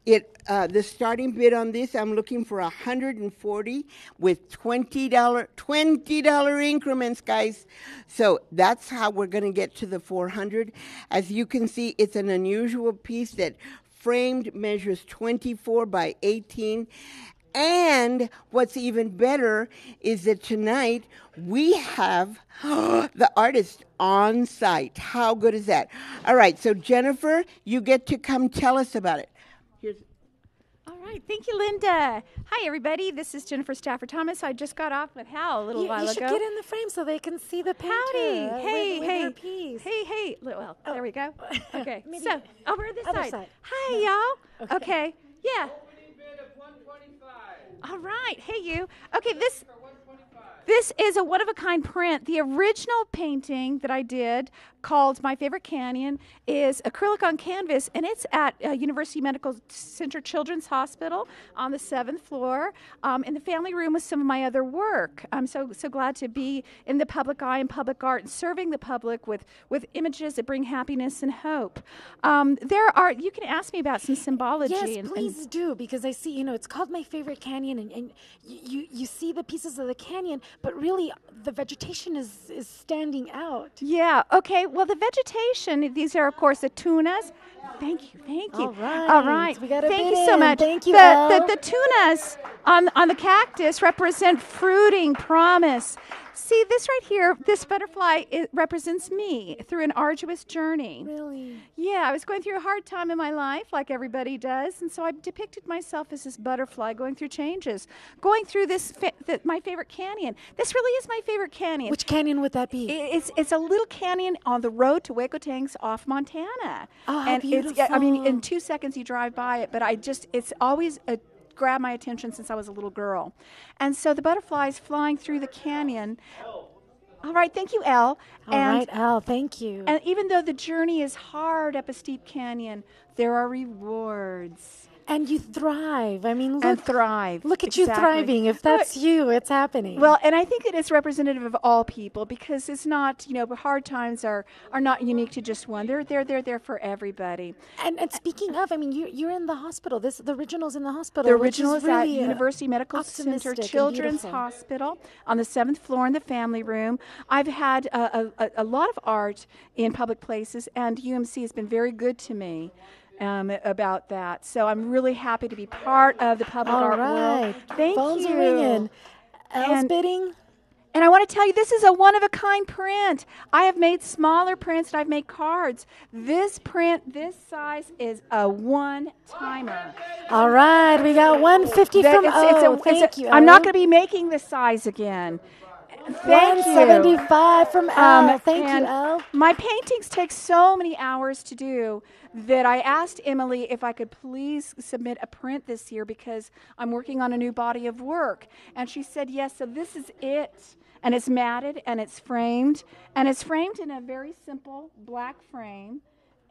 The starting bid on this, I'm looking for $140 with $20 increments, guys. So that's how we're going to get to the $400. As you can see, it's an unusual piece that framed measures 24 by 18. And what's even better is that tonight we have the artist on site. How good is that? All right, so Jennifer, you get to come tell us about it. All right, thank you, Linda. Hi, everybody. This is Jennifer Stafford Thomas. I just got off with Hal a little while ago. You should get in the frame so they can see the painter. Howdy. Hey. Her piece. Hey. Well, there we go. Okay, Maybe so over this other side. side. Hi, y'all. Okay. Yeah. All right. Hey, you. Okay, this is a one-of-a-kind print. The original painting that I did, called My Favorite Canyon, is acrylic on canvas, and it's at University Medical Center Children's Hospital on the 7th floor in the family room with some of my other work. I'm so glad to be in the public eye and public art and serving the public with images that bring happiness and hope. You can ask me about some symbology. Yes, please do, because I see, it's called My Favorite Canyon, and you see the pieces of the canyon, but really the vegetation is standing out. Yeah, okay. Well, the vegetation, these are, of course, the tunas. Thank you. Thank you. All right. All right. We got a Thank bid you so in. much. Thank you, The Elle. tunas on the cactus represent fruiting, promise. See, this right here, this butterfly, it represents me through an arduous journey. Really? Yeah, I was going through a hard time in my life, like everybody does, and so I depicted myself as this butterfly going through changes, going through my favorite canyon. This really is my favorite canyon. Which canyon would that be? It's a little canyon on the road to Huecotanks off Montana. Oh, how and beautiful. I mean, in 2 seconds you drive by it, but it's always grabbed my attention since I was a little girl. And so the butterflies flying through the canyon. All right, thank you, Elle. All right, Elle, thank you. And even though the journey is hard up a steep canyon, there are rewards. And you thrive. I mean, look. And thrive. Look at you thriving. If that's you, it's happening. Well, and I think it is representative of all people because it's not, hard times are not unique to just one. They're there for everybody. And speaking of, I mean, you're in the hospital. The original's in the hospital. The original is at really University Medical Center Children's Hospital on the 7th floor in the family room. I've had a lot of art in public places, and UMC has been very good to me. About that. So I'm really happy to be part of the public art world. Thank Phones you. Are ringing. Elle's bidding. And I want to tell you, this is a one-of-a-kind print. I have made smaller prints, and I've made cards. This print, this size, is a one-timer. All right, we got 150 from thank you. I'm not going to be making this size again. Thank 175 from Elle. Thank you, Elle. My paintings take so many hours to do that I asked Emily if I could please submit a print this year because I'm working on a new body of work. And she said yes, so this is it. And it's matted and it's framed. And it's framed in a very simple black frame.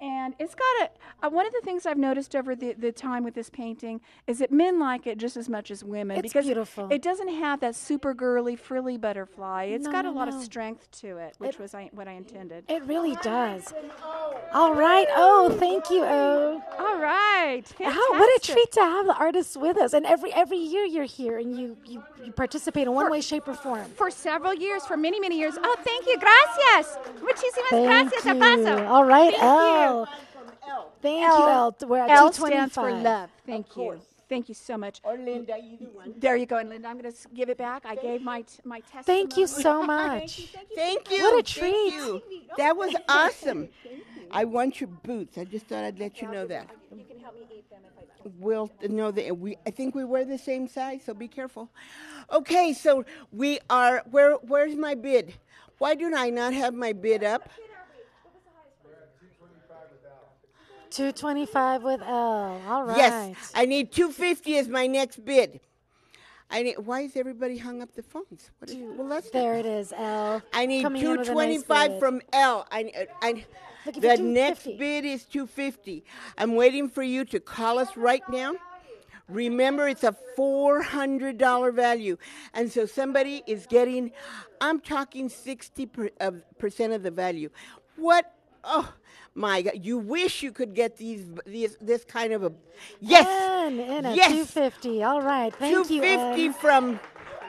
And it's got one of the things I've noticed over the time with this painting is that men like it just as much as women. It's because beautiful. It doesn't have that super girly, frilly butterfly. It's got a lot of strength to it, which was what I intended. It really does. All right. Oh, thank you, Oh. All right. Fantastic. What a treat to have the artists with us. And every year you're here and you participate in one way, shape, or form. For several years, for many, many years. Oh, thank you. Gracias. Muchísimas gracias. Thank Abrazo. you. All right, Thank Elle. you. Thank you, Elle. We're at L 225. stands for love. Thank you. Thank you so much. Or Linda, either one. There you go. And Linda, I'm going to give it back. I gave my testimony. Thank you so much. Thank you. What a treat. Thank you. That was awesome. I want your boots. I just thought I'd let you know that. You can help me eat them if I don't. We'll know that I think we wear the same size, so be careful. Okay, so we are. Where's my bid? Why do I not have my bid up? 225 with Elle. All right. Yes, I need 250 as my next bid. Why is everybody hung up the phones? There it is, Elle. I need Coming in with a nice 225 bid. from Elle. Looking for The 250. next bid is 250. I'm waiting for you to call us right now. Remember, it's a $400 value. And so somebody is getting, I'm talking 60% of the value. What? Oh, my God. You wish you could get this kind of a, yes. And at yes. 250. All right. Thank you, 250 Elle. from,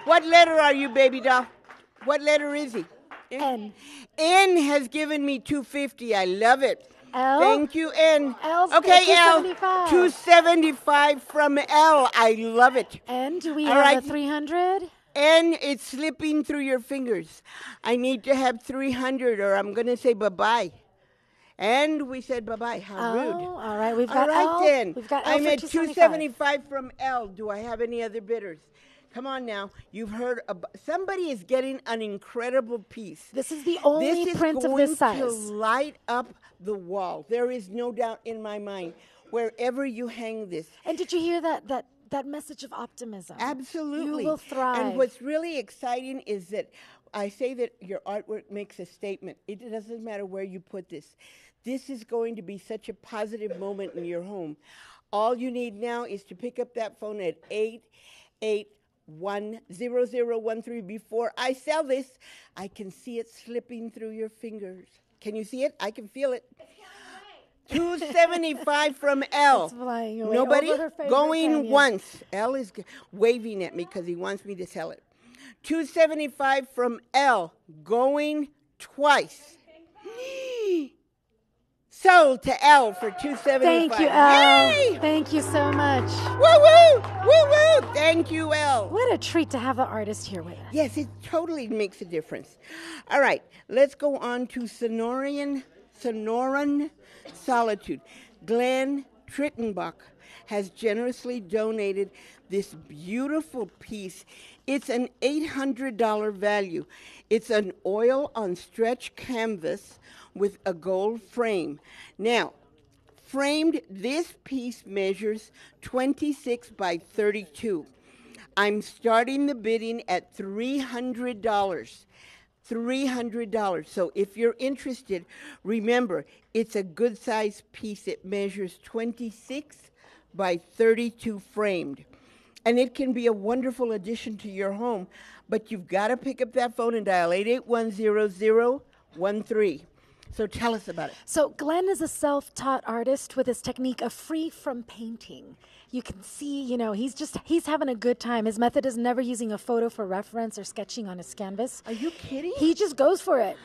what letter are you, baby doll? What letter is he? N. N has given me 250. I love it. Elle? Thank you, N. Elle's Okay, L. 275. 275 from L. I love it. And do we All have right. a 300? N, it's slipping through your fingers. I need to have 300 or I'm going to say bye-bye. And we said bye-bye. How rude. All right. We've All got right, Elle. then. We've got Elle I'm for at 275. 275 from L. Do I have any other bidders? Come on now. You've heard somebody is getting an incredible piece. This is the only print of this size. This is going to light up the wall. There is no doubt in my mind. Wherever you hang this. And did you hear that message of optimism? Absolutely. You will thrive. And what's really exciting is that I say that your artwork makes a statement. It doesn't matter where you put this. This is going to be such a positive moment in your home. All you need now is to pick up that phone at 881-0013. Before I sell this, I can see it slipping through your fingers. Can you see it? I can feel it. 275 from L. It's flying away Nobody over her favorite going canyon. once. L is waving at me because he wants me to sell it. 275 from L. Going twice. Sold to L for $275. Thank you, Elle. Yay! Thank you so much. Woo woo! Woo woo! Thank you, Elle. What a treat to have the artist here with us. Yes, it totally makes a difference. All right, let's go on to Sonoran Solitude. Glenn Trittenbach has generously donated this beautiful piece. It's an $800 value. It's an oil on stretch canvas with a gold frame. Now, framed, this piece measures 26 by 32. I'm starting the bidding at $300. $300. So if you're interested, remember, it's a good size piece. It measures 26 by 32 framed. And it can be a wonderful addition to your home, but you've got to pick up that phone and dial 881-0013. So tell us about it. So Glenn is a self-taught artist with his technique of free from painting. You can see, you know, he's having a good time. His method is never using a photo for reference or sketching on his canvas. Are you kidding? He just goes for it.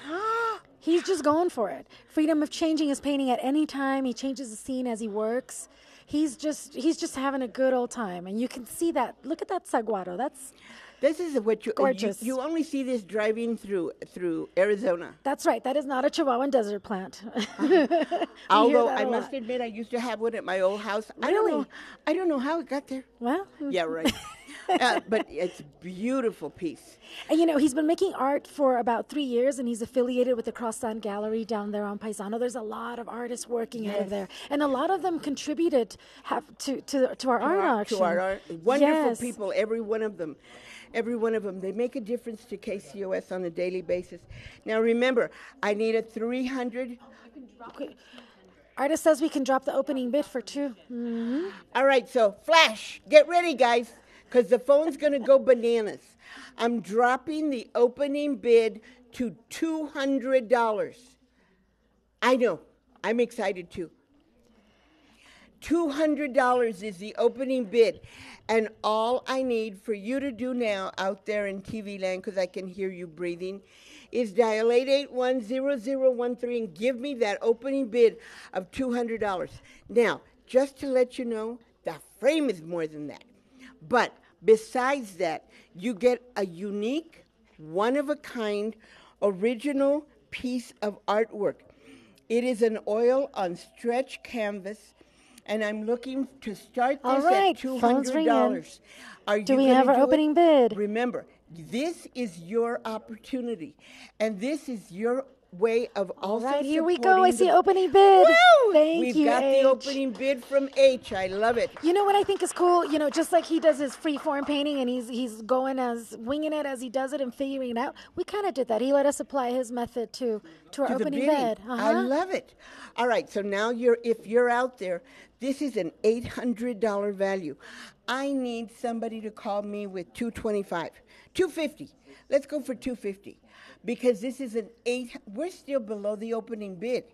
He's just going for it. Freedom of changing his painting at any time. He changes the scene as he works. He's just having a good old time, and you can see that. Look at that saguaro. This is what gorgeous. You only see this driving through Arizona. That's right. That is not a Chihuahuan desert plant. Although I must admit, I used to have one at my old house. Really? I don't know how it got there. Well, yeah, right. But it's a beautiful piece. And you know, he's been making art for about 3 years, and he's affiliated with the Crosstown Gallery down there on Paisano. There's a lot of artists working out of there, and a lot of them contributed to our art auction. To our art. Wonderful Yes. people, every one of them. Every one of them. They make a difference to KCOS on a daily basis. Now remember, I need a 300. Okay. Artist says we can drop the opening bid for two. Mm-hmm. All right, so flash. Get ready, guys, because the phone's going to go bananas. I'm dropping the opening bid to $200. I know. I'm excited too. $200 is the opening bid. And all I need for you to do now out there in TV land, because I can hear you breathing, is dial 881-0013 and give me that opening bid of $200. Now, just to let you know, the frame is more than that. But besides that, you get a unique, one-of-a-kind, original piece of artwork. It is an oil on stretch canvas, and I'm looking to start this at $200. Do we have our opening bid? Remember, this is your opportunity, and this is your way of also All right, here we supporting go. I see opening bid. Woo! Thank We've you, got H. the opening bid from H. I love it. You know what I think is cool? You know, just like he does his free form painting and he's winging it as he does it and figuring it out. We kind of did that. He let us apply his method to our opening bid. I love it. All right, so now if you're out there, this is an $800 value. I need somebody to call me with $225, $250. Let's go for $250. Because this is we're still below the opening bid.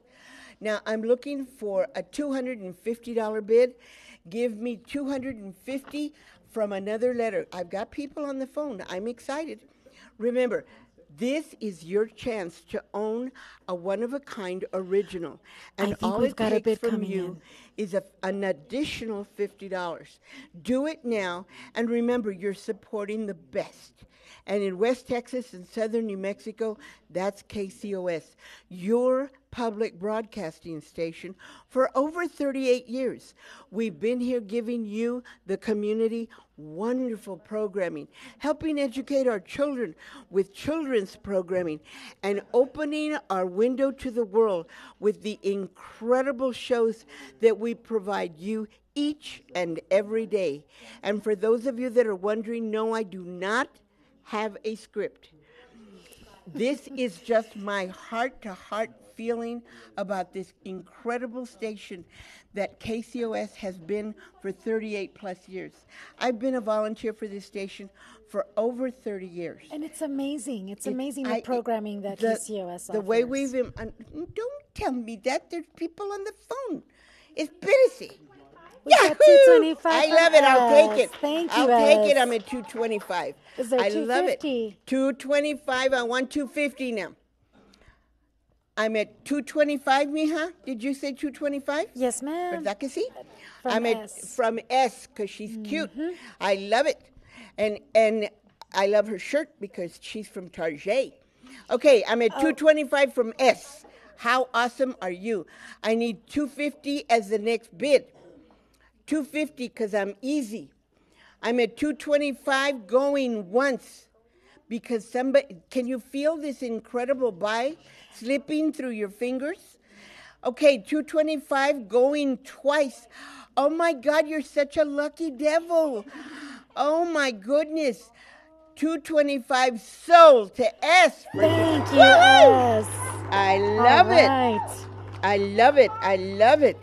Now, I'm looking for a $250 bid. Give me $250 from another letter. I've got people on the phone. I'm excited. Remember, this is your chance to own a one-of-a-kind original. And all it takes from you is an additional $50. Do it now, and remember, you're supporting the best. And in West Texas and southern New Mexico, that's KCOS, your public broadcasting station for over 38 years. We've been here giving you, the community, wonderful programming, helping educate our children with children's programming, and opening our window to the world with the incredible shows that we provide you each and every day. And for those of you that are wondering, no, I do not have a script. This is just my heart-to-heart feeling about this incredible station that KCOS has been for 38 plus years. I've been a volunteer for this station for over 30 years. And it's amazing. It's amazing the programming that KCOS offers. The way we've... don't tell me that. There's people on the phone. It's busy. Yahoo! I love it. I'll take it. Thank you. I'll take it. I'm at $225. Is there I $250? love it. $225. I want $250 now. I'm at 225, mija. Did you say 225? Yes, ma'am. ¿Verdad que sí? From I'm at S. from S because she's cute. I love it, and I love her shirt because she's from Target. Okay, I'm at 225 from S. How awesome are you? I need 250 as the next bid. 250 because I'm easy. I'm at 225 going once because somebody, can you feel this incredible buy slipping through your fingers? Okay, 225 going twice. Oh my God, you're such a lucky devil. Oh my goodness. 225 sold to S. Thank you, S. I love it. Right. I love it. I love it.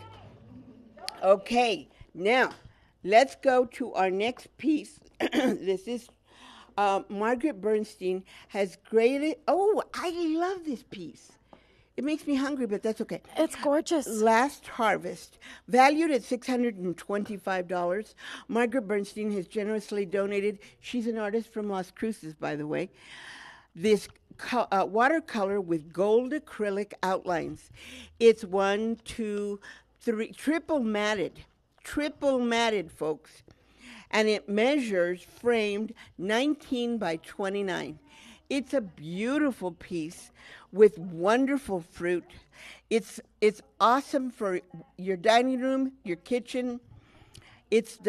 Okay, now let's go to our next piece. This is Margaret Bernstein has graded. Oh, I love this piece. It makes me hungry, but that's okay. It's gorgeous. Last Harvest, valued at $625. Margaret Bernstein has generously donated. She's an artist from Las Cruces, by the way. This watercolor with gold acrylic outlines. It's 1, 2, 3, triple matted, folks. And it measures framed 19 by 29. It's a beautiful piece with wonderful fruit. It's awesome for your dining room, your kitchen. It's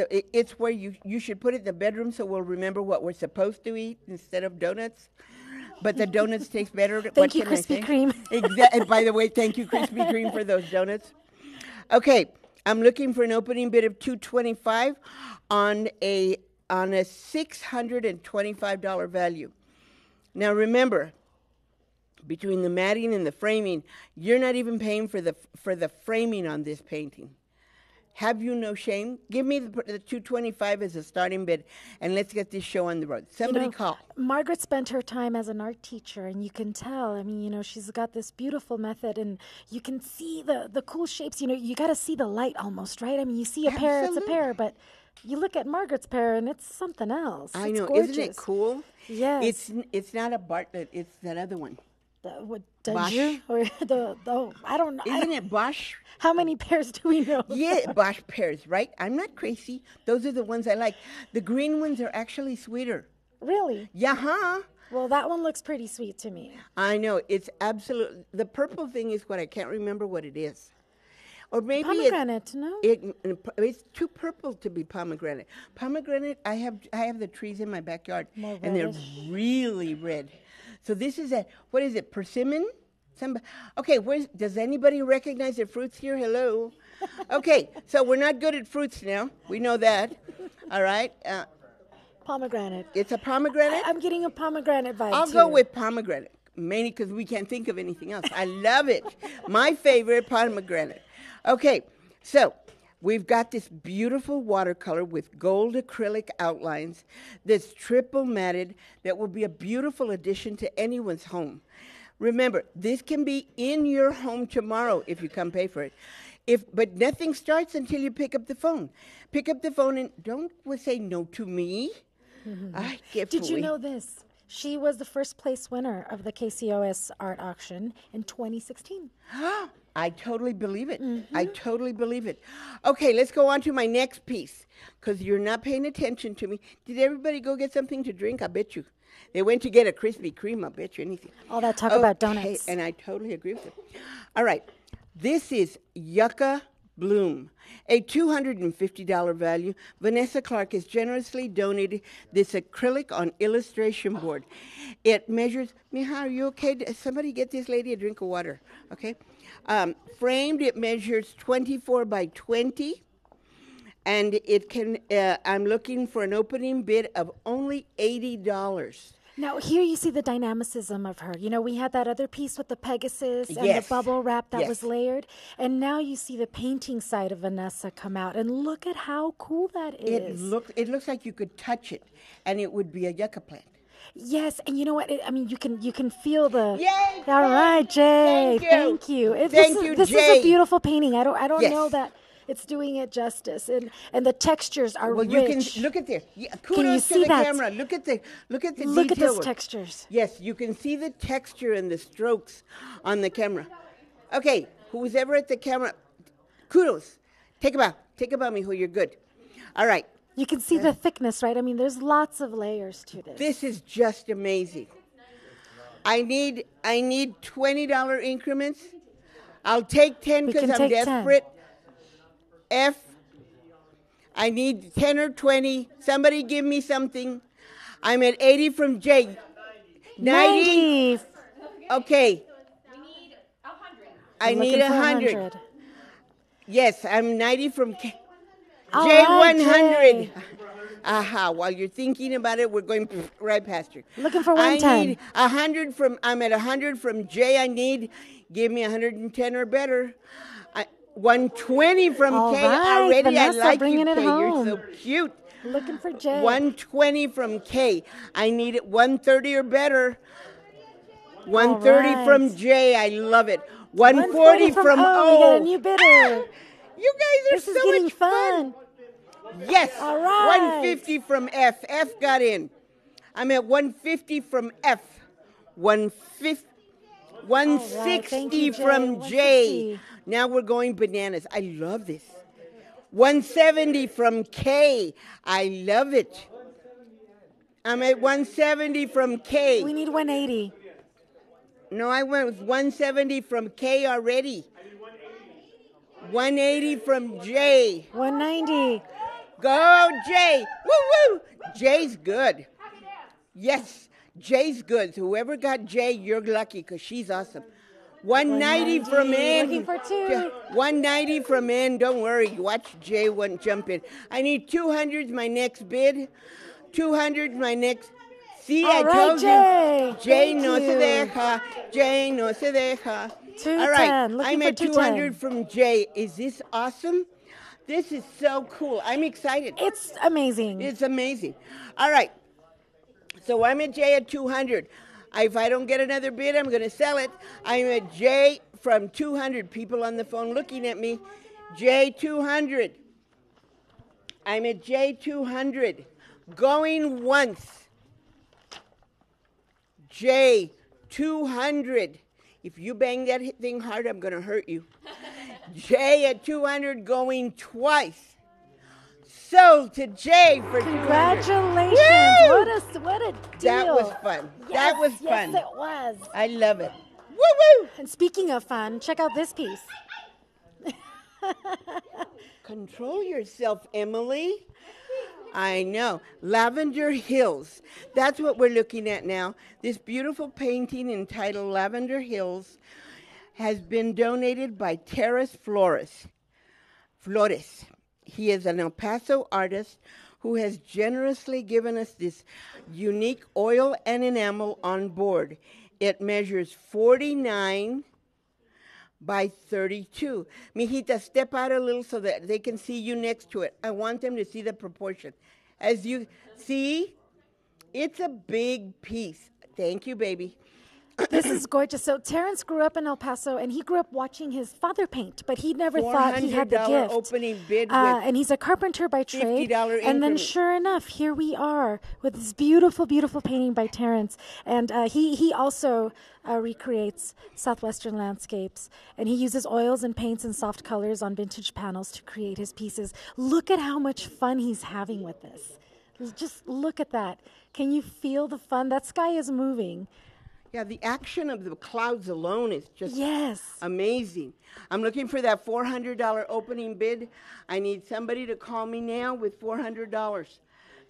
where you should put it in the bedroom so we'll remember what we're supposed to eat instead of donuts. But the donuts taste better. Thank you, Krispy Kreme. And by the way, thank you, Krispy Kreme, for those donuts. Okay, I'm looking for an opening bid of $225 on a $625 value. Now remember, between the matting and the framing, you're not even paying for the framing on this painting. Have you no shame? Give me the $225 as a starting bid, and let's get this show on the road. Somebody call. Margaret spent her time as an art teacher, and you can tell. I mean, she's got this beautiful method, and you can see the cool shapes. You got to see the light almost, right? I mean, you see a pear, it's a pear, but you look at Margaret's pear, and it's something else. I it's know. Gorgeous. Isn't it cool? Yes. It's not a Bartlett. It's that other one. Bosch. Or I don't know. Isn't it Bosch? How many pears do we know? Yeah, Bosch pears, right? I'm not crazy. Those are the ones I like. The green ones are actually sweeter. Really? Yeah, huh? Well, that one looks pretty sweet to me. I know. It's absolute. The purple thing is what I can't remember what it is. Or maybe pomegranate, no? It's too purple to be pomegranate. Pomegranate, I have the trees in my backyard, and they're really red. So this is what is it, persimmon? Okay, does anybody recognize the fruits here? Hello? Okay, so we're not good at fruits now. We know that. All right. Pomegranate. It's a pomegranate? I'm getting a pomegranate vibe, I'll go with pomegranate, mainly because we can't think of anything else. I love it. My favorite, pomegranate. Okay, so we've got this beautiful watercolor with gold acrylic outlines that's triple matted that will be a beautiful addition to anyone's home. Remember, this can be in your home tomorrow if you come pay for it. But nothing starts until you pick up the phone. Pick up the phone and don't say no to me. Did you know this? She was the first place winner of the KCOS art auction in 2016. I totally believe it. I totally believe it. Okay, let's go on to my next piece because you're not paying attention to me. Did everybody go get something to drink? I bet you. They went to get a Krispy Kreme, I bet you anything. All that talk about donuts. And I totally agree with it. All right, this is Yucca Bloom, a $250 value. Vanessa Clark has generously donated this acrylic on illustration board. It measures, Mija, are you okay? Somebody get this lady a drink of water, okay? Framed, it measures 24 by 20. And it can, I'm looking for an opening bid of only $80. Now, here you see the dynamicism of her. We had that other piece with the Pegasus and the bubble wrap that was layered. And now you see the painting side of Vanessa come out. And look at how cool that is. It looks like you could touch it, and it would be a yucca plant. Yes, and you know what? You can feel the. Yay! All right, Jay. Thank you. Thank you. This Jay. is a beautiful painting. I don't know that it's doing it justice, and the textures are rich. You can look at this. Yeah, kudos to the camera. Look at the Look at detail those textures. Yes, you can see the texture and the strokes on the camera. Okay, who's ever at the camera, kudos. Take a bow. Take a bow, mijo. You're good. All right. You can see the thickness, right? I mean, there's lots of layers to this. This is just amazing. I need $20 increments. I'll take 10 because I'm desperate. 10. F. I need 10 or 20. Somebody give me something. I'm at 80 from J. 90. Okay. We need 100. I need 100. Yes, I'm 90 from K. J100. Aha, while you're thinking about it, we're going right past you. Looking for 110. I need 100 from, I'm at 100 from J. I need, give me 110 or better. 120 from All K right, already. Vanessa, I like bringing you, it K. home. You're so cute. Looking for J. 120 from K. I need it 130 or better. 130 from J. I love it. 140 from O. We got a new bidder. You guys are this is so getting much fun. Yes. All right. 150 from F. F got in. I'm at 150 from F. 160 right. from J. Now we're going bananas. I love this. 170 from K. I love it. I'm at 170 from K. We need 180. No, I went with 170 from K already. 180 from J. 190. Go, J. Woo, woo. J's good. Yes, J's good. So whoever got J, you're lucky because she's awesome. 190 from N. Looking for 2. 190 from N. Don't worry. Watch J one jump in. I need 200's my next bid. 200's my next. See, I told you. J no se deja. J no se deja. 210. All right. Looking I'm for at 200 210. from J. Is this awesome? This is so cool. I'm excited. It's amazing. It's amazing. All right. So I'm at J at 200. If I don't get another bid, I'm going to sell it. I'm at J from 200. People on the phone looking at me. J 200. I'm at J 200. Going once. J 200. If you bang that thing hard, I'm going to hurt you. J at 200 going twice. Sold to J for 200. Congratulations. What a deal. That was fun. Yes, that was fun. Yes, it was. I love it. Woo woo. And speaking of fun, check out this piece. Control yourself, Emily. I know. Lavender Hills. That's what we're looking at now. This beautiful painting entitled Lavender Hills has been donated by Terrace Flores. He is an El Paso artist who has generously given us this unique oil and enamel on board. It measures 49 by 32. Mijita, step out a little so that they can see you next to it. I want them to see the proportion. As you see, it's a big piece. Thank you, baby. This is gorgeous. So Terrence grew up in El Paso, and he grew up watching his father paint, but he never thought he had the gift. Opening bid with and he's a carpenter by trade. $50 and then, increment. sure enough, here we are with this beautiful, beautiful painting by Terrence. And he also recreates southwestern landscapes, and he uses oils and paints and soft colors on vintage panels to create his pieces. Look at how much fun he's having with this. Just look at that. Can you feel the fun? That sky is moving. Yeah, the action of the clouds alone is just Yes. amazing. I'm looking for that $400 opening bid. I need somebody to call me now with $400.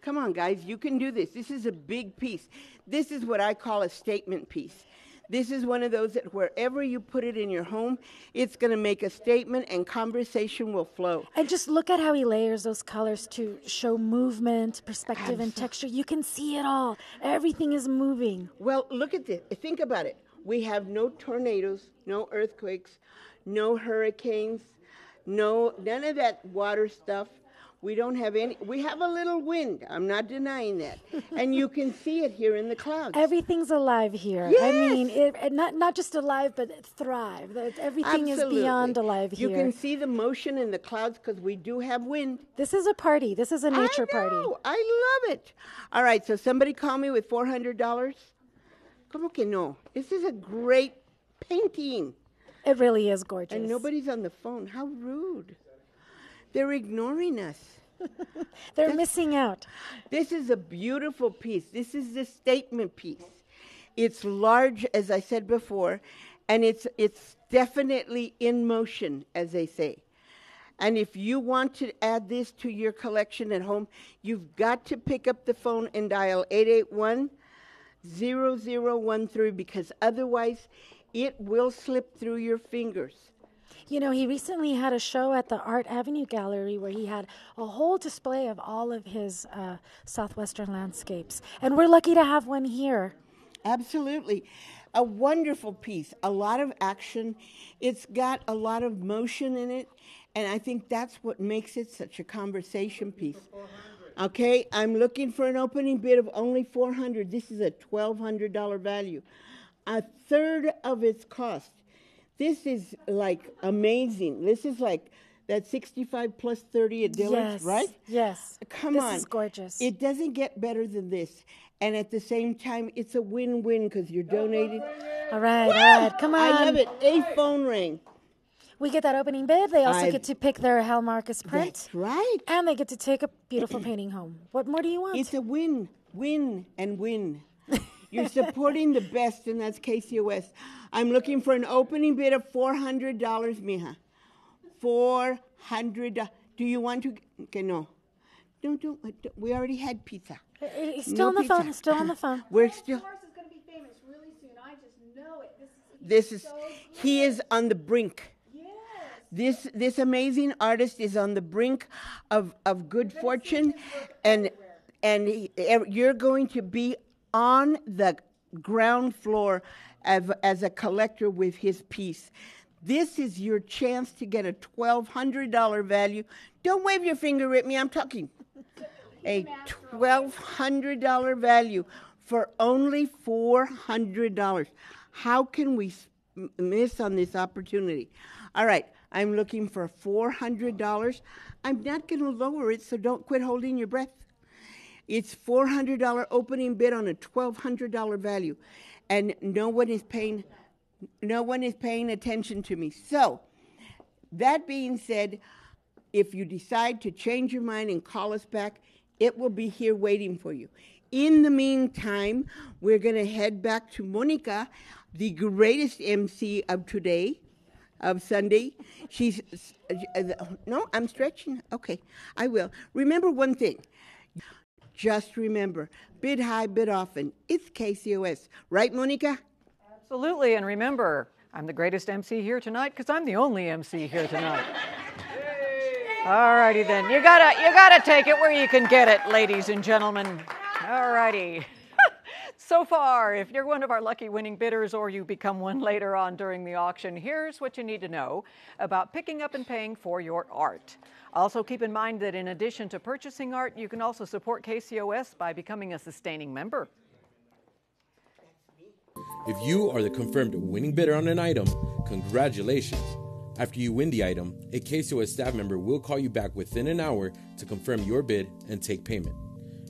Come on, guys, you can do this. This is a big piece. This is what I call a statement piece. This is one of those that wherever you put it in your home, it's going to make a statement and conversation will flow. And just look at how he layers those colors to show movement, perspective, and texture. You can see it all. Everything is moving. Well, look at this. Think about it. We have no tornadoes, no earthquakes, no hurricanes, none of that water stuff. We don't have any. We have a little wind. I'm not denying that. And you can see it here in the clouds. Everything's alive here. Yes. I mean, not just alive, but thrive. Everything Absolutely. is beyond alive You here. can see the motion in the clouds because we do have wind. This is a party. This is a nature I know. party. I love it. All right, so somebody call me with $400. Como que no? This is a great painting. It really is gorgeous. And nobody's on the phone. How rude. They're ignoring us. They're missing out. This is a beautiful piece. This is the statement piece. It's large, as I said before, and it's definitely in motion, as they say. And if you want to add this to your collection at home, you've got to pick up the phone and dial 881-0013, because otherwise it will slip through your fingers. You know, he recently had a show at the Art Avenue Gallery where he had a whole display of all of his southwestern landscapes. And we're lucky to have one here. Absolutely. A wonderful piece, a lot of action. It's got a lot of motion in it, and I think that's what makes it such a conversation piece. Okay, I'm looking for an opening bid of only $400. This is a $1,200 value, a third of its cost. This is like amazing. This is like that 65 plus 30 at Dillard's, right? Yes. Come on. This is gorgeous. It doesn't get better than this. And at the same time, it's a win-win because you're donating. All right. Come on. I love it. A phone ring. We get that opening bid. They also get to pick their Hal Marcus print. That's right. And they get to take a beautiful painting home. What more do you want? It's a win, win, and win. You're supporting the best, and that's KCOS. I'm looking for an opening bid of $400, mija. $400. Do you want to? Okay, no. Don't. We already had pizza. It's still on the phone. It's still on the phone. We're still. This horse is going to be famous really soon. I just know it. He is on the brink. Yes. This amazing artist is on the brink of good fortune, and you're going to be on the ground floor as a collector with his piece. This is your chance to get a $1,200 value. Don't wave your finger at me, I'm talking. A $1,200 value for only $400. How can we miss on this opportunity? All right, I'm looking for $400. I'm not going to lower it, so don't quit holding your breath. It's $400 opening bid on a $1,200 value, and no one is paying attention to me. So, that being said, if you decide to change your mind and call us back, it will be here waiting for you. In the meantime, we're going to head back to Monica, the greatest MC of today, of Sunday. She's, no, I'm stretching. Okay, I will. Remember one thing. Just remember, bid high, bid often. It's KCOS. Right, Monica? Absolutely, and remember, I'm the greatest MC here tonight because I'm the only MC here tonight. All righty then. You gotta take it where you can get it, ladies and gentlemen. All righty. So far, if you're one of our lucky winning bidders or you become one later on during the auction, here's what you need to know about picking up and paying for your art. Also keep in mind that in addition to purchasing art, you can also support KCOS by becoming a sustaining member. If you are the confirmed winning bidder on an item, congratulations. After you win the item, a KCOS staff member will call you back within an hour to confirm your bid and take payment.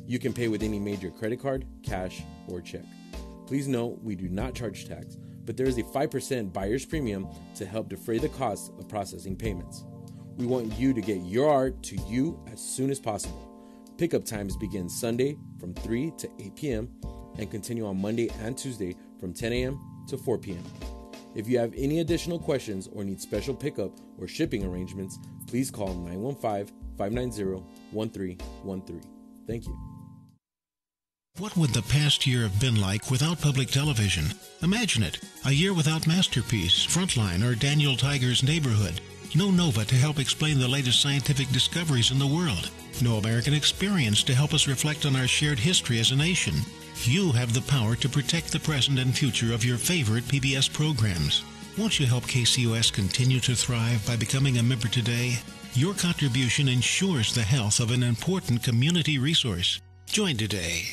You can pay with any major credit card, cash, or check. Please note we do not charge tax, but there is a 5% buyer's premium to help defray the cost of processing payments. We want you to get your art to you as soon as possible. Pickup times begin Sunday from 3 to 8 p.m. and continue on Monday and Tuesday from 10 a.m. to 4 p.m. If you have any additional questions or need special pickup or shipping arrangements, please call 915-590-1313. Thank you. What would the past year have been like without public television? Imagine it. A year without Masterpiece, Frontline, or Daniel Tiger's Neighborhood. No Nova to help explain the latest scientific discoveries in the world. No American Experience to help us reflect on our shared history as a nation. You have the power to protect the present and future of your favorite PBS programs. Won't you help KCOS continue to thrive by becoming a member today? Your contribution ensures the health of an important community resource. Join today.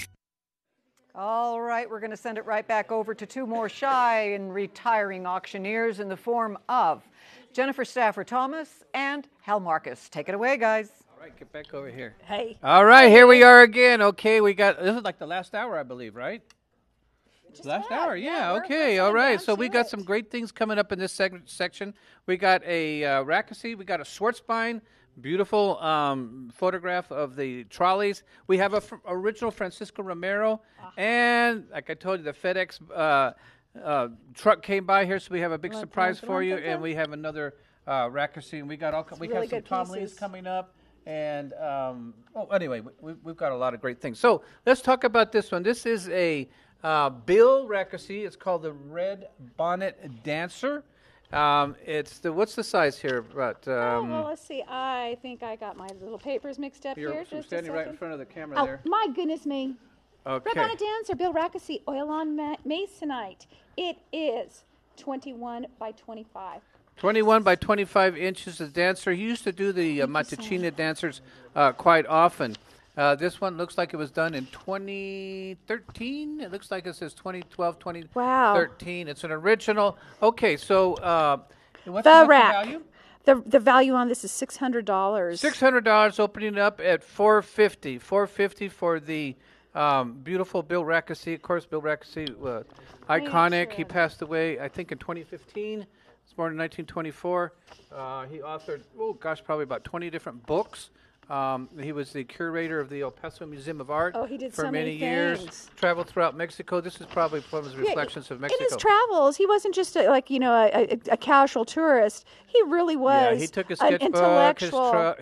All right, we're going to send it right back over to two more shy and retiring auctioneers in the form of Jennifer Stafford Thomas and Hal Marcus. Take it away, guys. All right, get back over here. Hey. All right, here we are again. Okay, this is like the last hour, I believe, right? Just Last had. hour, yeah. we're Okay, getting all right. down So to we got it. some great things coming up in this section. We got a Rackesee, we got a Schwarzbein, beautiful photograph of the trolleys. We have a original Francisco Romero, and like I told you, the FedEx truck came by here, so we have a big surprise for you, and we have another Rackesee, and we got we really have some good Tom Lees pieces. coming up. And anyway, we've got a lot of great things. So let's talk about this one. This is a Bill Rackesee. It's called the Red Bonnet Dancer. What's the size here? well, let's see. I think I got my little papers mixed up You're here. Just standing a right in second. front of the camera Oh, there. my goodness me. Okay. Red Bonnet Dancer, Bill Rackesee, oil on masonite. It is 21 by 25. 21 by 25 inches of dancer. He used to do the Matachina dancers quite often. This one looks like it was done in 2013. It looks like it says 2012, 2013. It's an original. Okay, so what's The the rack. value? The value on this is $600. $600, opening up at $450. $450 for the beautiful Bill Rackesee. Of course, Bill Rackesee, iconic. He passed away, I think, in 2015. He was born in 1924. He authored, probably about 20 different books. He was the curator of the El Paso Museum of Art He did for so many years. things. Traveled throughout Mexico. This is probably one of his reflections of Mexico. In his travels, he wasn't just a casual tourist. He really was. Yeah, he took his an sketchbook, intellectual.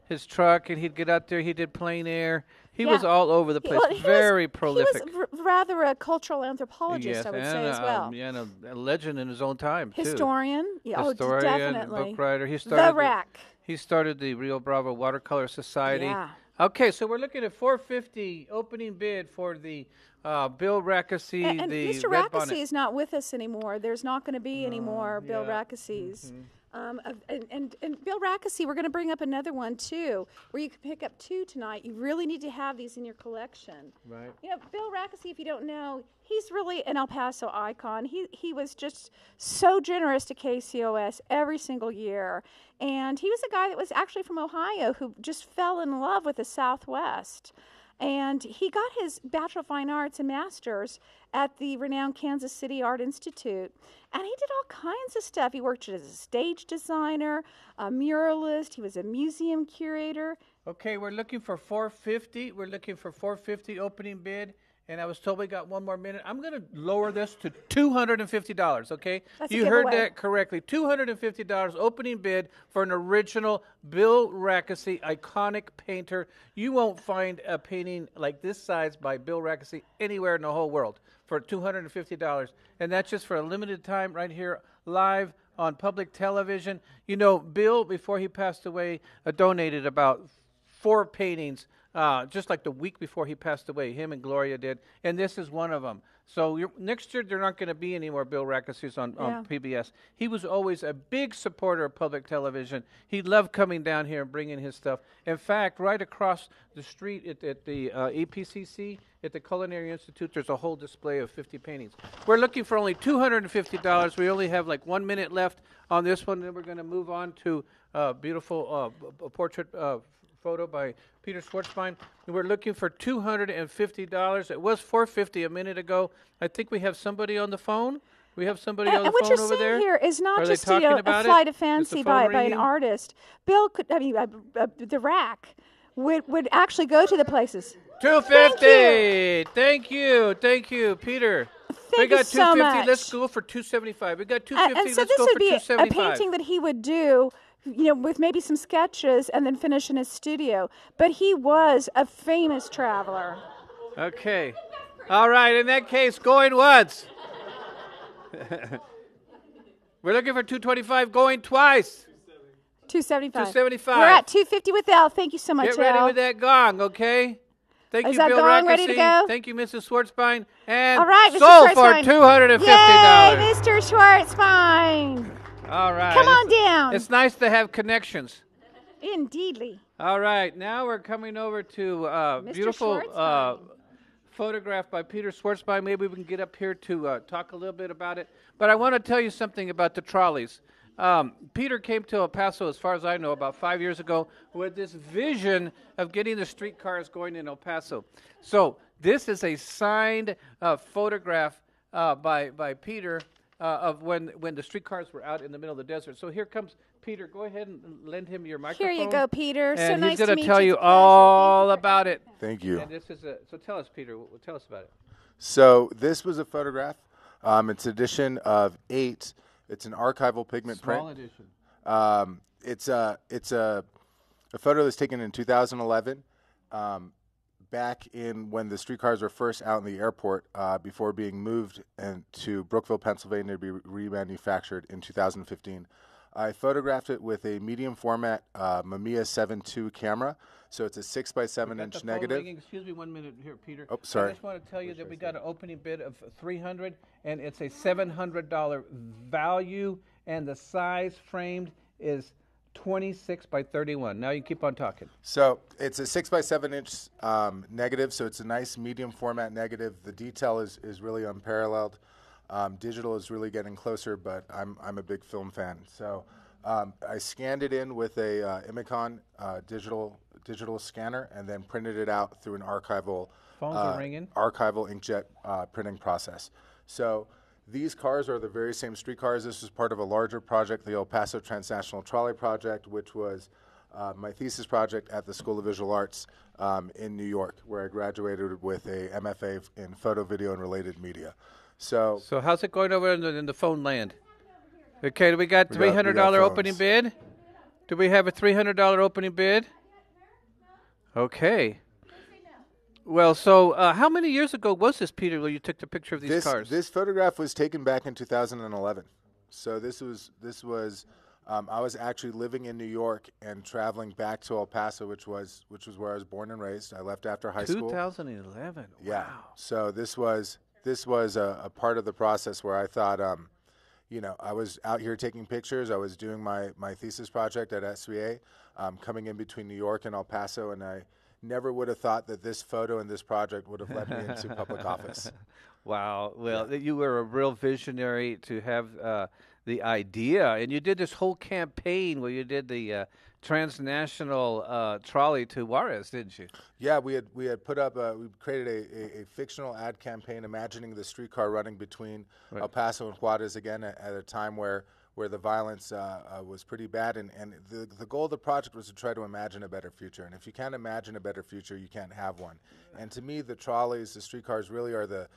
his truck, and he'd get out there. He did plein air. He Yeah. was all over the place. Very prolific. He was rather a cultural anthropologist, Yes, I would and, say, as well. and a legend in his own time, too. Historian. Yeah, Historian, definitely. book writer. He The started Rack. He started the Rio Bravo Watercolor Society. Yeah. Okay, so we're looking at $450 opening bid for the Bill Rackesee, And the Mr. Red Rackesee Bonnet. is not with us anymore. There's not going to be any more Bill yeah. Rackesees. And Bill Rackesee, we're going to bring up another one too, where you can pick up two tonight. You really need to have these in your collection. Right. You know, Bill Rackesee, if you don't know, he's really an El Paso icon. He was just so generous to KCOS every single year. And he was a guy that was actually from Ohio who just fell in love with the Southwest. And he got his Bachelor of Fine Arts and Master's at the renowned Kansas City Art Institute. And he did all kinds of stuff. He worked as a stage designer, a muralist. He was a museum curator. Okay, we're looking for $450. We're looking for $450 opening bid. And I was told we got one more minute. I'm going to lower this to $250, okay? That's a You heard giveaway. that correctly. $250 opening bid for an original Bill Rackesee, iconic painter. You won't find a painting like this size by Bill Rackesee anywhere in the whole world for $250. And that's just for a limited time right here live on public television. You know, Bill, before he passed away, donated about 4 paintings just like the week before he passed away. Him and Gloria did, and this is one of them. So next year, there aren't going to be any more Bill Rackesees on PBS. He was always a big supporter of public television. He loved coming down here and bringing his stuff. In fact, right across the street at the EPCC, at the Culinary Institute, there's a whole display of 50 paintings. We're looking for only $250. We only have like 1 minute left on this one, then we're going to move on to beautiful portrait photo by Peter Schwarzbein. We're looking for $250. It was $450 a minute ago. I think we have somebody on the phone. We have somebody on the And what phone you're over saying there. here is not Are they just talking a about flight it? of Is the fancy phone by an ringing? artist. Bill could, the Rack would actually go to the places. $250. Thank you, Peter. We Thank got you so $250. much. Let's go for $275. We got $250. And so Let's this go would for be a $275. painting that he would do, with maybe some sketches and then finish in his studio. But he was a famous traveler. Okay. All right. In that case, going once. We're looking for $225. Going twice. $275. $275. We're at $250 with Al. Thank you so much, Get ready Al. with that gong, okay? Thank Is you, that Bill gong Rackesee. ready to go? Thank you, Mrs. Schwarzbein. And All right, Mr. sold for Schwarzbein. $250. Yay, Mr. Schwarzbein. All right. Come on down. It's nice to have connections. Indeedly. All right, now we're coming over to beautiful Schwarzbein. photograph by Peter Schwarzbein. Maybe we can get up here to talk a little bit about it. But I want to tell you something about the trolleys. Peter came to El Paso, as far as I know, about 5 years ago with this vision of getting the streetcars going in El Paso. So This is a signed photograph by Peter of when the streetcars were out in the middle of the desert. So here comes Peter. Go ahead and lend him your microphone. Here you go, Peter. And so he's nice to going meet to tell you. you It's a pleasure. all about it. Thank you. And this is so tell us, Peter. Tell us about it. So this was a photograph. It's an edition of 8. It's an archival pigment Small print. edition. It's a photo that's taken in 2011, back in when the streetcars were first out in the airport before being moved to Brookville, Pennsylvania to be remanufactured in 2015. I photographed it with a medium format Mamiya 7.2 camera. So it's a 6x7 inch negative. Excuse me 1 minute here, Peter. Oh, sorry. I just want to tell you that we got an opening bid of $300, and it's a $700 value, and the size framed is 26 by 31. Now you keep on talking. So it's a 6x7 inch negative. So it's a nice medium format negative. The detail is really unparalleled. Digital is really getting closer, but I'm a big film fan. So I scanned it in with a Imicon digital scanner, and then printed it out through an archival inkjet printing process. So these cars are the very same street cars. This was part of a larger project, the El Paso Transnational Trolley Project, which was my thesis project at the School of Visual Arts in New York, where I graduated with a MFA in photo, video, and related media. So how's it going over in the phone land? Okay, do we got $300 opening bid? Do we have a $300 opening bid? Okay. Well, so how many years ago was this, Peter, when you took the picture of these cars? This photograph was taken back in 2011. So this was I was actually living in New York and traveling back to El Paso, which was where I was born and raised. I left after high school. 2011. Yeah. Wow. So this was a part of the process where I thought, I was out here taking pictures. I was doing my thesis project at SVA, coming in between New York and El Paso, and I never would have thought that this photo and this project would have led me into public office. Wow. Well, you were a real visionary to have the idea, and you did this whole campaign where you did the transnational trolley to Juarez, didn't you? Yeah, we had put up we created a fictional ad campaign imagining the streetcar running between El Paso and Juarez again at a time where the violence was pretty bad, and the goal of the project was to try to imagine a better future. And if you can't imagine a better future, you can't have one. And to me, the trolleys, the streetcars, really are the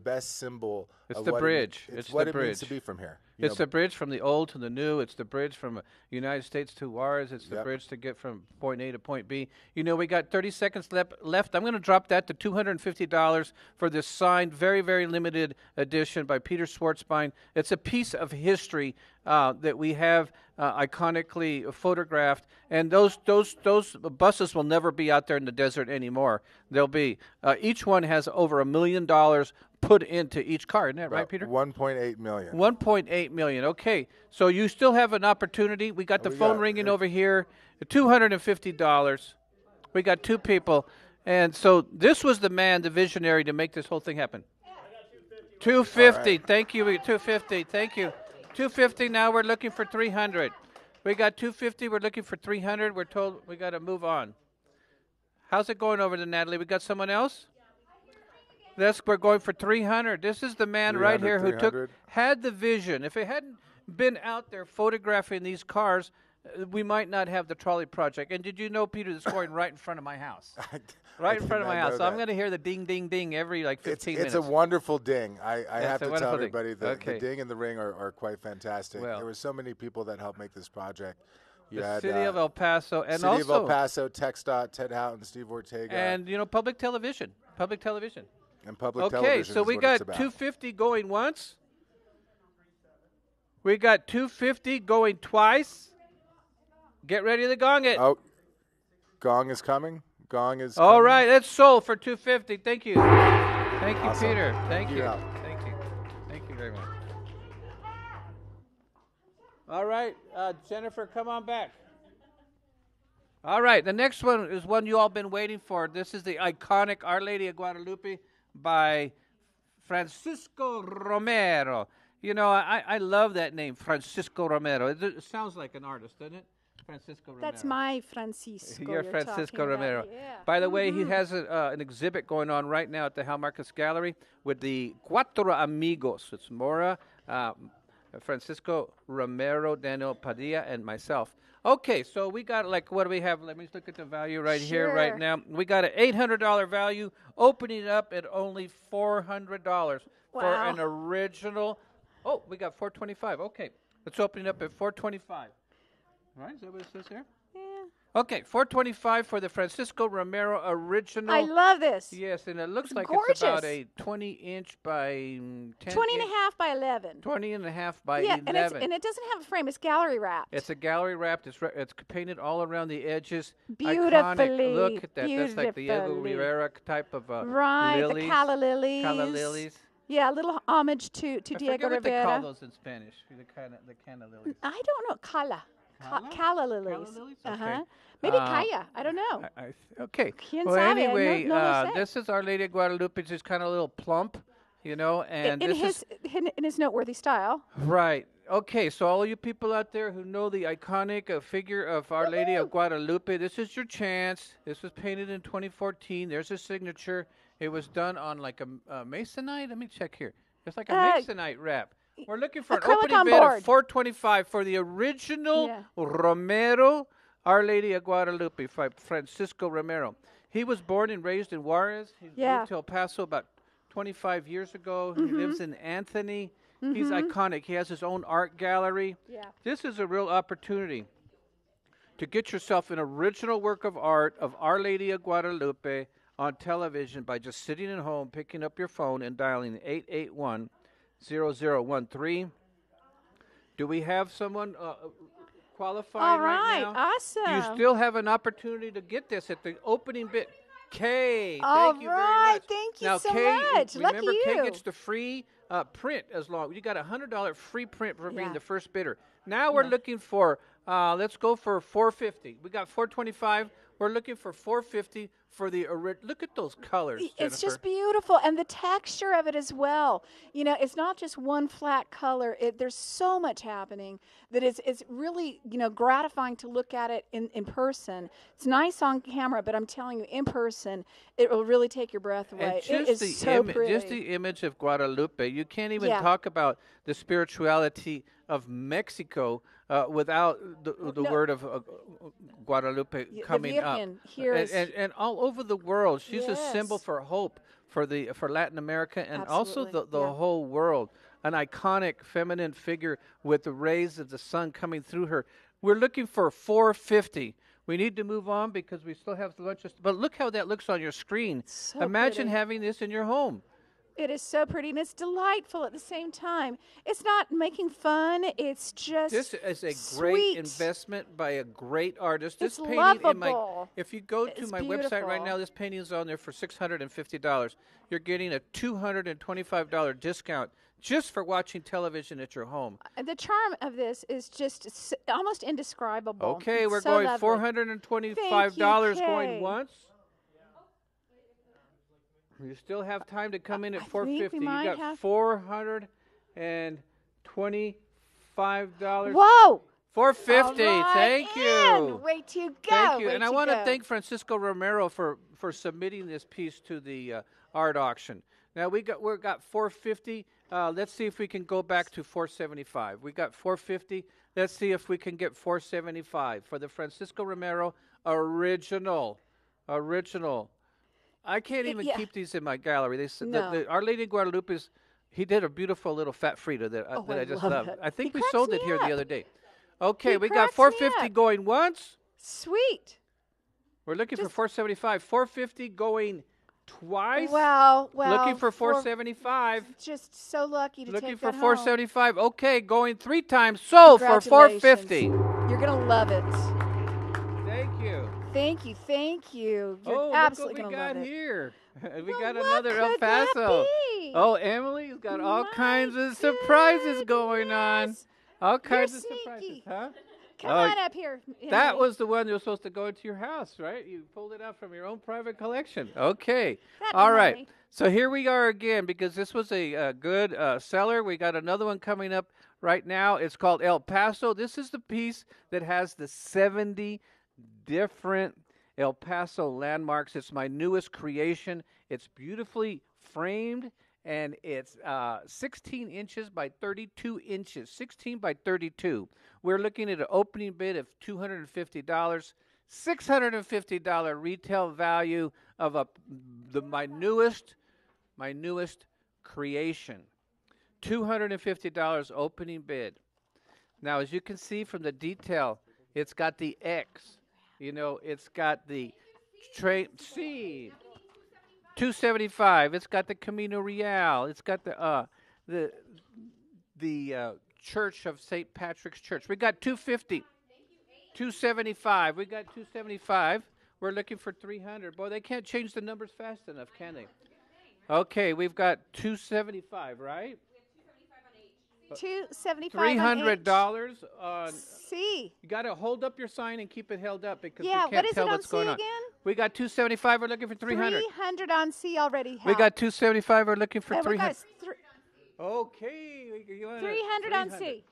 best symbol. It's of the what bridge. It's the what it bridge. means to be from here. It's the bridge from the old to the new. It's the bridge from United States to Juarez. It's the bridge to get from point A to point B. We got 30 seconds left. I'm going to drop that to $250 for this signed, very, very limited edition by Peter Schwartzbein. It's a piece of history that we have iconically photographed, and those buses will never be out there in the desert anymore. They'll be each one has over $1 million put into each car. Isn't that right, Peter? 1.8 million. 1.8 million. Okay, so you still have an opportunity. We got the phone ringing over here. $250. We got two people, and so this was the man, the visionary, to make this whole thing happen. 250. Right. Thank you. 250. Thank you. 250. Now we're looking for 300. We got 250. We're looking for 300. We're told we got to move on. How's it going over there, Natalie? We got someone else? We're going for 300. This is the man right here who had the vision. If it hadn't been out there photographing these cars, we might not have the trolley project. And did you know, Peter, that's going right in front of my house? Right in front of my house. So I'm going to hear the ding, ding, ding every 15 minutes. It's a wonderful ding. I have to tell everybody the ding and the ring are quite fantastic. Well, there were so many people that helped make this project. The city of El Paso, and City of El Paso, TxDOT, Ted Houghton, Steve Ortega, and public television. And public television. Okay, so we got 250 going once. We got 250 going twice. Get ready to gong it. Oh, gong is coming. Gong is all coming. right. It's sold for 250. Thank you. Thank you, awesome. Peter. Thank you. Yeah. Thank you. Thank you very much. All right, Jennifer, come on back. All right, the next one is one you all been waiting for. This is the iconic Our Lady of Guadalupe by Francisco Romero. I love that name, Francisco Romero. It sounds like an artist, doesn't it? Francisco Romero. That's my Francisco. You're Francisco talking Romero. about. Yeah. By the way, he has an exhibit going on right now at the Hal Marcus Gallery with the Cuatro Amigos. It's Mora, Francisco Romero, Daniel Padilla, and myself. Okay, so we got what do we have? Let me look at the value right here, right now. We got an $800 value, opening up at only $400 for an original. Oh, we got $425. Okay, let's open it up at $425. All right, is that what it says here? Yeah. Okay, $425 for the Francisco Romero original. I love this. Yes, and it looks like gorgeous. it's about a 20-inch by 10. 20 and a half by 11. 20 and a half by yeah, 11. and it doesn't have a frame. It's gallery wrapped. It's a gallery wrapped. It's painted all around the edges. Beautifully. Iconic. Look at that. That's like the Diego Beautifully. Rivera type of right, lilies. the calla lilies. Calla lilies. Yeah, a little homage to I Diego forget what Rivera. they call those in Spanish. The canna lilies. I don't know. Calla. Calla? Calla lilies. Calla lilies? Uh-huh. Okay. Maybe calla. I don't know. Okay. ¿Quién Well, sabe? anyway, No lo sé. this is Our Lady of Guadalupe. She's kind of a little plump, you know, and in his noteworthy style. Right. Okay, so all you people out there who know the iconic figure of Our Lady of Guadalupe, this is your chance. This was painted in 2014. There's a signature. It was done on like a masonite. Let me check here. It's like a masonite wrap. We're looking for an acrylic opening on bid board. of $425 for the original Romero, Our Lady of Guadalupe, by Francisco Romero. He was born and raised in Juarez. He moved to El Paso about 25 years ago. He lives in Anthony. He's iconic. He has his own art gallery. Yeah. This is a real opportunity to get yourself an original work of art of Our Lady of Guadalupe on television by just sitting at home, picking up your phone, and dialing 881-0013. Do we have someone qualifying right now? Awesome. You still have an opportunity to get this at the opening bid. Kay, All thank you right, very much. thank you now, so Kay, much. Lucky remember, Kay you. gets the free print as long. You got a $100 free print for being the first bidder. Now we're looking for. Let's go for $450. We got $425. We're looking for $450 for the original. Look at those colors, It's Jennifer. just beautiful, and the texture of it as well. You know, it's not just one flat color. There's so much happening that it's really, gratifying to look at it in person. It's nice on camera, but I'm telling you, in person, it will really take your breath away. And It is so pretty. just the image of Guadalupe. You can't even talk about the spirituality of Mexico without the word of Guadalupe coming up. Here and all over the world, she's a symbol for hope for Latin America and also the whole world. An iconic feminine figure with the rays of the sun coming through her. We're looking for $450. We need to move on because we still have the lunch. But look how that looks on your screen. So Imagine pretty. having this in your home. It is so pretty, and it's delightful at the same time. It's not making fun. It's just This is a sweet. great investment by a great artist. This It's painting lovable. if you go to It's my website right beautiful. now, this painting is on there for $650. You're getting a $225 discount just for watching television at your home. The charm of this is just almost indescribable. Okay, It's we're so going lovely. $425 Thank you, going Kay. once. You still have time to come in at I think $450. we You might got have- $425. Whoa! $450. All right, Thank you. and way to go. Thank you. way And I to want to go. thank Francisco Romero for submitting this piece to the art auction. Now we got $450. Let's see if we can go back to $475. We got $450. Let's see if we can get $475 for the Francisco Romero original. I can't even keep these in my gallery. They said No. Our Lady of Guadalupe's. He did a beautiful little fat Frida that I I just love love. it. I think He we cracks sold me it here up. the other day. Okay, He we got cracks me $450 up. going once. Sweet. We're looking for $475. $450 going twice. Well. Looking for $475. Just so lucky to Looking take for that $475. Okay, going 3 times. Sold for $450. home. You're gonna love it. Thank you. Thank you. You're Oh, absolutely look what we gonna got love it. here. We Well, got what another El could that Paso. be? Oh, Emily's got all My kinds of surprises going on. goodness. All You're kinds of surprises, sneaky. huh? Come Oh, on up here. That Emily. was the one that was supposed to go into your house, right? You pulled it out from your own private collection. Okay. That All right. Emily. So here we are again because this was a good seller. We got another one coming up right now. It's called El Paso. This is the piece that has the 70 different El Paso landmarks. It's my newest creation. It's beautifully framed, and it's 16 inches by 32 inches, 16 by 32. We're looking at an opening bid of $250, $650 retail value of my newest creation. $250 opening bid. Now, as you can see from the detail, it's got the X. You know, it's got the C. $275. It's got the Camino Real. It's got the Church of St. Patrick's Church. We got $250. $275. We got $275. We're looking for $300. Boy, they can't change the numbers fast enough, can they? Okay, we've got $275, right? $275. $300 on C. You got to hold up your sign and keep it held up because Yeah, we can't tell what what's is it going on on. C again? We got $275. We're looking for $300. $300 on C already. We got $275. We're looking for And we got $300. Okay, you want 300 on C.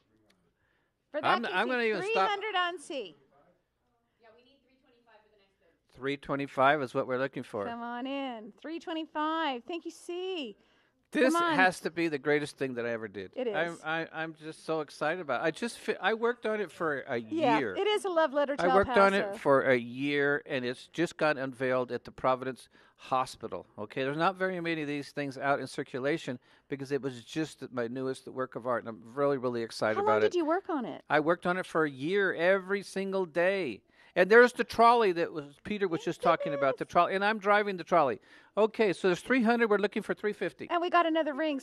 For that I'm going to even 300 stop. on C. 325 is what we're looking for. Come on in. 325. Thank you, C. This Come on. has to be the greatest thing that I ever did. It is. I'm just so excited about it. I worked on it for a Yeah, year. it is a love letter to I El worked on it Paso. for a year, and it's just got unveiled at the Providence Hospital. Okay, there's not very many of these things out in circulation because it was just my newest work of art, and I'm really, really excited How about long it. did you work on it? I worked on it for a year, every single day. And there's the trolley that Peter was just talking about, the trolley, and I'm driving the trolley. Okay, so there's 300. We're looking for 350. And we got another ring.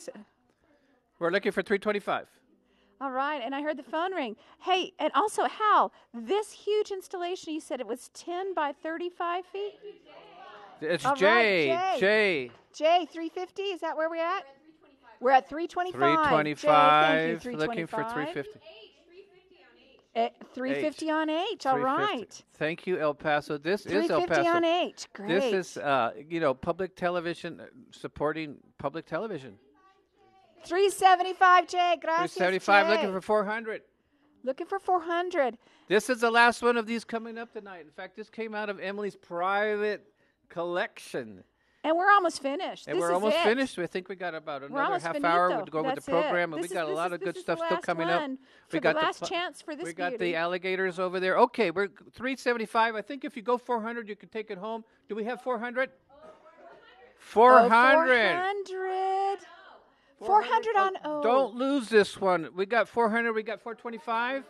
We're looking for 325. All right, and I heard the phone ring. Hey, and also, Hal, this huge installation, you said it was 10 by 35 feet? It's All Jay. right, Jay. Jay, 350, is that where we're at? We're at 325. 325. Jay, thank you, Looking for 325. 350. 350 on H, all 350. right. Thank you, El Paso. This is El 350 Paso. on H, great. This is, public television, supporting public television. 375, Jay, gracias, 375, Jay. looking for 400. Looking for 400. This is the last one of these coming up tonight. In fact, this came out of Emily's private collection. And we're almost finished. And This we're is almost it. finished. I think we got about We're another almost half finito. hour to go with That's the program, it. and we This got is- a lot of this good is stuff the still last coming up. one We for got the last chance for this We got beauty. the alligators over there. Okay, we're 375. I think if you go 400, you can take it home. Do we have 400? 400. 400. 400 on O. Don't lose this one. We got 400. We got 425.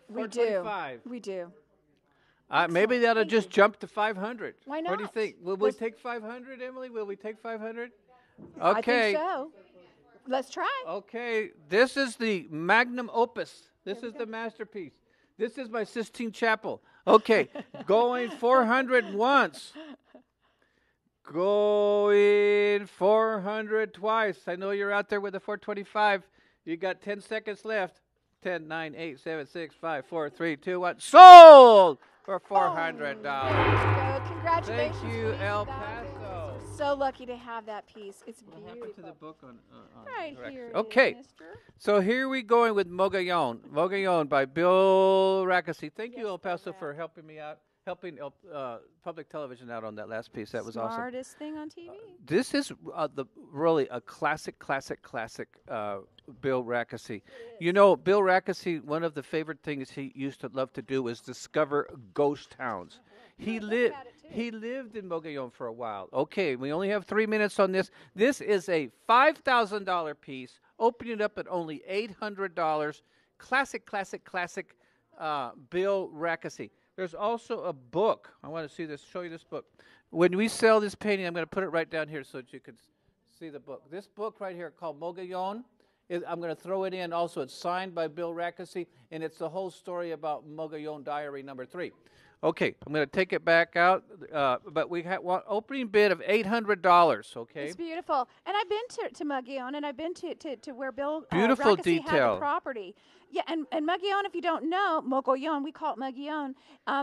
We do. 425. We do. Maybe that'll just jump to 500. Why What do you not? think? Will we take 500, Emily? Will we take 500? Okay. I think so. Let's try. Okay. This is the magnum opus. This is the masterpiece. This is my Sistine Chapel. Okay. Going 400 once. Going 400 twice. I know you're out there with the 425. You got 10 seconds left. 10, 9, 8, 7, 6, 5, 4, 3, 2, 1. Sold for $400. There you go. Congratulations. Thank you, Lisa. El That was- Paso. So lucky to have that piece. It's What beautiful. happened to the book on Right correction? here. it Okay. is, mister. So here we going with Mogollon. Mogollon by Bill Rackesee. Thank you, El Paso, for helping me out, helping public television out on that last piece. That was awesome. Smartest thing on TV. This is really a classic Bill Rackesee. You know, Bill Rackesee, one of the favorite things he used to love to do was discover ghost towns. He lived in Mogollon for a while. Okay, we only have 3 minutes on this. This is a $5,000 piece, opening up at only $800. Classic Bill Rackesee. There's also a book. I want to show you this book. When we sell this painting, I'm going to put it right down here so that you can see the book. This book right here called Mogollon, I'm going to throw it in also. It's signed by Bill Rackesee, and it's the whole story about Mogollon Diary number 3. Okay, I'm going to take it back out, but we have one opening bid of $800, okay? It's beautiful. And I've been to Mogollon, and I've been to where Bill Beautiful Rackesee had detail. the property. Yeah, and Mogollon, if you don't know, Mogollon, we call it Mogollon,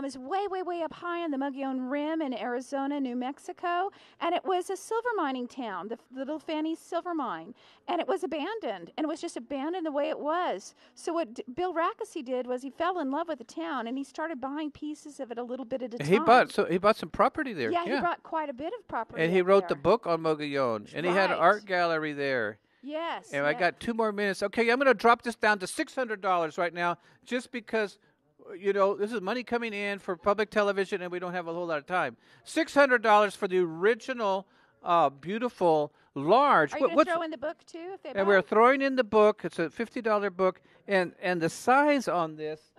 is way, way, way up high on the Mogollon Rim in Arizona, New Mexico. And it was a silver mining town, the Little Fanny Silver Mine. And it was abandoned. And it was just abandoned the way it was. So what Bill Rackesee did was he fell in love with the town, and he started buying pieces of it a little bit at a time. He bought some property there. Yeah, he bought quite a bit of property. And he wrote the book on Mogollon. And he had an Right. art gallery there. Yes. And I got 2 more minutes. Okay, I'm going to drop this down to $600 right now, just because, this is money coming in for public television, and we don't have a whole lot of time. $600 for the original, beautiful, large. Are you going to throw in the book, too? If they and we're throwing in the book. It's a $50 book, and the size on this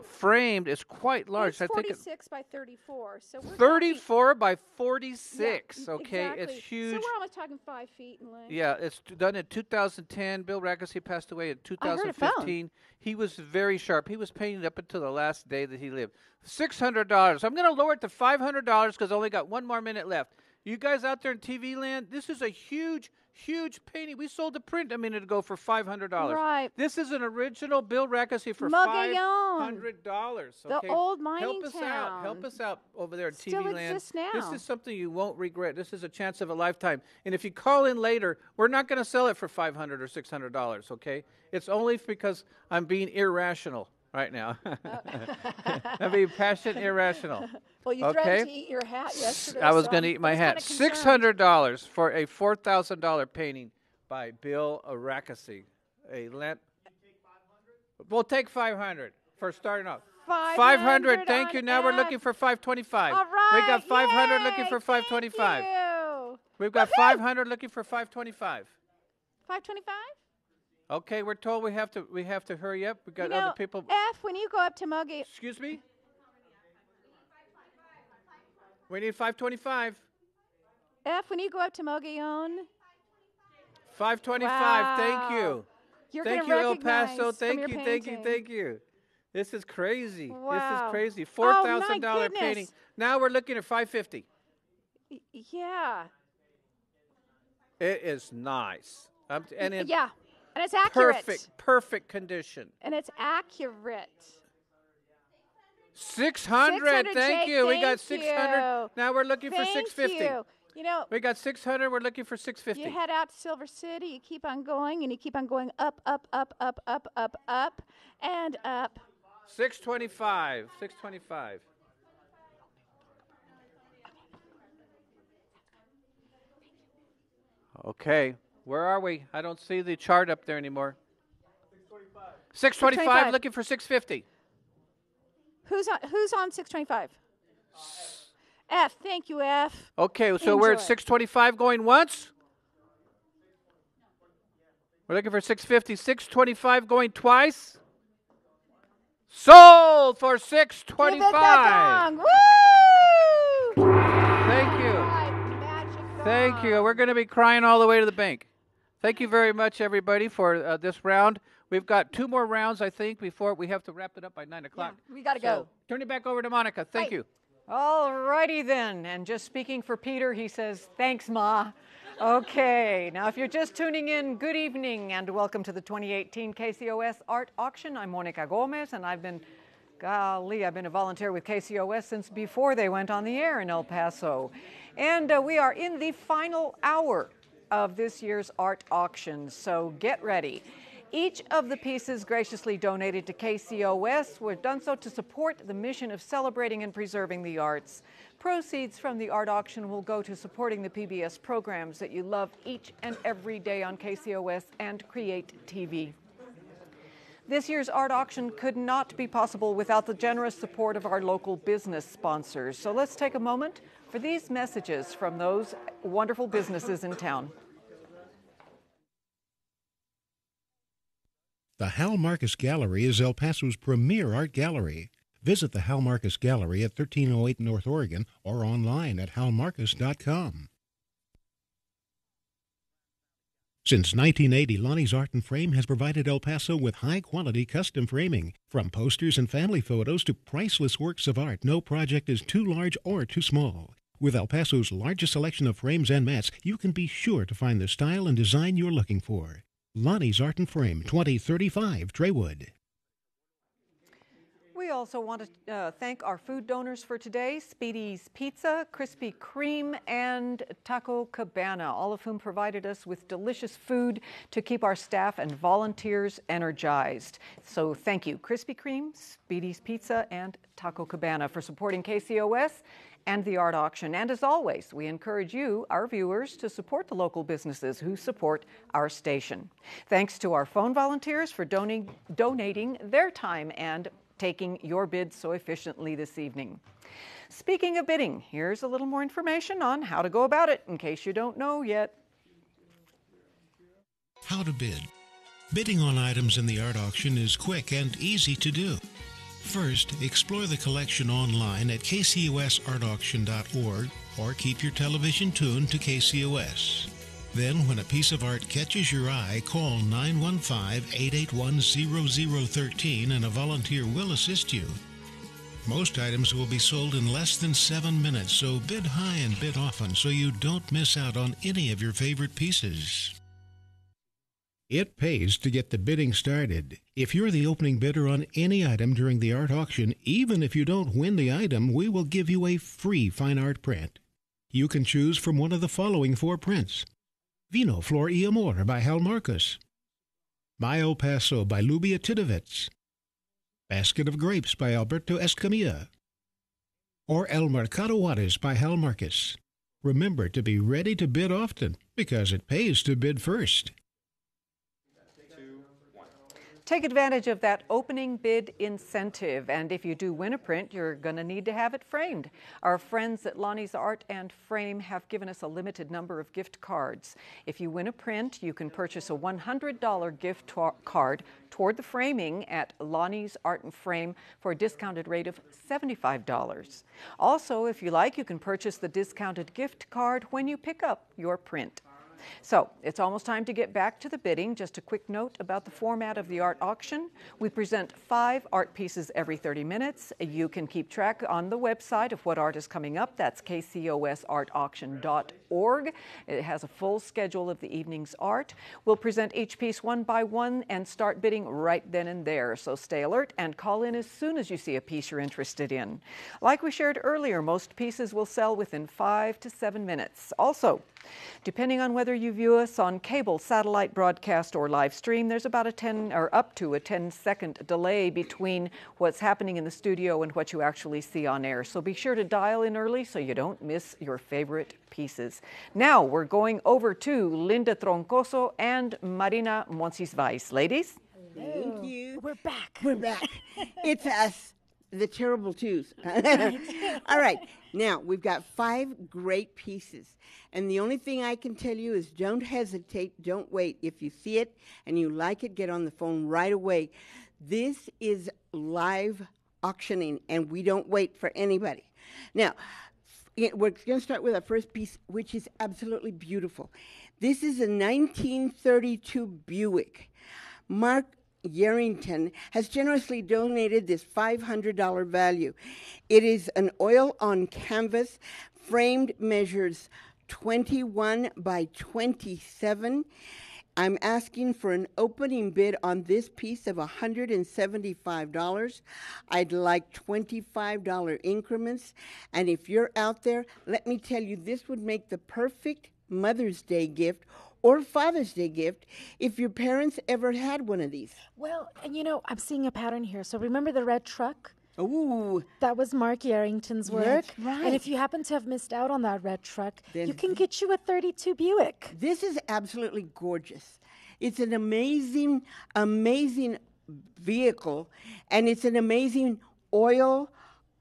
framed is quite large. It's 46 by 34. So we're 34 by 46. Yeah, okay, exactly. it's huge. So we're almost talking 5 feet in length. Yeah, it's done in 2010. Bill Rackesee passed away in 2015. He was very sharp. He was painting up until the last day that he lived. $600. I'm going to lower it to $500 because I only got 1 more minute left. You guys out there in TV land, this is a huge, huge painting. We sold the print a minute ago for $500. Right. This is an original Bill Rackesee for Mogollon. $500. The okay? old mining Help us town. out. Help us out over there in Still TV land. exists now. This is something you won't regret. This is a chance of a lifetime. And if you call in later, we're not going to sell it for $500 or $600, okay? It's only because I'm being irrational right now. I'm being passionate and irrational. Well, you threatened to eat your hat yesterday. I was going to eat my hat. $600 for a $4,000 painting by Bill Rackesee. We'll take $500 for starting off. 500. Thank you. Now we're looking for 525. All right. We got 500 Yay, looking for 525. Thank you. We've got 500 looking for 525. 525? Okay, we're told we have to hurry up. We got other people. F, when you go up to Mogollon. Excuse me? We need 525. F, when you go up to Mogollon. 525. Wow. Thank you. You're Thank gonna you, El recognize Paso. from Thank your you, thank you, painting. thank you. This is crazy. Wow. This is crazy. Oh, $4,000 my painting. goodness. Now we're looking at 550. Yeah. It is nice. And in Yeah. And it's accurate. perfect condition. And it's accurate. 600. Thank you. We got Thank 600. you. Now we're looking for Thank 650. you. You know, We got 600. We're looking for 650. you head out to Silver City, you keep on going, and you keep on going up, up, up, up, up, up, up, and up. 625. 625. Okay. Where are we? I don't see the chart up there anymore. 625. Looking for 650. Who's on 625? F. Thank you, F. Okay, so we're at Enjoy. 625 going once. We're looking for 650. 625 going twice. Sold for 625. Give it that gong. Woo! Thank you. Right, magic Thank you. gong. We're going to be crying all the way to the bank. Thank you very much, everybody, for this round. We've got 2 more rounds, I think, before we have to wrap it up by 9 o'clock. We got to go. Turn it back over to Monica. Thank you. All righty then. And just speaking for Peter, he says, thanks, Ma. Okay, now if you're just tuning in, good evening and welcome to the 2018 KCOS Art Auction. I'm Monica Gomez, and I've been a volunteer with KCOS since before they went on the air in El Paso. And we are in the final hour of this year's art auction, so get ready. Each of the pieces graciously donated to KCOS were done so to support the mission of celebrating and preserving the arts. Proceeds from the art auction will go to supporting the PBS programs that you love each and every day on KCOS and Create TV. This year's art auction could not be possible without the generous support of our local business sponsors. So let's take a moment for these messages from those wonderful businesses in town. The Hal Marcus Gallery is El Paso's premier art gallery. Visit the Hal Marcus Gallery at 1308 North Oregon or online at halmarcus.com. Since 1980, Lonnie's Art and Frame has provided El Paso with high-quality custom framing. From posters and family photos to priceless works of art, no project is too large or too small. With El Paso's largest selection of frames and mats, you can be sure to find the style and design you're looking for. Lonnie's Art and Frame, 2035 Traywood. We also want to thank our food donors for today, Speedy's Pizza, Krispy Kreme, and Taco Cabana, all of whom provided us with delicious food to keep our staff and volunteers energized. So thank you, Krispy Kreme, Speedy's Pizza, and Taco Cabana for supporting KCOS and the art auction. And as always, we encourage you, our viewers, to support the local businesses who support our station. Thanks to our phone volunteers for donating their time and taking your bid so efficiently this evening. Speaking of bidding, here's a little more information on how to go about it in case you don't know yet. How to bid. Bidding on items in the art auction is quick and easy to do. First, explore the collection online at KCOSartauction.org or keep your television tuned to KCOS. Then, when a piece of art catches your eye, call 915-881-0013 and a volunteer will assist you. Most items will be sold in less than 7 minutes, so bid high and bid often so you don't miss out on any of your favorite pieces. It pays to get the bidding started. If you're the opening bidder on any item during the art auction, even if you don't win the item, we will give you a free fine art print. You can choose from one of the following 4 prints. Vino Flor y Amor by Hal Marcus, Mayo Paso by Lubia Tidovitz, Basket of Grapes by Alberto Escamilla, or El Mercado Juarez by Hal Marcus. Remember to be ready to bid often, because it pays to bid first. Take advantage of that opening bid incentive, and if you do win a print, you're going to need to have it framed. Our friends at Lonnie's Art and Frame have given us a limited number of gift cards. If you win a print, you can purchase a $100 gift card toward the framing at Lonnie's Art and Frame for a discounted rate of $75. Also, if you like, you can purchase the discounted gift card when you pick up your print. So it's almost time to get back to the bidding. Just a quick note about the format of the art auction. We present 5 art pieces every 30 minutes. You can keep track on the website of what art is coming up. That's KCOSartauction.org. It has a full schedule of the evening's art. We'll present each piece one by one and start bidding right then and there. So stay alert and call in as soon as you see a piece you're interested in. Like we shared earlier, most pieces will sell within 5 to 7 minutes. Also, depending on whether you view us on cable, satellite broadcast, or live stream, there's about up to a 10-second delay between what's happening in the studio and what you actually see on air. So be sure to dial in early so you don't miss your favorite pieces. Now we're going over to Linda Troncoso and Marina Monsiváis. Ladies? Thank you. We're back. We're back. It's us, the terrible twos. All right. Now, we've got 5 great pieces. And the only thing I can tell you is don't hesitate, don't wait. If you see it and you like it, get on the phone right away. This is live auctioning, and we don't wait for anybody. Now, we're going to start with our first piece, which is absolutely beautiful. This is a 1932 Buick. Mark Yarrington has generously donated this $500 value. It is an oil on canvas, framed, measures 21 by 27. I'm asking for an opening bid on this piece of $175. I'd like $25 increments. And if you're out there, let me tell you, this would make the perfect Mother's Day gift or Father's Day gift if your parents ever had one of these. Well, and I'm seeing a pattern here. So remember the red truck? Ooh. That was Mark Yarrington's work. That's right. And if you happen to have missed out on that red truck, you can get you a 32 Buick. This is absolutely gorgeous. It's an amazing, amazing vehicle, and it's an amazing oil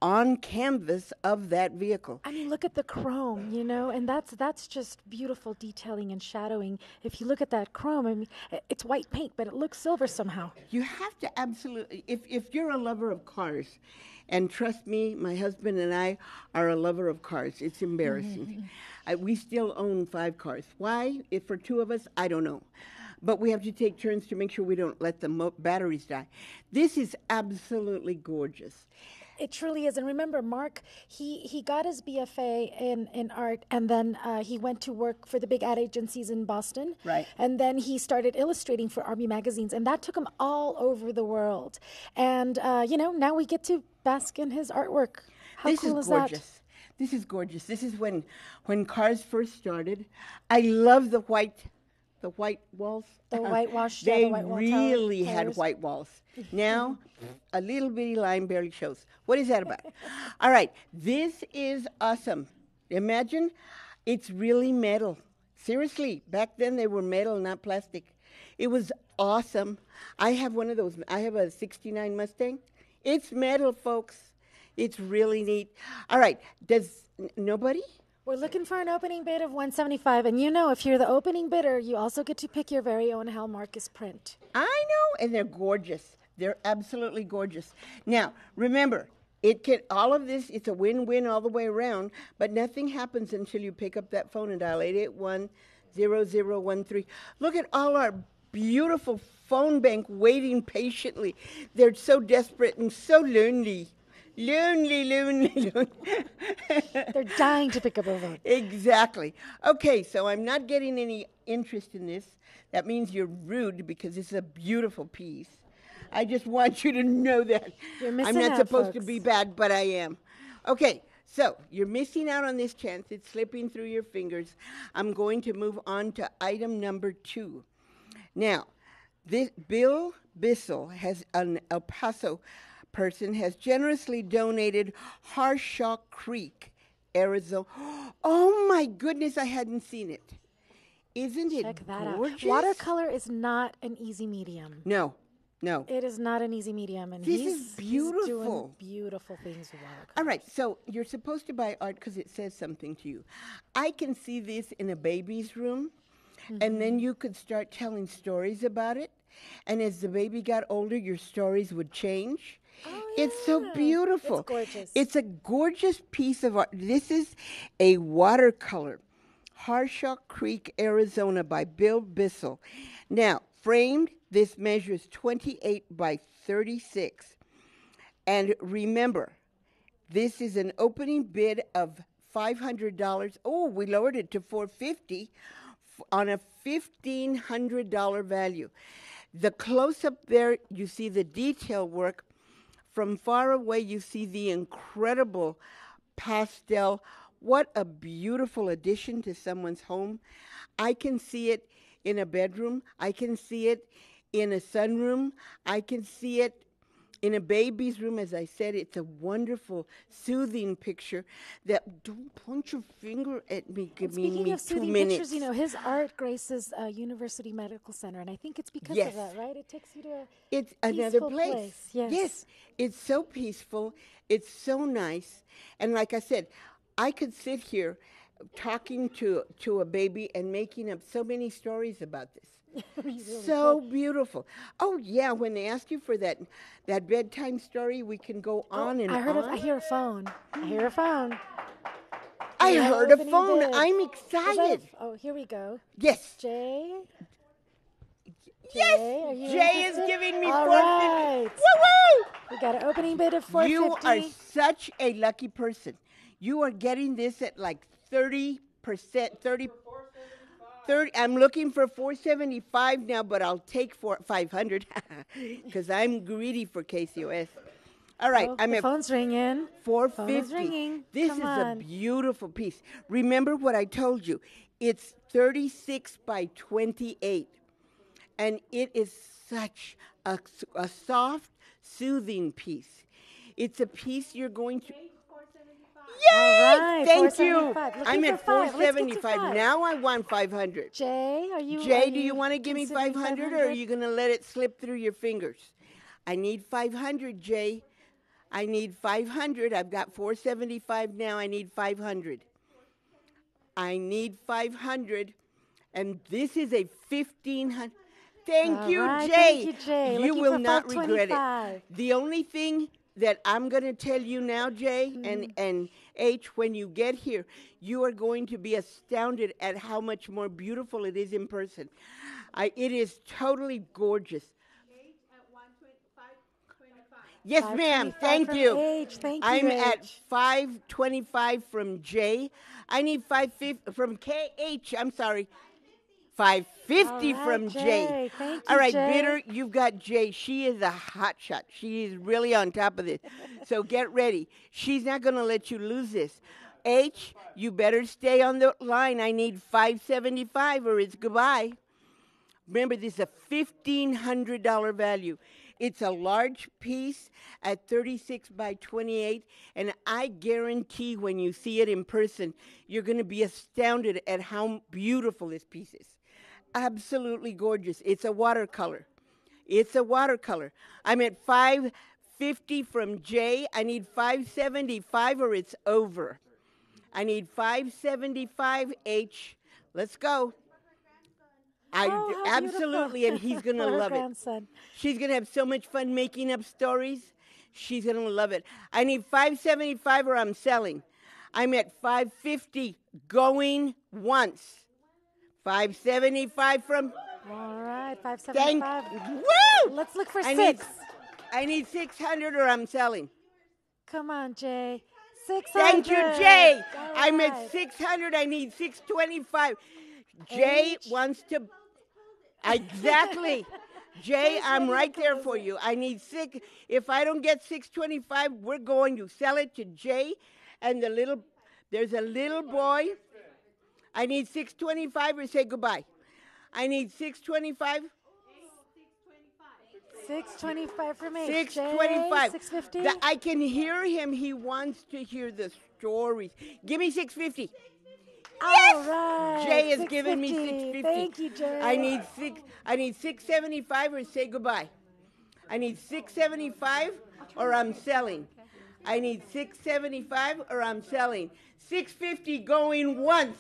on canvas of that vehicle. I mean, look at the chrome, and that's just beautiful detailing and shadowing. If you look at that chrome, I mean, it's white paint, but it looks silver somehow. You have to absolutely, if you're a lover of cars, and trust me, my husband and I are a lover of cars. It's embarrassing. We still own 5 cars. Why? If for 2 of us, I don't know. but we have to take turns to make sure we don't let the batteries die. This is absolutely gorgeous. It truly is. And remember, Mark, he got his BFA in art, and then he went to work for the big ad agencies in Boston. Right. And then he started illustrating for Army magazines, and that took him all over the world. And, now we get to bask in his artwork. How cool is gorgeous. that? This is gorgeous. This is when cars first started. I love the white walls. The whitewash. They the white wall really towers. had white walls. Now, a little bitty line barely shows. What is that about? All right, this is awesome. Imagine, it's really metal. Seriously, back then they were metal, not plastic. It was awesome. I have one of those. I have a '69 Mustang. It's metal, folks. It's really neat. All right, does nobody? We're looking for an opening bid of $175, and if you're the opening bidder, you also get to pick your very own Hal Marcus print. I know, and they're gorgeous. They're absolutely gorgeous. Now, remember, all of this, it's a win-win all the way around, but nothing happens until you pick up that phone and dial 881-0013. Look at all our beautiful phone bank waiting patiently. They're so desperate and so lonely. Lonely. They're dying to pick up a phone. Exactly. Okay, so I'm not getting any interest in this. That means you're rude because it's a beautiful piece. I just want you to know that. You're missing I'm not out, supposed to folks. be bad, but I am. Okay, so you're missing out on this chance. It's slipping through your fingers. I'm going to move on to item number 2. Now, this Bill Bissell has an El Paso person has generously donated Harshaw Creek, Arizona. Oh my goodness, I hadn't seen it. Isn't it Check that gorgeous? out. Watercolor is not an easy medium. No. It is not an easy medium, and This he's is beautiful. He's doing beautiful things with watercolor. All right, so you're supposed to buy art because it says something to you. I can see this in a baby's room, and then you could start telling stories about it. And as the baby got older, your stories would change. Oh, It's so beautiful. It's gorgeous. It's a gorgeous piece of art. This is a watercolor, Harshaw Creek, Arizona, by Bill Bissell. Now, framed, this measures 28 by 36. And remember, this is an opening bid of $500. Oh, we lowered it to $450 on a $1,500 value. The close-up there, you see the detail work. From far away, you see the incredible pastel. What a beautiful addition to someone's home. I can see it in a bedroom. I can see it in a sunroom. I can see it in a baby's room. As I said, it's a wonderful, soothing picture that, don't point your finger at me, give me 2 minutes. Speaking of soothing pictures, his art graces University Medical Center, and I think it's because Yes. of that, right? It takes you to a It's another peaceful place. Yes. It's so peaceful. It's so nice. And like I said, I could sit here talking to a baby and making up so many stories about this. So beautiful. Oh yeah, when they ask you for that bedtime story, we can go on and on. I hear a phone. I hear a phone. I Yeah, heard a opening phone. bid. I'm Is that excited. here we go. Yes. Jay? Yes. Jay, are you Jay is interested? giving me All $450. right. Woo-woo! We got an opening bid of $450. You are such a lucky person. You are getting this at like 30%, 30. I'm looking for $475 now, but I'll take $500 because I'm greedy for KCOS. All right, Oh, I'm the at phone's ringing. $450. Phone is ringing. This Come is on. a beautiful piece. Remember what I told you. It's 36 by 28. And it is such a soft, soothing piece. It's a piece you're going to... Yay! All right, Thank you. $475. Looking I'm at for $5. Let's get to $475. $5. Now I want $500. Jay, are you? Jay, do you want to give me considering $500 or are you going to let it slip through your fingers? I need $500, Jay. I need $500. I've got $475 now. I need $500. I need $500. And this is a $1,500. Thank All you, right, Jay. thank you, Jay. You Looking will for not regret $525. it. The only thing that I'm going to tell you now, Jay, and H, when you get here, you are going to be astounded at how much more beautiful it is in person. It is totally gorgeous. Yes, ma'am. 525 Thank from you. H. Thank you, I'm at H. 525 from J. I need 550 from KH. I'm sorry. 550 All right, from J. Jay. Thank All you, right, Jay. bidder, you've got J. She is a hot shot. She is really on top of this. So get ready. She's not going to let you lose this. H, you better stay on the line. I need 575 or it's goodbye. Remember, this is a $1,500 value. It's a large piece at 36 by 28, and I guarantee when you see it in person, you're going to be astounded at how beautiful this piece is. Absolutely gorgeous. It's a watercolor. It's a watercolor. I'm at 550 from J. I need 575 or it's over. I need 575 H. Let's go. How Absolutely, beautiful. and he's going to For her love it. grandson. She's going to have so much fun making up stories. She's going to love it. I need 575 or I'm selling. I'm at 550 going once. 575 from... All right, Thank 575. Woo! Let's look for I 6. I need 600 or I'm selling. Come on, Jay. 600. Thank you, Jay. All I'm right. at 600. I need 625. Jay H. wants to... Exactly. Jay, I'm right there for you. I need 6. If I don't get 625, we're going to sell it to Jay and there's a little boy. I need 625 or say goodbye. I need 625. 625 from H. 625. 650. I can hear him. He wants to hear the stories. Give me 650. Yes! All right. Jay has given me 650. 650. Thank you, Jay. I need 675 or say goodbye. I need 675 or I'm selling. I need 675 or I'm selling. 650 going once.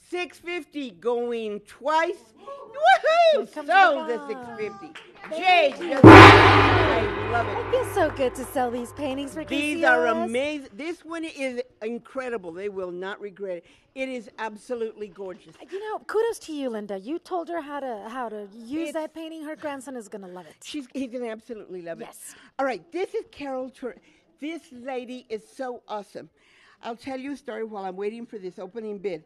650 going twice. Woohoo! Come Sold the on. 650. Jay, I love it. It feels so good to sell these paintings for These KCOS. are amazing. This one is incredible. They will not regret it. It is absolutely gorgeous. You know, kudos to you, Linda. You told her how to use It's- that painting. Her grandson is going to love it. He's going to absolutely love it. Yes. All right, this is Carol Tur. This lady is so awesome. I'll tell you a story while I'm waiting for this opening bid.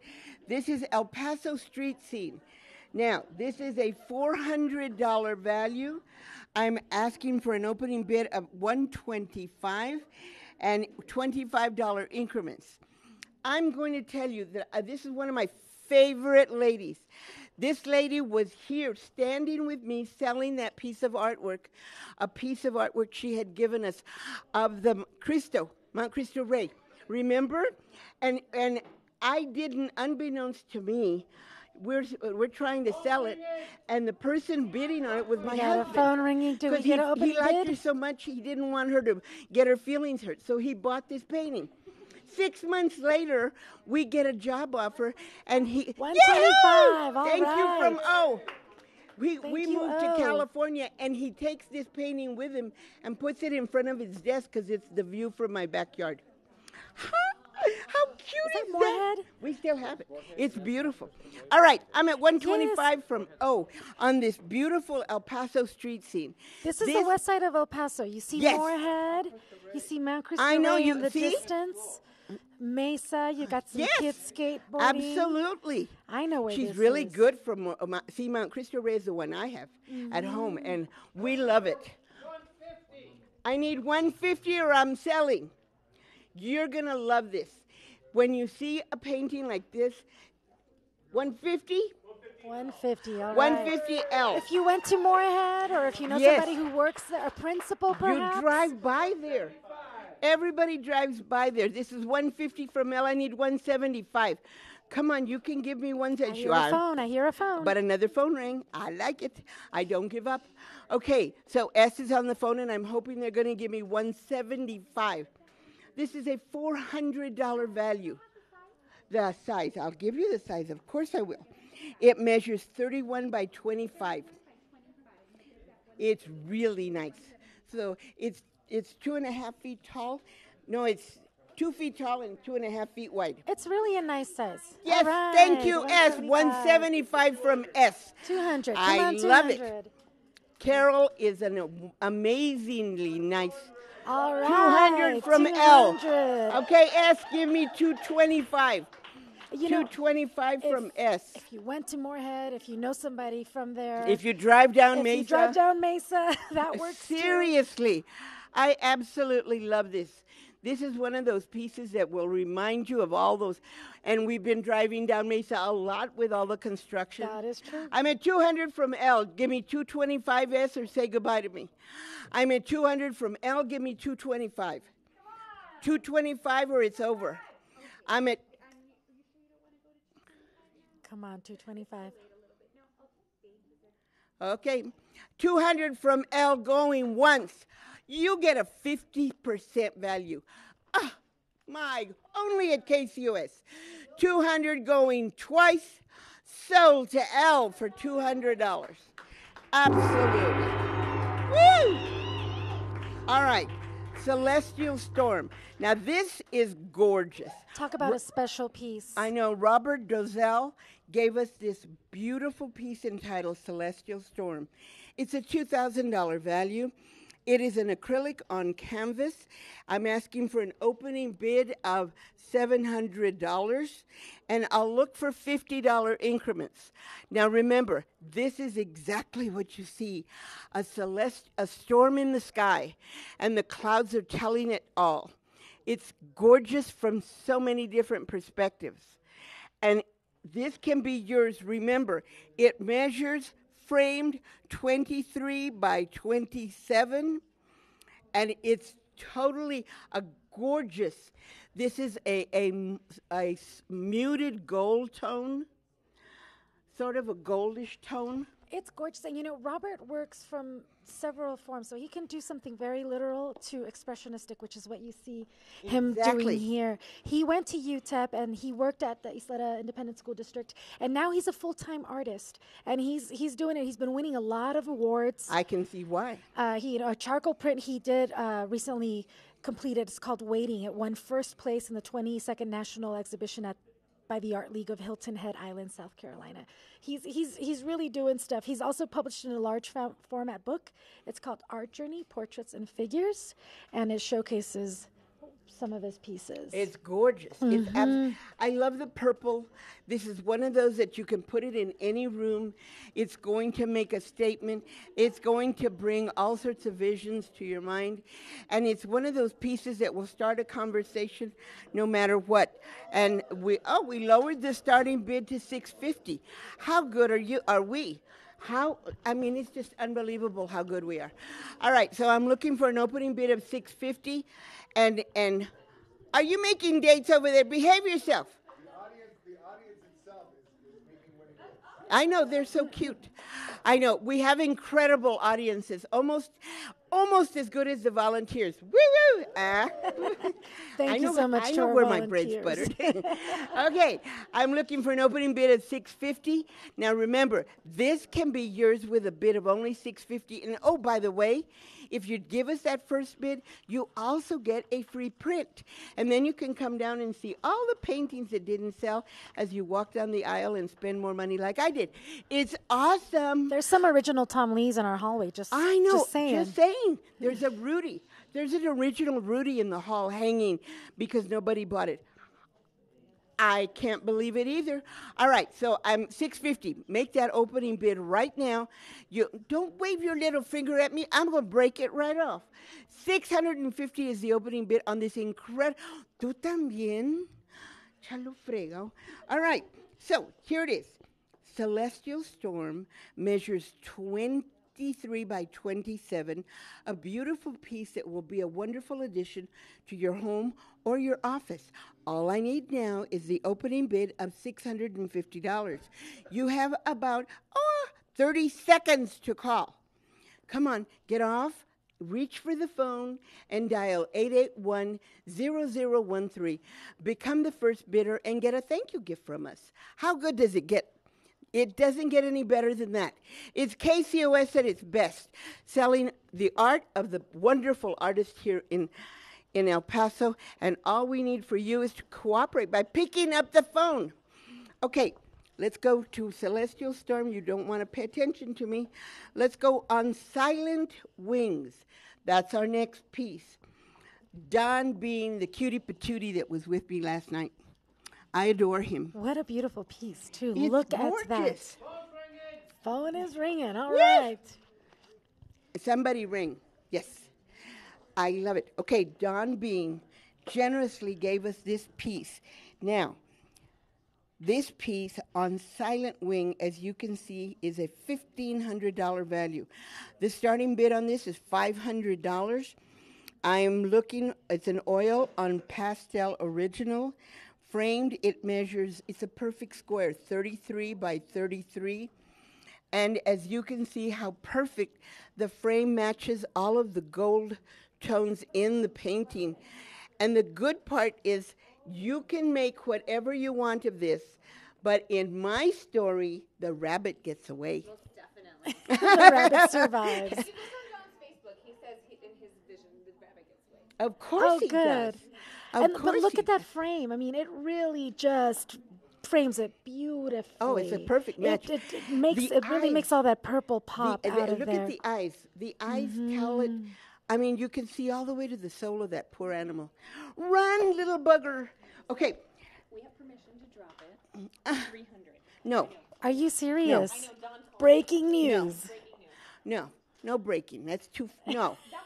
This is El Paso street scene. Now, this is a $400 value. I'm asking for an opening bid of $125 and $25 increments. I'm going to tell you that this is one of my favorite ladies. This lady was here standing with me selling that piece of artwork, a piece of artwork she had given us of the Mount Cristo Rey. Remember? And I didn't, unbeknownst to me, we're trying to sell it, and the person bidding on it was my got husband. a phone ringing. Do we get an opening he liked bid? her so much he didn't want her to get her feelings hurt, so he bought this painting. 6 months later, we get a job offer, and he 125. All Thank you from right. O. We Thank you, moved to O. California, and he takes this painting with him and puts it in front of his desk because it's the view from my backyard. How cute Is that is Moorhead? that? We still have it. It's beautiful. All right, I'm at 125 from O on this beautiful El Paso street scene. This is the west side of El Paso. You see Yes. Moorhead. You see Mount Cristo I know, Rey you in the see? distance. Mesa. You got some Yes, kids skateboarding. absolutely. I know where She's this really is. good for see, Mount Cristo Rey is the one I have at home, and we love it. I need 150 or I'm selling. You're going to love this. When you see a painting like this, 150? 150. All right. 150 else. If you went to Moorhead, or if you know Yes. somebody who works there, a principal perhaps. You drive by there. Everybody drives by there. This is 150 from L. I need 175. Come on, you can give me one. I hear a phone. I hear a phone. But another phone rang. I like it. I don't give up. Okay, so S is on the phone, and I'm hoping they're going to give me 175. This is a $400 value. The size, I'll give you the size. Of course I will. It measures 31 by 25. It's really nice. So it's 2.5 feet tall. No, it's 2 feet tall and 2.5 feet wide. It's really a nice size. Yes, All right, thank you, S. 175. 175 from S. 200. Come I on, love 200. it. Carol is an amazingly nice. All right. 200 from 200. L. Okay, S, give me 225. You know, 225 from S. If you went to Moorhead, if you know somebody from there. If you drive down Mesa. If you drive down Mesa, that works Seriously. I absolutely love this. This is one of those pieces that will remind you of all those. And we've been driving down Mesa a lot with all the construction. That is true. I'm at 200 from L. Give me 225 S or say goodbye to me. I'm at 200 from L. Give me 225. 225 or it's over. I'm at. Come on, 225. Okay. 200 from L going once. You get a 50% value. Ah, my, only at KCOS. 200 going twice, sold to L for $200. Absolutely. Woo! All right, Celestial Storm. Now this is gorgeous. Talk about a special piece. I know Robert Dozell gave us this beautiful piece entitled Celestial Storm. It's a $2,000 value. It is an acrylic on canvas. I'm asking for an opening bid of $700, and I'll look for $50 increments. Now remember, this is exactly what you see, a storm in the sky, and the clouds are telling it all. It's gorgeous from so many different perspectives. And this can be yours. Remember, it measures framed 23 by 27, and it's totally a gorgeous. This is a muted gold tone, sort of a goldish tone. It's gorgeous. And, you know, Robert works from several forms. So he can do something very literal to expressionistic, which is what you see him doing here. He went to UTEP, and he worked at the Isleta Independent School District. And now he's a full-time artist. And he's doing it. He's been winning a lot of awards. I can see why. A charcoal print he did recently completed. It's called Waiting. It won first place in the 22nd National Exhibition by the Art League of Hilton Head Island, South Carolina. He's really doing stuff. He's also published in a large format book. It's called Art Journey, Portraits and Figures, and it showcases some of his pieces. It's gorgeous. It's I love the purple. This is one of those that you can put it in any room. It's going to make a statement. It's going to bring all sorts of visions to your mind. And it's one of those pieces that will start a conversation no matter what. And we lowered the starting bid to $650. How good are we? It's just unbelievable how good we are. All right, so I'm looking for an opening bid of $650, and are you making dates over there? Behave yourself. The audience itself is making winning dates. I know, they're so cute. I know, we have incredible audiences, almost as good as the volunteers. Woo-woo! Thank you so much. I know where my bread's buttered. Okay, I'm looking for an opening bid of $650. Now remember, this can be yours with a bid of only $650. And oh, by the way, if you give us that first bid, you also get a free print. And then you can come down and see all the paintings that didn't sell as you walk down the aisle and spend more money like I did. It's awesome. There's some original Tom Lees in our hallway. I know. Just saying. There's a Rudy. There's an original Rudy in the hall hanging because nobody bought it. I can't believe it either. All right, so I'm $650. Make that opening bid right now. You don't wave your little finger at me. I'm going to break it right off. $650 is the opening bid on this incredible. Tú también. Chalo frego. All right, so here it is. Celestial Storm measures 23 by 27, a beautiful piece that will be a wonderful addition to your home or your office. All I need now is the opening bid of $650. You have about 30 seconds to call. Come on, get off, reach for the phone, and dial 881-0013. Become the first bidder and get a thank you gift from us. How good does it get? It doesn't get any better than that. It's KCOS at its best, selling the art of the wonderful artist here in in El Paso, and all we need for you is to cooperate by picking up the phone. Okay, let's go to Celestial Storm. You don't want to pay attention to me. Let's go on Silent Wings. That's our next piece. Don being the cutie patootie that was with me last night. I adore him. What a beautiful piece, too. It's Look gorgeous. at that. Phone is ringing. All right. Somebody ring. Yes. I love it. Okay, Don Bean generously gave us this piece. Now, this piece on Silent Wing, as you can see, is a $1,500 value. The starting bid on this is $500. I'm looking, it's an oil on pastel original. Framed, it measures, it's a perfect square, 33 by 33. And as you can see how perfect the frame matches all of the gold tones in the painting. And the good part is you can make whatever you want of this, but in my story, the rabbit gets away. Most definitely. The rabbit survives. If you go on John's Facebook, he says in his vision, the rabbit gets away. Of course he good. does. But look at that frame. I mean, it really just frames it beautifully. Oh, it's a perfect match. It really makes all that purple pop out of look there. at the eyes. The eyes tell it. I mean, you can see all the way to the soul of that poor animal. Run, little bugger. Okay. We have permission to drop it. 300. No. Are you serious? I know Don told Breaking news. No. No breaking. That's too. No. That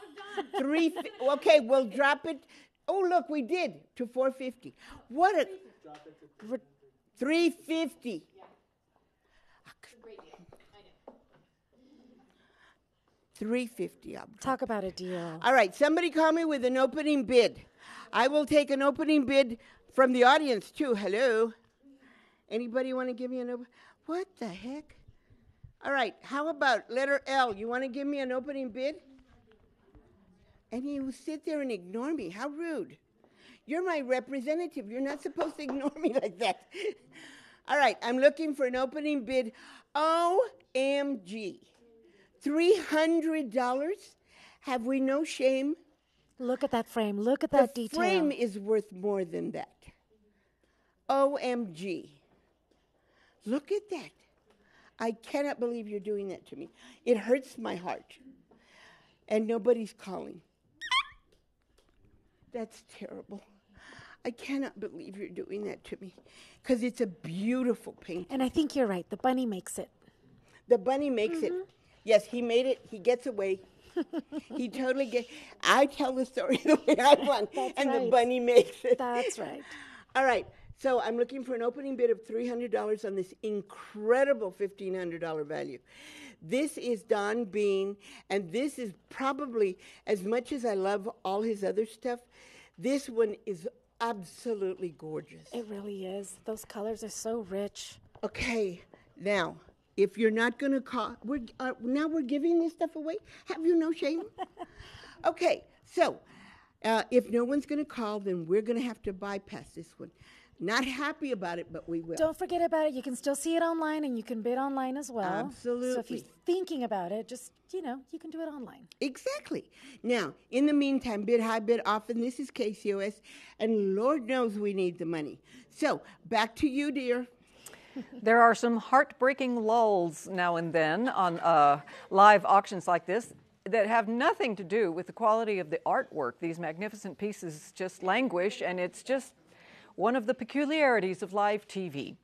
was Don. Okay, we'll drop it. Oh, look, we did to 450. What a 350. Yeah. It's a great deal. I know. 350. Talk about a deal. All right, somebody call me with an opening bid. I will take an opening bid from the audience too. Hello. Anybody want to give me an open? What the heck? All right, how about letter L? You want to give me an opening bid? And you sit there and ignore me. How rude. You're my representative. You're not supposed to ignore me like that. All right, I'm looking for an opening bid. OMG. $300? Have we no shame? Look at that frame. Look at that detail. The frame is worth more than that. OMG. Look at that. I cannot believe you're doing that to me. It hurts my heart. And nobody's calling. That's terrible. I cannot believe you're doing that to me. Because it's a beautiful painting. And I think you're right. The bunny makes it. The bunny makes it. Yes, he made it. He gets away. He totally gets. I tell the story the way I want. That's and right. the bunny makes it. That's right. All right. So I'm looking for an opening bid of $300 on this incredible $1,500 value. This is Don Bean, and this is probably, as much as I love all his other stuff, this one is absolutely gorgeous. It really is. Those colors are so rich. Okay, now, if you're not going to call, now we're giving this stuff away? Have you no shame? Okay, so if no one's going to call, then we're going to have to bypass this one. Not happy about it, but we will. Don't forget about it. You can still see it online, and you can bid online as well. Absolutely. So if you're thinking about it, just, you can do it online. Exactly. Now, in the meantime, bid high, bid often. This is KCOS, and Lord knows we need the money. So, back to you, dear. There are some heartbreaking lulls now and then on live auctions like this that have nothing to do with the quality of the artwork. These magnificent pieces just languish, and it's just one of the peculiarities of live TV.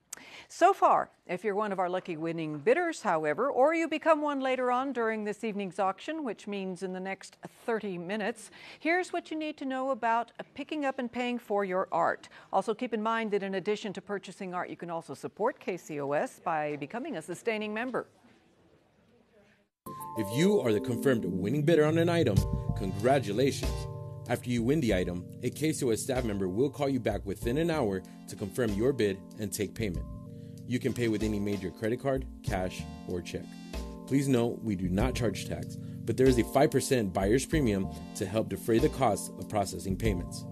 So far, if you're one of our lucky winning bidders, however, or you become one later on during this evening's auction, which means in the next 30 minutes, here's what you need to know about picking up and paying for your art. Also, keep in mind that in addition to purchasing art, you can also support KCOS by becoming a sustaining member. If you are the confirmed winning bidder on an item, congratulations. After you win the item, a KCOS staff member will call you back within an hour to confirm your bid and take payment. You can pay with any major credit card, cash, or check. Please note we do not charge tax, but there is a 5% buyer's premium to help defray the cost of processing payments.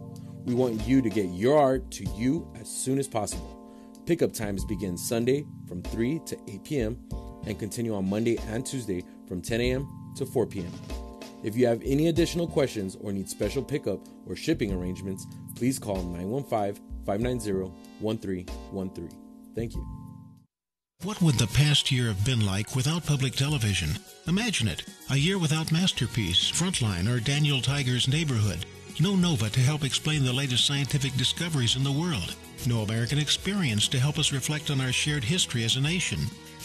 We want you to get your art to you as soon as possible. Pickup times begin Sunday from 3 to 8 p.m. and continue on Monday and Tuesday from 10 a.m. to 4 p.m. If you have any additional questions or need special pickup or shipping arrangements, please call 915-590-1313. Thank you. What would the past year have been like without public television? Imagine it. A year without Masterpiece, Frontline, or Daniel Tiger's Neighborhood. No Nova to help explain the latest scientific discoveries in the world. No American Experience to help us reflect on our shared history as a nation.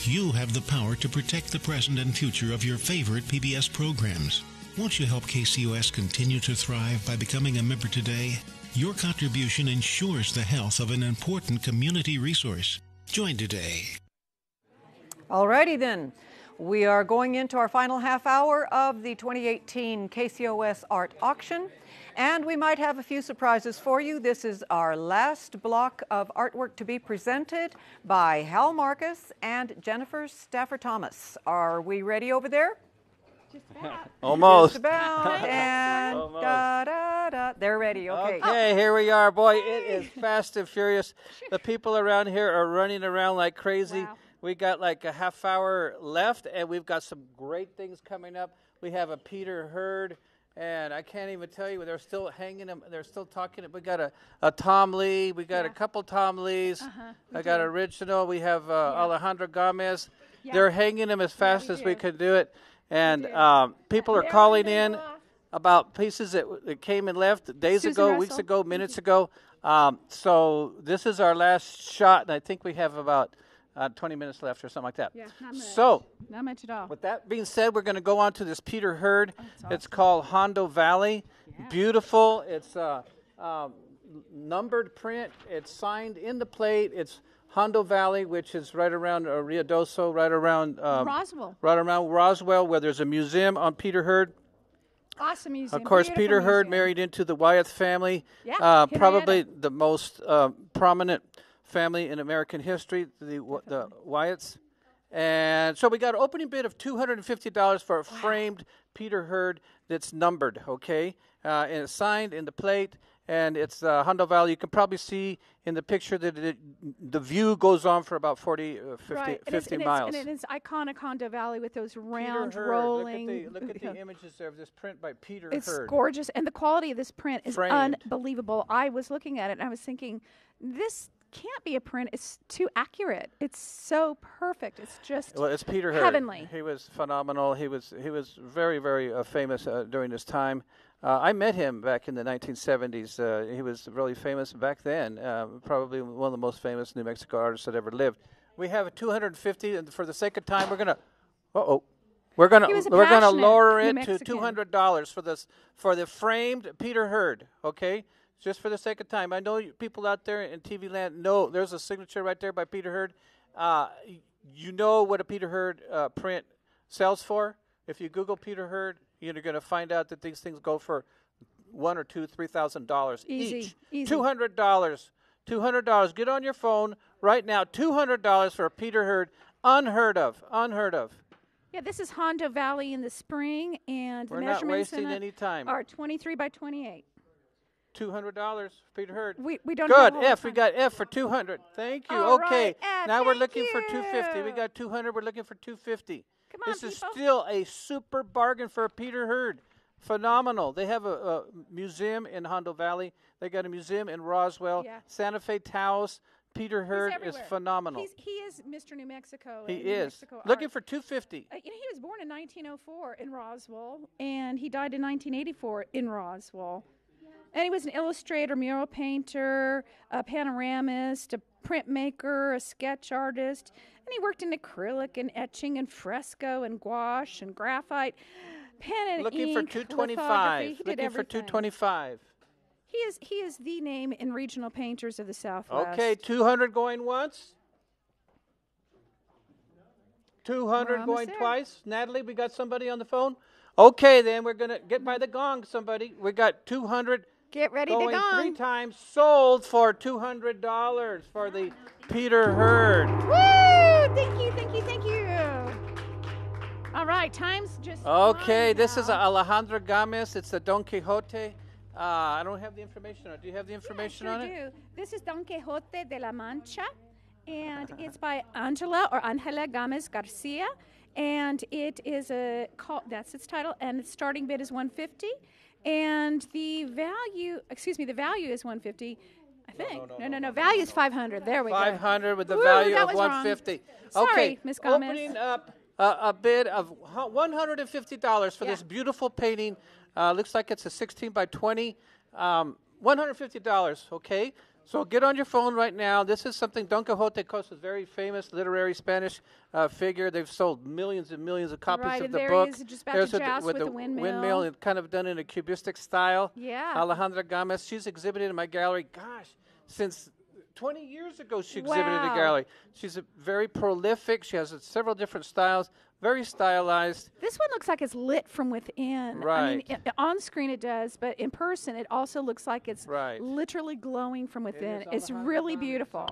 You have the power to protect the present and future of your favorite PBS programs. Won't you help KCOS continue to thrive by becoming a member today? Your contribution ensures the health of an important community resource. Join today. Alrighty then. We are going into our final half hour of the 2018 KCOS Art Auction, and we might have a few surprises for you. This is our last block of artwork to be presented by Hal Marcus and Jennifer Stafford-Thomas. Are we ready over there? Almost. Just about. And Almost. da, da, da. They're ready. Okay. Okay, here we are. Boy, it is fast and furious. The people around here are running around like crazy. Wow. We got like a half hour left, and we've got some great things coming up. We have a Peter Hurd, and I can't even tell you, they're still hanging them. They're still talking. We got a Tom Lee. We got a couple Tom Lees. I got original. We have Alejandro Gomez. Yeah. They're hanging them as fast as we do. could do it. And people are They're calling moving in off. about pieces that came and left days Susan ago, weeks Russell. ago, minutes ago. So this is our last shot, and I think we have about 20 minutes left or something like that. Yeah, not much. So Not much at all. with that being said, we're going to go on to this Peter Hurd. awesome. It's called Hondo Valley. Beautiful. It's numbered print. It's signed in the plate. It's Hondo Valley, which is right around Ruidoso, right around Roswell. right around Roswell, where there's a museum on Peter Hurd. Awesome museum. Of course, Beautiful Peter Hurd museum. married into the Wyeth family, Yeah, probably Henrietta. the most prominent family in American history, the Wyeths. And so we got an opening bid of $250 for a framed Peter Hurd that's numbered, okay? And it's signed in the plate, and it's Hondo Valley. You can probably see in the picture that the view goes on for about 40, 50, Right. 50 and miles. And it's iconic Hondo Valley with those Peter round, Hurd, rolling. Look at the images there of this print by Peter It's Hurd. gorgeous, and the quality of this print is Framed. unbelievable. I was looking at it, and I was thinking, this can't be a print. It's too accurate. It's so perfect. It's just Well, it's Peter Hurd. heavenly. He was phenomenal. He was very, very famous during his time. I met him back in the 1970s. He was really famous back then. Probably one of the most famous New Mexico artists that ever lived. We have a 250, and for the sake of time, we're gonna. We're gonna He was a lower passionate it New to Mexican. $200 for the framed Peter Hurd. Okay. Just for the sake of time, I know people out there in TV land know there's a signature right there by Peter Hurd. You know what a Peter Hurd print sells for. If you Google Peter Hurd, you're going to find out that these things go for $1,000 or $3,000 Easy, each. easy. $200. Get on your phone right now. $200 for a Peter Hurd. Unheard of. Yeah, this is Hondo Valley in the spring, and We're the not measurements wasting in it any time. are 23 by 28. $200 for Peter Hurd. We don't Good. have all the F. We time. got F for 200. Thank you. All Okay. right, F, Now we're thank looking for 250. We you. got 200. We're looking for 250. Come on, This is people. still a super bargain for a Peter Hurd. Phenomenal. They have a museum in Hondo Valley. They got a museum in Roswell. Yeah. Santa Fe Taos. Peter He's Hurd is everywhere. phenomenal. He is Mr. New Mexico. He and New is. Mexico Looking art. for 250. He was born in 1904 in Roswell, and he died in 1984 in Roswell. And he was an illustrator, mural painter, a panoramist, a printmaker, a sketch artist, and he worked in acrylic and etching and fresco and gouache and graphite, pen and Looking for ink, 225. lithography. He did Looking for everything. 225. He is the name in regional painters of the Southwest. Okay, 200 going once. 200 We're going almost there. twice. Natalie, we got somebody on the phone? Okay, then we're going to get by the gong, somebody. We got 200 Get ready going to go. 3 times, sold for $200 for the Peter Hurd. Woo! Thank you. All right, time's just Okay, flying this is now. Alejandro Gomez. It's the Don Quixote. I don't have the information on it. Do you have the information Yeah, on sure it? do. This is Don Quixote de la Mancha, and it's by Angela Gomez Garcia, and it is that's its title, and its starting bid is $150, and the value is $150. I think. No. Value is $500. There we go. $500 with the value of $150. Sorry, Okay, Ms. Gomez. opening up a bid of $150 for this beautiful painting. Looks like it's a 16 by 20. $150. Okay. So get on your phone right now. This is something Don Quixote Costa, very famous literary Spanish figure. They've sold millions and millions of copies of the book. He is just about to joust with the windmill, and kind of done in a cubistic style. Yeah. Alejandra Gomez. She's exhibited in my gallery. Gosh, since 20 years ago she exhibited in the gallery. She's very prolific. She has several different styles. Very stylized. This one looks like it's lit from within. Right. I mean, on screen it does, but in person it also looks like it's literally glowing from within. It's really beautiful.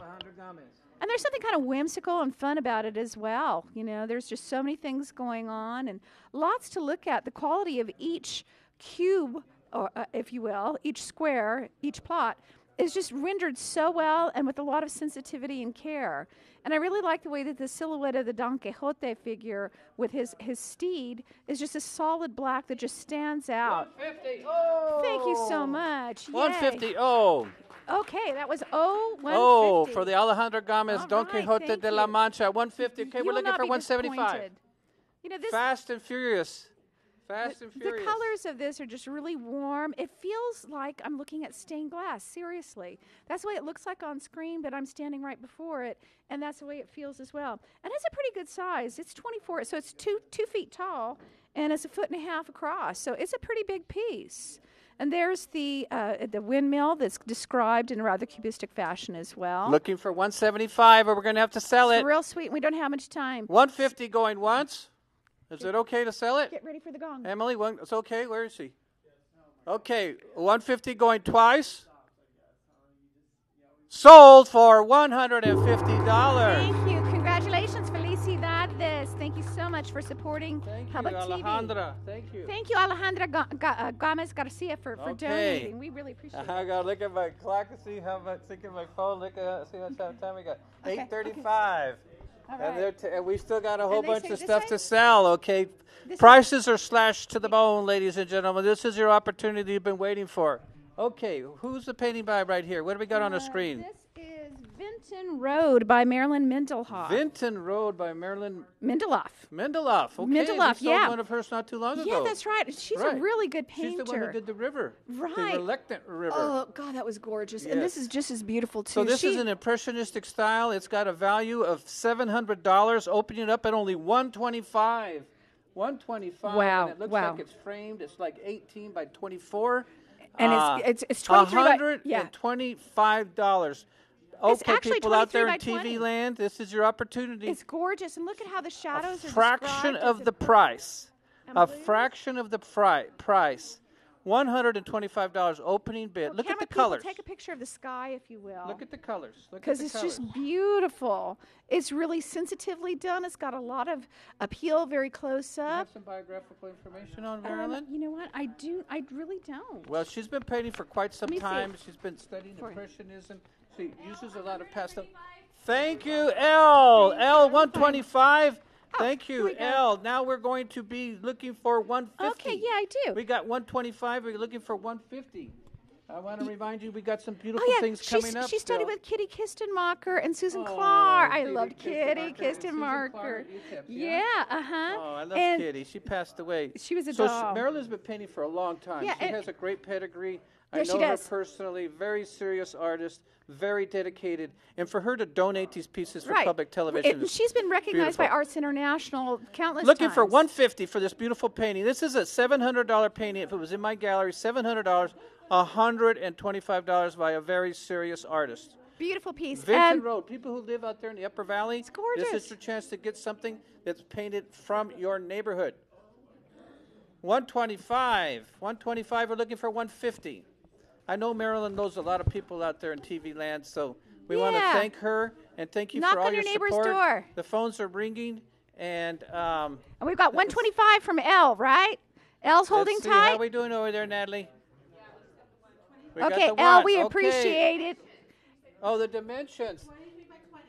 And there's something kind of whimsical and fun about it as well. You know, there's just so many things going on and lots to look at. The quality of each cube, or if you will, each square, each plot, is just rendered so well and with a lot of sensitivity and care. And I really like the way that the silhouette of the Don Quixote figure with his steed is just a solid black that just stands out. $150. Oh! Thank you so much. $150. Yay. Oh! Okay, that was $150. Oh, for the Alejandra Gomez Don right, Quixote de la Mancha, $150. Okay, we're looking for $175. You know, this Fast and Furious. Fast and Furious. The colors of this are just really warm. It feels like I'm looking at stained glass, seriously. That's the way it looks like on screen, but I'm standing right before it, and that's the way it feels as well. And it's a pretty good size. It's 24, so it's 2 feet tall, and it's 1.5 feet across. So it's a pretty big piece. And there's the windmill that's described in a rather cubistic fashion as well. Looking for $175, or we're going to have to sell It's it. real sweet. We don't have much time. $150 going once. Is it okay to sell it? Get ready for the gong. Emily, it's okay. Where is she? Okay, $150 going twice. Sold for $150. Thank you. Congratulations, felicidades. Thank you so much for supporting public TV. Alejandra. Thank you. Thank you, Alejandra Gomez Garcia, for donating. We really appreciate it. I got to look at my clock to see how much. Look at my phone. Look at see how much time we got. 8:35. And we still got a whole bunch of stuff to sell, okay? Prices are slashed to the bone, ladies and gentlemen. This is your opportunity you've been waiting for. Okay, who's the painting by right here? What do we got on the screen? This is Vinton Road by Marilyn Mendelhoff. Vinton Road by Marilyn Mendelhoff. Mendelhoff, okay. Mendelhoff, we sold one of hers not too long ago. Yeah, that's right. She's a really good painter. She's the one who did the river. Right. The reluctant river. Oh, God, that was gorgeous. Yes. And this is just as beautiful, too. So this is an impressionistic style. It's got a value of $700, opening it up at only $125. $125. Wow. And it looks like it's framed. It's like 18 by 24. And it's 23 $125. Okay, people out there in TV land, this is your opportunity. It's gorgeous, and look at how the shadows are fraction of the price. A fraction of the price. $125 opening bid. Look at the colors. Take a picture of the sky, if you will. Look at the colors. Because it's just beautiful. It's really sensitively done. It's got a lot of appeal, very close up. Do you have some biographical information on Marilyn? You know what? I really don't. Well, she's been painting for quite some time. She's been studying Impressionism. She uses a lot of pastel. Thank you, L. L125. Thank you, L. Now we're going to be looking for $150. Okay, yeah, I do. We got $125. We're looking for $150. I want to remind you we got some beautiful things coming up. She studied with Kitty Kistenmacher and Susan Clark. I loved Kitty Kistenmacher. Yeah, Oh, I love Kitty. She passed away. She was a doll. Marilyn's been painting for a long time. Yeah, she has a great pedigree. Yeah, I know her personally. Very serious artist. Very dedicated. And for her to donate these pieces for public television is she's been recognized beautiful. by Arts International countless Looking times. for $150 for this beautiful painting. This is a $700 painting. If it was in my gallery, $700, $125 by a very serious artist. Beautiful piece. Vinton Road. People who live out there in the Upper Valley, it's gorgeous. This is your chance to get something that's painted from your neighborhood. $125. $125. We're looking for $150. I know Marilyn knows a lot of people out there in TV land, so we want to thank her and thank you for all your support. Knock on your neighbor's door. The phones are ringing, and we've got $125 from L, right? L's holding let's see, tight. How are we doing over there, Natalie? Okay, L, we appreciate it. Oh, the dimensions. 23 by 20.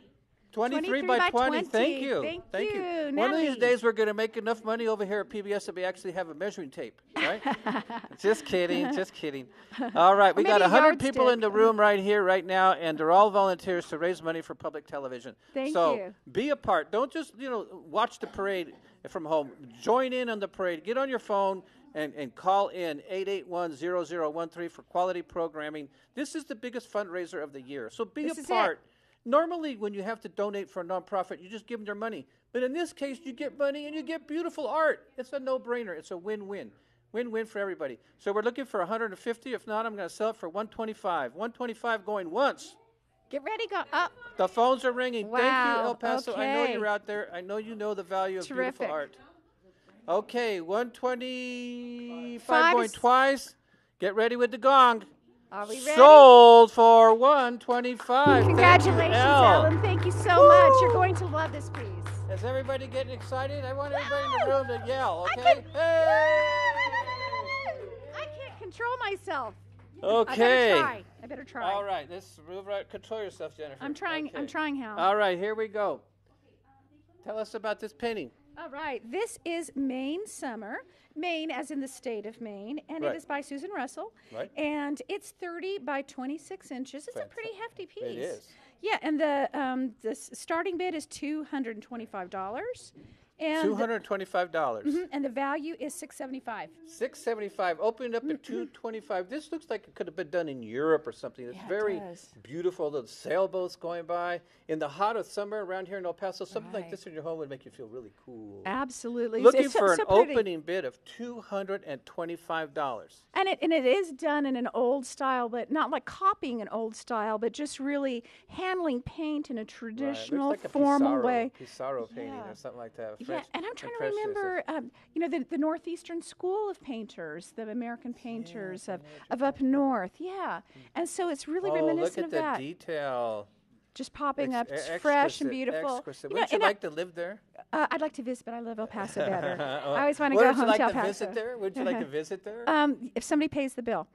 23 by 20. Thank you. Thank you. One of these Natalie. days we're going to make enough money over here at PBS that we actually have a measuring tape, right? Just kidding. Just kidding. All right. We got maybe a 100 people in yardstick. the room right here, right now, and they're all volunteers to raise money for public television. Thank so you. be a part. Don't just, watch the parade from home. Join in on the parade. Get on your phone and call in 881-0013 for quality programming. This is the biggest fundraiser of the year. So be This a is part. Normally, when you have to donate for a nonprofit, you just give them their money. But in this case, you get money and you get beautiful art. It's a no-brainer. It's a win-win. Win-win for everybody. So we're looking for 150. If not, I'm going to sell it for 125. 125 going once. Get ready, go up. The phones are ringing. Thank Wow, you, El Paso. I know okay. you're out there. I know you know the value of Terrific. beautiful art. Okay, 125 Five going is- twice. Get ready with the gong. Are we ready? Sold for 125. Congratulations, Thank you, El. Ellen. Thank you so much. You're going to love this piece. Is everybody getting excited? I want everybody in the room to yell, I okay? can- Hey! I can't control myself. Okay. I better try. All right, let's move right. Control yourself, Jennifer. I'm trying. Okay. I'm trying, Hal. All right, here we go. Tell us about this painting. All right. This is Maine Summer. Maine, as in the state of Maine, and Right. it is by Susan Russell. Right. And it's 30 by 26 inches. It's a pretty hefty piece. It is. Yeah, and the starting bid is $225. And $225. and the value is $675. $675. Opened up at $225. This looks like it could have been done in Europe or something. It's Yeah, it very does. beautiful. The sailboats going by in the hot of summer around here in El Paso. Something like Right. this in your home would make you feel really cool. Absolutely. Looking It's for so an pretty. opening bid of $225. And it is done in an old style, but not like copying an old style, but just really handling paint in a traditional, Right. Looks like a formal Pissarro, way. Pissarro painting Yeah. or something like that. Yeah, French- and I'm trying to Impressionist. remember, the Northeastern School of Painters, the American painters of up north. Yeah, and so it's really Oh, look reminiscent at of the that. detail. Just popping up, it's Exquisite, fresh and beautiful. exquisite. You know, Wouldn't you and I- like to live there? I'd like to visit, but I love El Paso better. Oh, I always want to would go you home like to El to Paso. visit there? Would you like to visit there? If somebody pays the bill.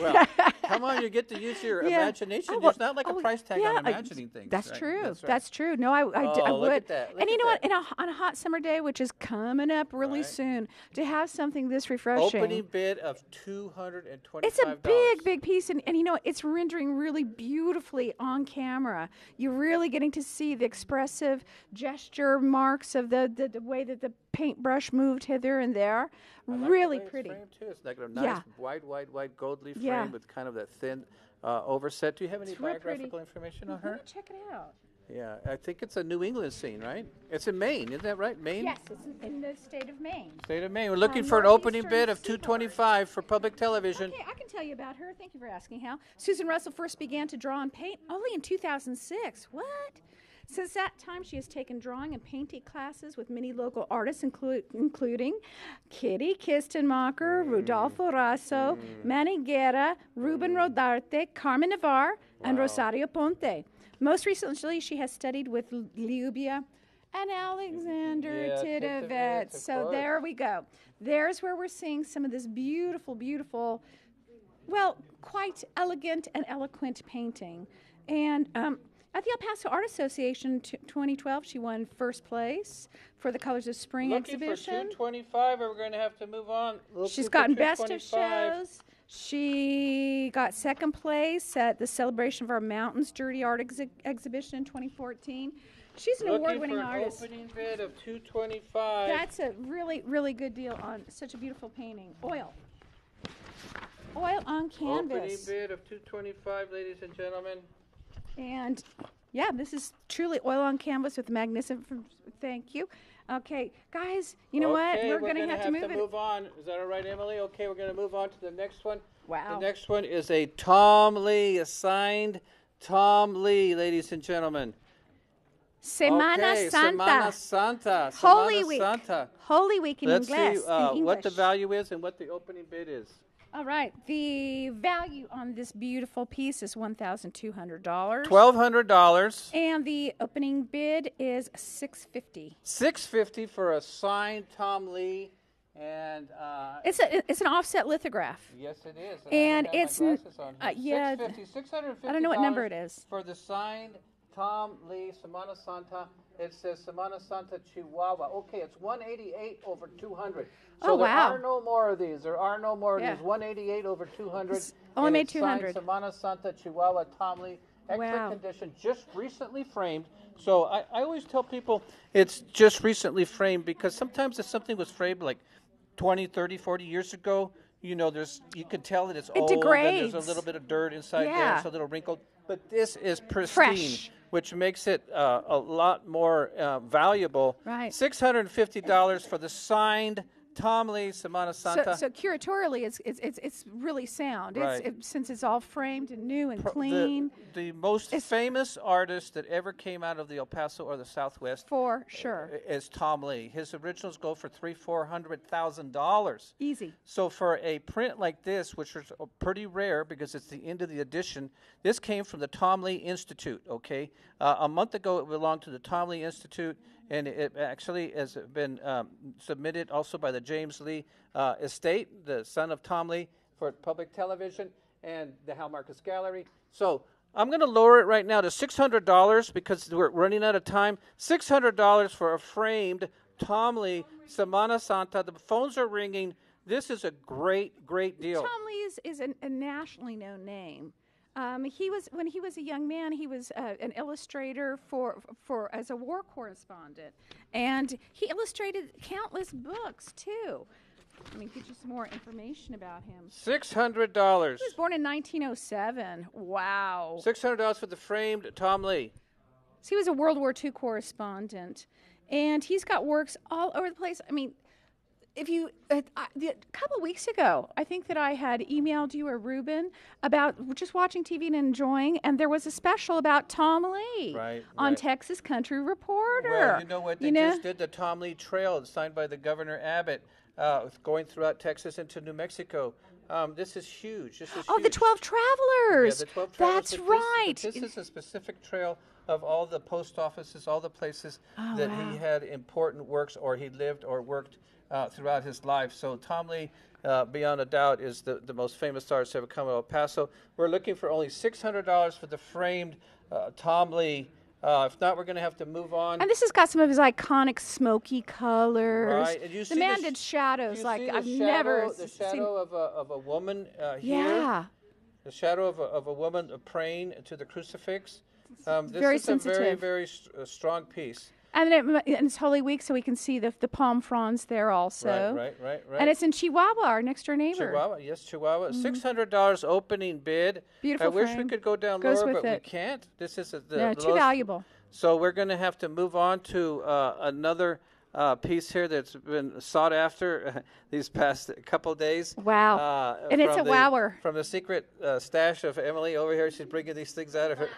Well, come on, you get to use your Yeah. imagination. Oh, There's well, not like a oh, price tag yeah, on imagining things. That's right? true. That's, right. That's true. No, I would. Oh, look at that. Look And you at know what? that. On a hot summer day, which is coming up really Right. soon, to have something this refreshing. Opening bid of $225. It's a big piece, and you know, it's rendering really beautifully on camera. You're really getting to see the expressive gesture marks of the way that the paintbrush moved hither and there. I like Really the way pretty. It's framed too. It's like a nice Yeah. wide gold leaf Yeah. frame with kind of that thin overset. Do you have any It's real pretty. biographical information on Let her? me check it out. Yeah, I think it's a New England scene, right? It's in Maine, isn't that right? Maine? Yes, it's in the state of Maine. State of Maine. We're looking for an opening bid of $225 for public television. Okay, I can tell you about her. Thank you for asking, Hal. Susan Russell first began to draw and paint only in 2006. What? Since that time, she has taken drawing and painting classes with many local artists, including Kitty Kistenmacher, Rudolfo Rasso, Manny Guerra, Ruben Rodarte, Carmen Navarre, and Rosario Ponte. Most recently, she has studied with Liubia and Alexander Yeah, Titovets. Titovets, of So course. there we go. There's where we're seeing some of this beautiful, well, quite elegant and eloquent painting. And at the El Paso Art Association 2012, she won first place for the Colors of Spring Looking exhibition. for $225, or we're going to have to move on. She's Looking for gotten best of $225. shows. She got second place at the Celebration of Our Mountains Dirty Art exhibition in 2014. She's an Looking award-winning for an artist. opening bid of $225. That's a really good deal on such a beautiful painting. Oil on Opening canvas. bid of $225, ladies and gentlemen. And yeah, this is truly oil on canvas with magnificent. Thank you. Okay, guys, you know what? Okay, We're going to gonna have to move it. move on. Is that all right, Emily? Okay, we're going to move on to the next one. Wow. The next one is a Tom Lee, a signed Tom Lee, ladies and gentlemen. Semana Okay, Santa. Semana Santa. Holy Semana Week. Santa. Holy Week in Let's English. see what the value is and what the opening bid is. All right. The value on this beautiful piece is $1,200. $1,200. And the opening bid is $650. $650 for a signed Tom Lee, and It's an offset lithograph. yes, it is. And I don't have it's my glasses on here. yeah, $650. I don't know what number it is. for the signed Tom Lee, Semana Santa. It says Semana Santa Chihuahua. Okay, it's 188 over 200. So there are no more of these. There are no more of these. 188 over 200. Only made it's signed 200. Semana Santa Chihuahua, Tom Lee. Excellent condition, just recently framed. So I always tell people it's just recently framed because sometimes if something was framed like 20, 30, 40 years ago, you know, you can tell that it's old degrades. and there's a little bit of dirt inside there. It's a little wrinkled. But this is pristine, fresh, which makes it a lot more valuable. Right. $650 for the signed Tom Lee Semana Santa. So curatorially, it's really sound. Right. Since it's all framed and new and clean. The most famous artist that ever came out of the El Paso or the Southwest, for sure, is Tom Lee. His originals go for $300,000-$400,000. Easy. So for a print like this, which is pretty rare because it's the end of the edition, this came from the Tom Lee Institute. Okay, a month ago it belonged to the Tom Lee Institute. And it actually has been submitted also by the James Lee estate, the son of Tom Lee, for public television and the Hal Marcus Gallery. So I'm going to lower it right now to $600 because we're running out of time. $600 for a framed Tom Lee Semana Santa. The phones are ringing. This is a great, great deal. Tom Lee is a nationally known name. When he was a young man, he was an illustrator for as a war correspondent, and he illustrated countless books too. Let me get you some more information about him. $600. He was born in 1907. Wow. $600 for the framed Tom Lee. So he was a World War II correspondent, and he's got works all over the place. I mean, if you a couple of weeks ago, I think that I had emailed you or Ruben about just watching TV and enjoying, and there was a special about Tom Lee on Texas Country Reporter. Well, you know what? They just did the Tom Lee Trail signed by the Governor Abbott, going throughout Texas into New Mexico. This is huge. This is huge. The 12 Travelers. Yeah, the 12 Travelers. That's right. This is a specific trail of all the post offices, all the places that he had important works or he lived or worked throughout his life. So Tom Lee, beyond a doubt, is the most famous artist to ever come to El Paso. We're looking for only $600 for the framed Tom Lee. If not, we're going to have to move on. And this has got some of his iconic smoky colors. Right. And you the man did shadows like I've never seen. The shadow of a woman here. Yeah. The shadow of a woman praying to the crucifix. This very is sensitive. a very, very strong piece. And it's Holy Week, so we can see the palm fronds there also. Right. And it's in Chihuahua, our next door neighbor. Chihuahua. $600 opening bid. Beautiful I wish frame. we could go down Goes lower, with but we it. can't. This is the too lowest. valuable. So we're going to have to move on to another piece here that's been sought after these past couple days. Wow. And it's a wower. From the secret stash of Emily over here. She's bringing these things out of her.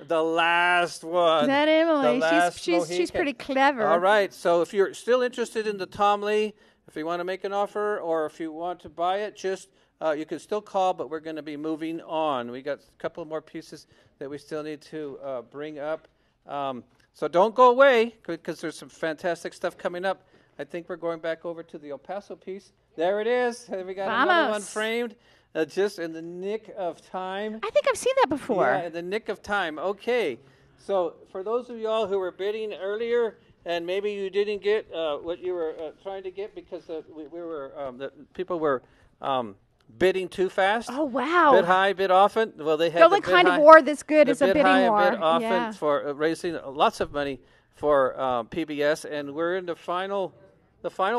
The last one. That Emily, she's pretty clever. All right, so if you're still interested in the Tom Lee, if you want to make an offer or if you want to buy it, just you can still call, but we're going to be moving on. We got a couple more pieces that we still need to bring up. So don't go away because there's some fantastic stuff coming up. I think we're going back over to the El Paso piece. There it is. We got another one framed. Just in the nick of time. I think I've seen that before. Yeah, in the nick of time. Okay. So for those of y'all who were bidding earlier and maybe you didn't get what you were trying to get because people were bidding too fast. Oh, wow. Bid high, bid often. Well, they had the only kind of war that's good is a bidding high war. And bid often for raising lots of money for PBS. And we're in the final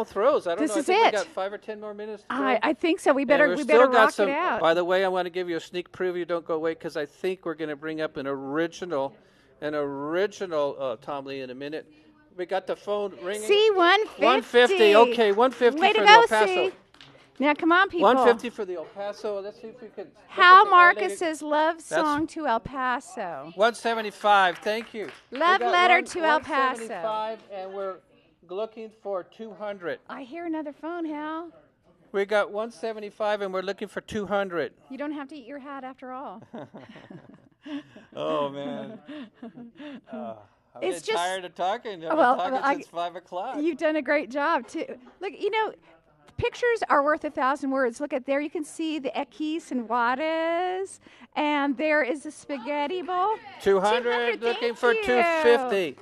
throws. I don't know. I think we got 5 or 10 more minutes. I think so. We better rock it out. By the way, I want to give you a sneak preview. Don't go away because I think we're going to bring up an original Tom Lee in a minute. We got the phone ringing. See, 150. 150. Okay, 150 Way for to the go, El Paso. see. Now, come on, people. 150 for the El Paso. Let's see if we can. Hal Marcus's love song to El Paso. 175. Thank you. Love letter to El Paso. 175, and we're looking for 200. I hear another phone, Hal. We got 175 and we're looking for 200. You don't have to eat your hat after all. Oh, man. I'm it's just tired of talking. I've been talking since 5 o'clock. You've done a great job, too. Look, pictures are worth 1,000 words. Look at there. You can see the Equis and Juarez And there is a spaghetti bowl. 200 looking for thank you. 250.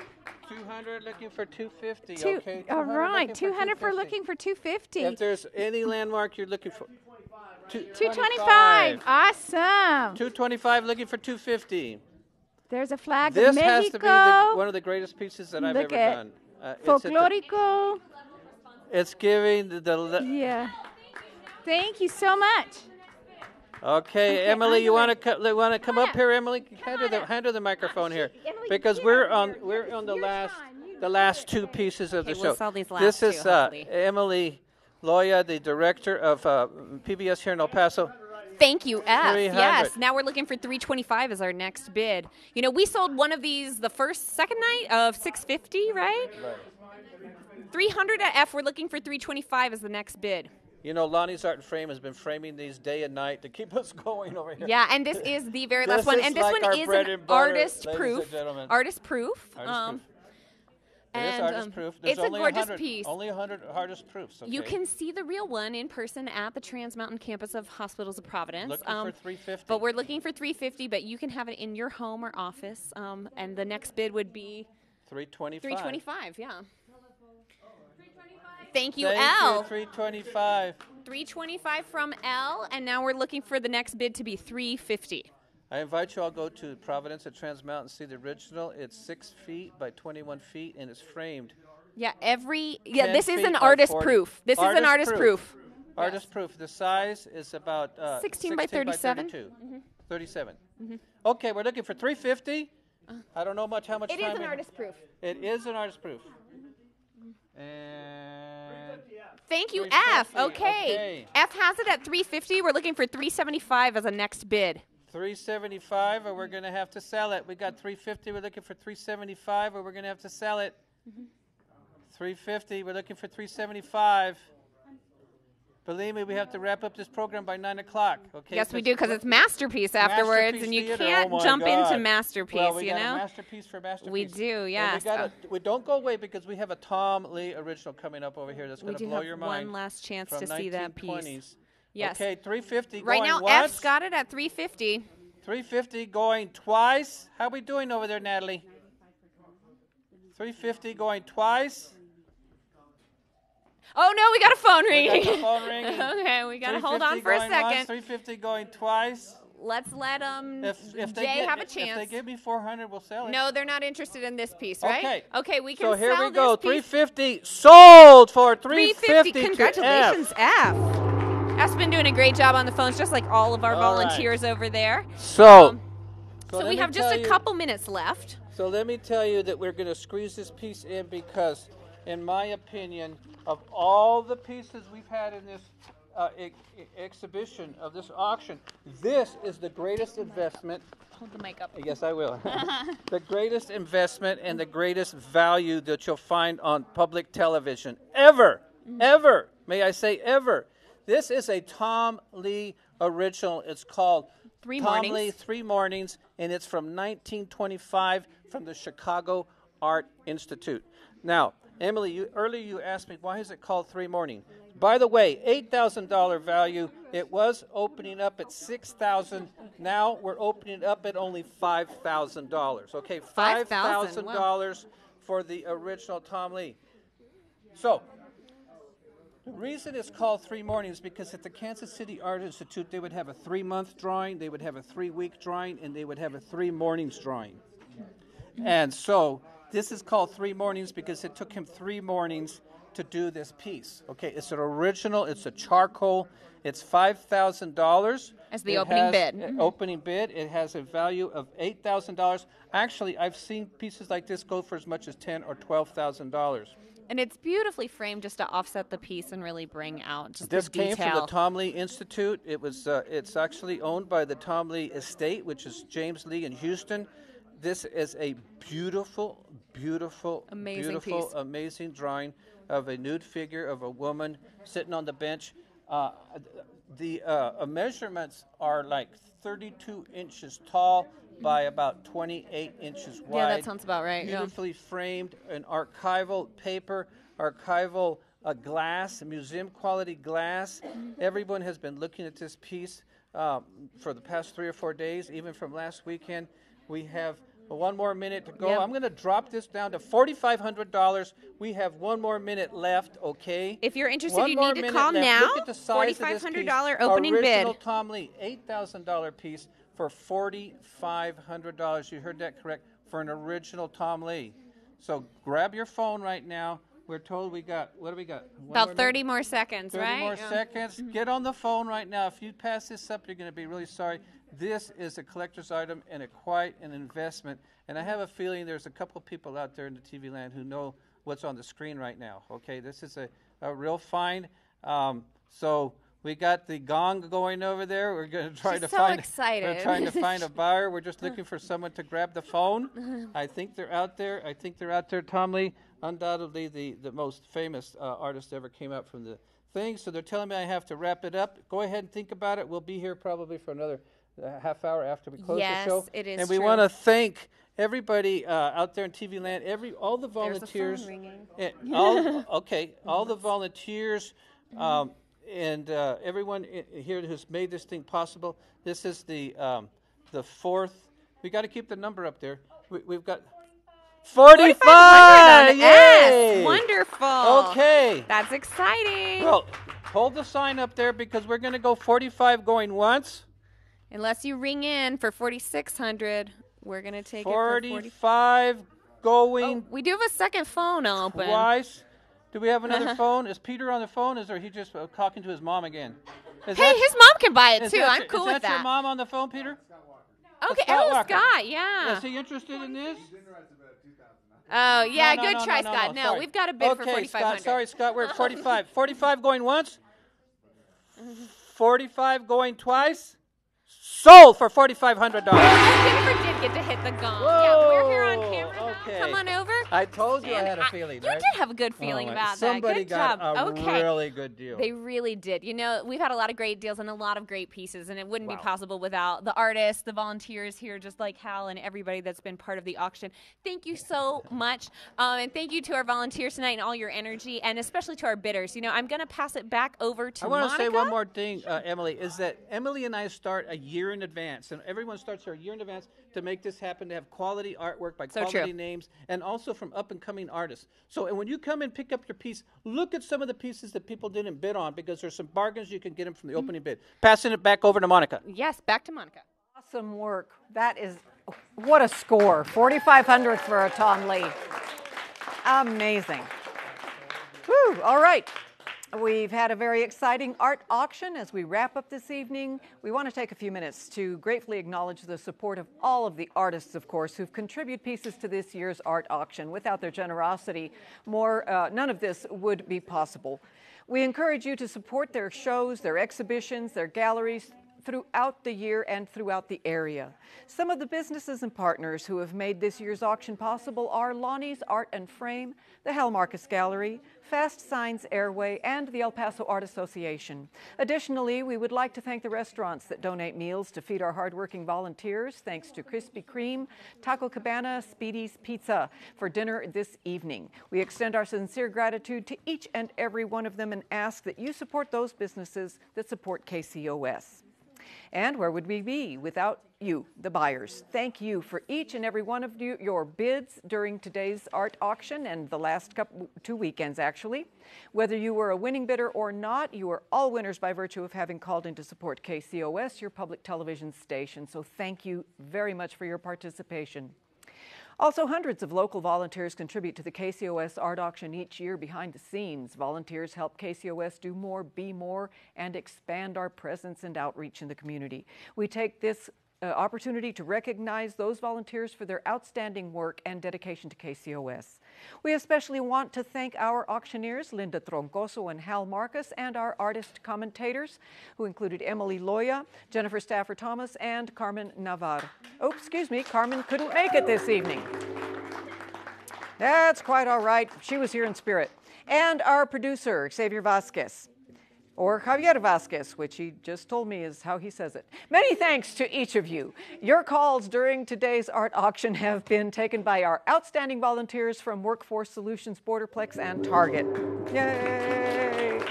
200 looking for 250. Okay. All right, 200 for 250. looking for 250. If there's any landmark you're looking for. 225. Awesome. 225 looking for 250. There's a flag This of Mexico. has to be one of the greatest pieces that I've Look ever at done. Folklorico. It's giving the Yeah. Thank you so much. Okay, Emily, you want to come up here, Emily? Hand her the microphone here, because we're on the last two pieces of the show. We'll sell these last This is two, hopefully. Emily Loya, the director of PBS here in El Paso. Thank you, F. 300. Yes, now we're looking for 325 as our next bid. You know, we sold one of these the second night of 650, right? 300 at F. We're looking for 325 as the next bid. You know, Lonnie's Art and Frame has been framing these day and night to keep us going over here. Yeah, and this is the very last This one. is And this like one our is bread an and butter, artist ladies proof. and gentlemen. Artist proof. It is artist proof. There's It's a only gorgeous 100, piece. Only 100 artist proofs. Okay? You can see the real one in person at the Trans Mountain campus of Hospitals of Providence. Looking for 350. But we're looking for 350, but you can have it in your home or office. And the next bid would be 325. 325, yeah. Thank you, Thank L. you, 325. 325 from L, and now we're looking for the next bid to be 350. I invite you all to go to Providence at Trans Mountain and see the original. It's 6 feet by 21 feet, and it's framed. Yeah, 10 this is feet an by artist 40. proof. This is an artist proof. Artist proof. The size is about 16 by 37. 32. 37. Okay, we're looking for 350. I don't know how much It time is an artist proof. It is an artist proof. And Thank you, 350. F. Okay. F has it at 350. We're looking for 375 as a next bid. 375, or we're going to have to sell it. We got 350. We're looking for 375, or we're going to have to sell it. 350. We're looking for 375. Believe me, we have to wrap up this program by 9 o'clock. Okay. Yes, we do, because it's Masterpiece afterwards, Masterpiece and you Theater. can't Oh my jump God. into Masterpiece, well, we you got know? A masterpiece for Masterpiece. We do, yes. And we don't go away, because we have a Tom Lee original coming up over here that's We going to do blow have your mind. one last chance from to see that piece. 1920s. Yes. Okay, 350 Right going now, once. F's got it at 350. 350 going twice. How we doing over there, Natalie? 350 going twice. Oh, no, we got a phone We ringing. got the phone ringing. Okay, we got to hold on for a 350 going once, second. 350 going twice. Let's let If they Jay get, have a If they chance. give me 400, we'll sell it. No, they're not interested in this piece, right? Okay. Okay, we can So here sell we go. this piece. 350 sold for 350. 350. Congratulations, F. F's been doing a great job on the phones, just like all of our All right. volunteers over there. So, So let we me have just tell a you- couple minutes left. So let me tell you that we're going to squeeze this piece in because, in my opinion, of all the pieces we've had in this exhibition of this auction, this is the greatest investment. Hold the mic up. Yes, I will. The greatest investment and the greatest value that you'll find on public television ever. Ever. May I say ever. This is a Tom Lee original. It's called Three Tom Mornings. Lee, 3 Mornings, and it's from 1925 from the Chicago Art Institute. Now, Emily, earlier you asked me, why is it called 3 Morning? By the way, $8,000 value. It was opening up at $6,000. Now we're opening up at only $5,000. Okay, $5,000 for the original Tom Lee. So, the reason it's called 3 Mornings is because at the Kansas City Art Institute, they would have a 3-month drawing, they would have a 3-week drawing, and they would have a 3 mornings drawing. And so this is called 3 Mornings because it took him 3 mornings to do this piece. Okay, it's an original, it's a charcoal, it's $5,000. As the opening bid. Opening bid. It has a value of $8,000. Actually, I've seen pieces like this go for as much as $10,000 or $12,000. And it's beautifully framed just to offset the piece and really bring out just This the detail. came from the Tom Lee Institute. It was. It's actually owned by the Tom Lee Estate, which is James Lee in Houston. This is a beautiful, beautiful, Amazing beautiful, piece. amazing drawing of a nude figure of a woman sitting on the bench. The measurements are like 32 inches tall by about 28 inches wide. Yeah, that sounds about right. Yeah. Beautifully framed, an archival paper, archival glass, museum quality glass. Everyone has been looking at this piece for the past 3 or 4 days, even from last weekend. We have one more minute to go. Yep. I'm going to drop this down to $4,500. We have one more minute left, okay? If you're interested, One you more need to minute call left. now. Look at the size of this piece. $4,500 opening bid. Original Tom Lee, $8,000 piece for $4,500. You heard that correct, for an original Tom Lee. So grab your phone right now. We're told we got, what do we got? About 30 more seconds, 30 right? more seconds. Get on the phone right now. If you pass this up, you're going to be really sorry. This is a collector's item and quite an investment. And I have a feeling there's a couple of people out there in the TV land who know what's on the screen right now. Okay, this is a real find. So we got the gong going over there. We're going to try She's to so find. excited. We're trying to find a buyer. We're just looking for someone to grab the phone. I think they're out there. Tom Lee, undoubtedly the most famous artist ever came out from the thing. So they're telling me I have to wrap it up. Go ahead and think about it. We'll be here probably for another half hour after we close the show. Yes, it is and we true. want to thank everybody out there in TV land, all the There's volunteers. the phone ringing. All the volunteers and everyone here who's made this thing possible. This is the fourth. We got to keep the number up there. We've got 45. Yay! Wonderful. Okay. That's exciting. Well, hold the sign up there because we're going to go 45 going once. Unless you ring in for 4,600, we're going to take it for 45 going we do have a second phone open. twice. Do we have another phone? Is Peter on the phone? Is he just talking to his mom again? His mom can buy it too. I'm cool with Is that your that. mom on the phone, Peter? Okay. Scott Oh, Walker. Scott. Yeah. Is he interested in this? Oh, yeah. No, good no, try, no, Scott. No, sorry. we've got a bid for Okay, 4,500. Scott. Sorry, Scott. We're at 45. 45 going once. 45 going twice. Sold for $4,500. Jennifer did get to hit the gong. Yeah, we're here on camera now. Okay. Come on over. I told you I And had a feeling, You right? did have a good feeling about Somebody that. Good got job. a really good deal. They really did. You know, we've had a lot of great deals and a lot of great pieces, and it wouldn't Wow. be possible without the artists, the volunteers here, just like Hal and everybody that's been part of the auction. Thank you so much, and thank you to our volunteers tonight and all your energy, and especially to our bidders. You know, I'm going to pass it back over to I want to Monica. say one more thing, Emily, is that Emily and I start a year in advance, and everyone starts a year in advance to make this happen, to have quality artwork by So quality true. names, and also from up-and-coming artists. So, and when you come and pick up your piece, look at some of the pieces that people didn't bid on, because there's some bargains you can get them from the opening bid. Passing it back over to Monica. Yes, back to Monica. Awesome work. That is, what a score. 4,500 for a Tom Lee. Amazing. Whew, all right. We've had a very exciting art auction. As we wrap up this evening, we want to take a few minutes to gratefully acknowledge the support of all of the artists, of course, who've contributed pieces to this year's art auction. Without their generosity, none of this would be possible. We encourage you to support their shows, their exhibitions, their galleries throughout the year and throughout the area. Some of the businesses and partners who have made this year's auction possible are Lonnie's Art and Frame, the Hal Marcus Gallery, Fast Signs Airway, and the El Paso Art Association. Additionally, we would like to thank the restaurants that donate meals to feed our hardworking volunteers, thanks to Krispy Kreme, Taco Cabana, Speedy's Pizza for dinner this evening. We extend our sincere gratitude to each and every one of them and ask that you support those businesses that support KCOS. And where would we be without you, the buyers? Thank you for each and every one of you, your bids during today's art auction and the last 2 weekends, actually. Whether you were a winning bidder or not, you are all winners by virtue of having called in to support KCOS, your public television station. So thank you very much for your participation. Also, hundreds of local volunteers contribute to the KCOS art auction each year behind the scenes. Volunteers help KCOS do more, be more, and expand our presence and outreach in the community. We take this opportunity to recognize those volunteers for their outstanding work and dedication to KCOS. We especially want to thank our auctioneers, Linda Troncoso and Hal Marcus, and our artist commentators, who included Emily Loya, Jennifer Stafford Thomas, and Carmen Navarre. Oh, excuse me, Carmen couldn't make it this evening. That's quite all right. She was here in spirit. And our producer, Xavier Vasquez. Or Javier Vasquez, which he just told me is how he says it. Many thanks to each of you. Your calls during today's art auction have been taken by our outstanding volunteers from Workforce Solutions, Borderplex, and Target. Yay!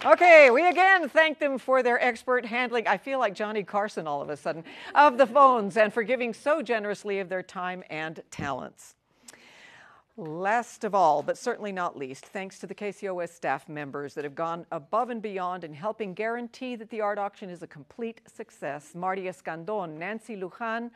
Okay, we again thank them for their expert handling. I feel like Johnny Carson all of a sudden, of the phones, and for giving so generously of their time and talents. Last of all, but certainly not least, thanks to the KCOS staff members that have gone above and beyond in helping guarantee that the art auction is a complete success. Marty Escandon, Nancy Lujan,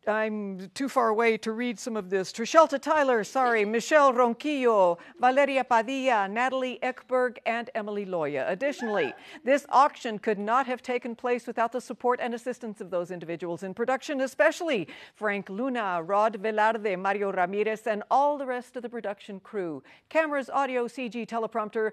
I'm too far away to read some of this. Trishelta Tyler, Michelle Ronquillo, Valeria Padilla, Natalie Ekberg, and Emily Loya. Additionally, this auction could not have taken place without the support and assistance of those individuals in production, especially Frank Luna, Rod Velarde, Mario Ramirez, and all the rest of the production crew. Cameras, audio, CG, teleprompter,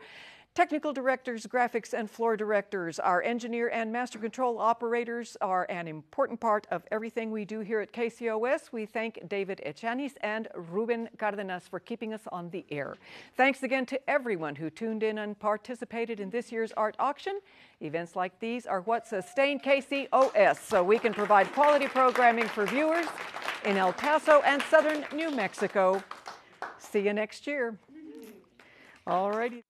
technical directors, graphics, and floor directors. Our engineer and master control operators are an important part of everything we do here at KCOS. We thank David Echanis and Ruben Cardenas for keeping us on the air. Thanks again to everyone who tuned in and participated in this year's art auction. Events like these are what sustain KCOS, so we can provide quality programming for viewers in El Paso and southern New Mexico. See you next year. All righty.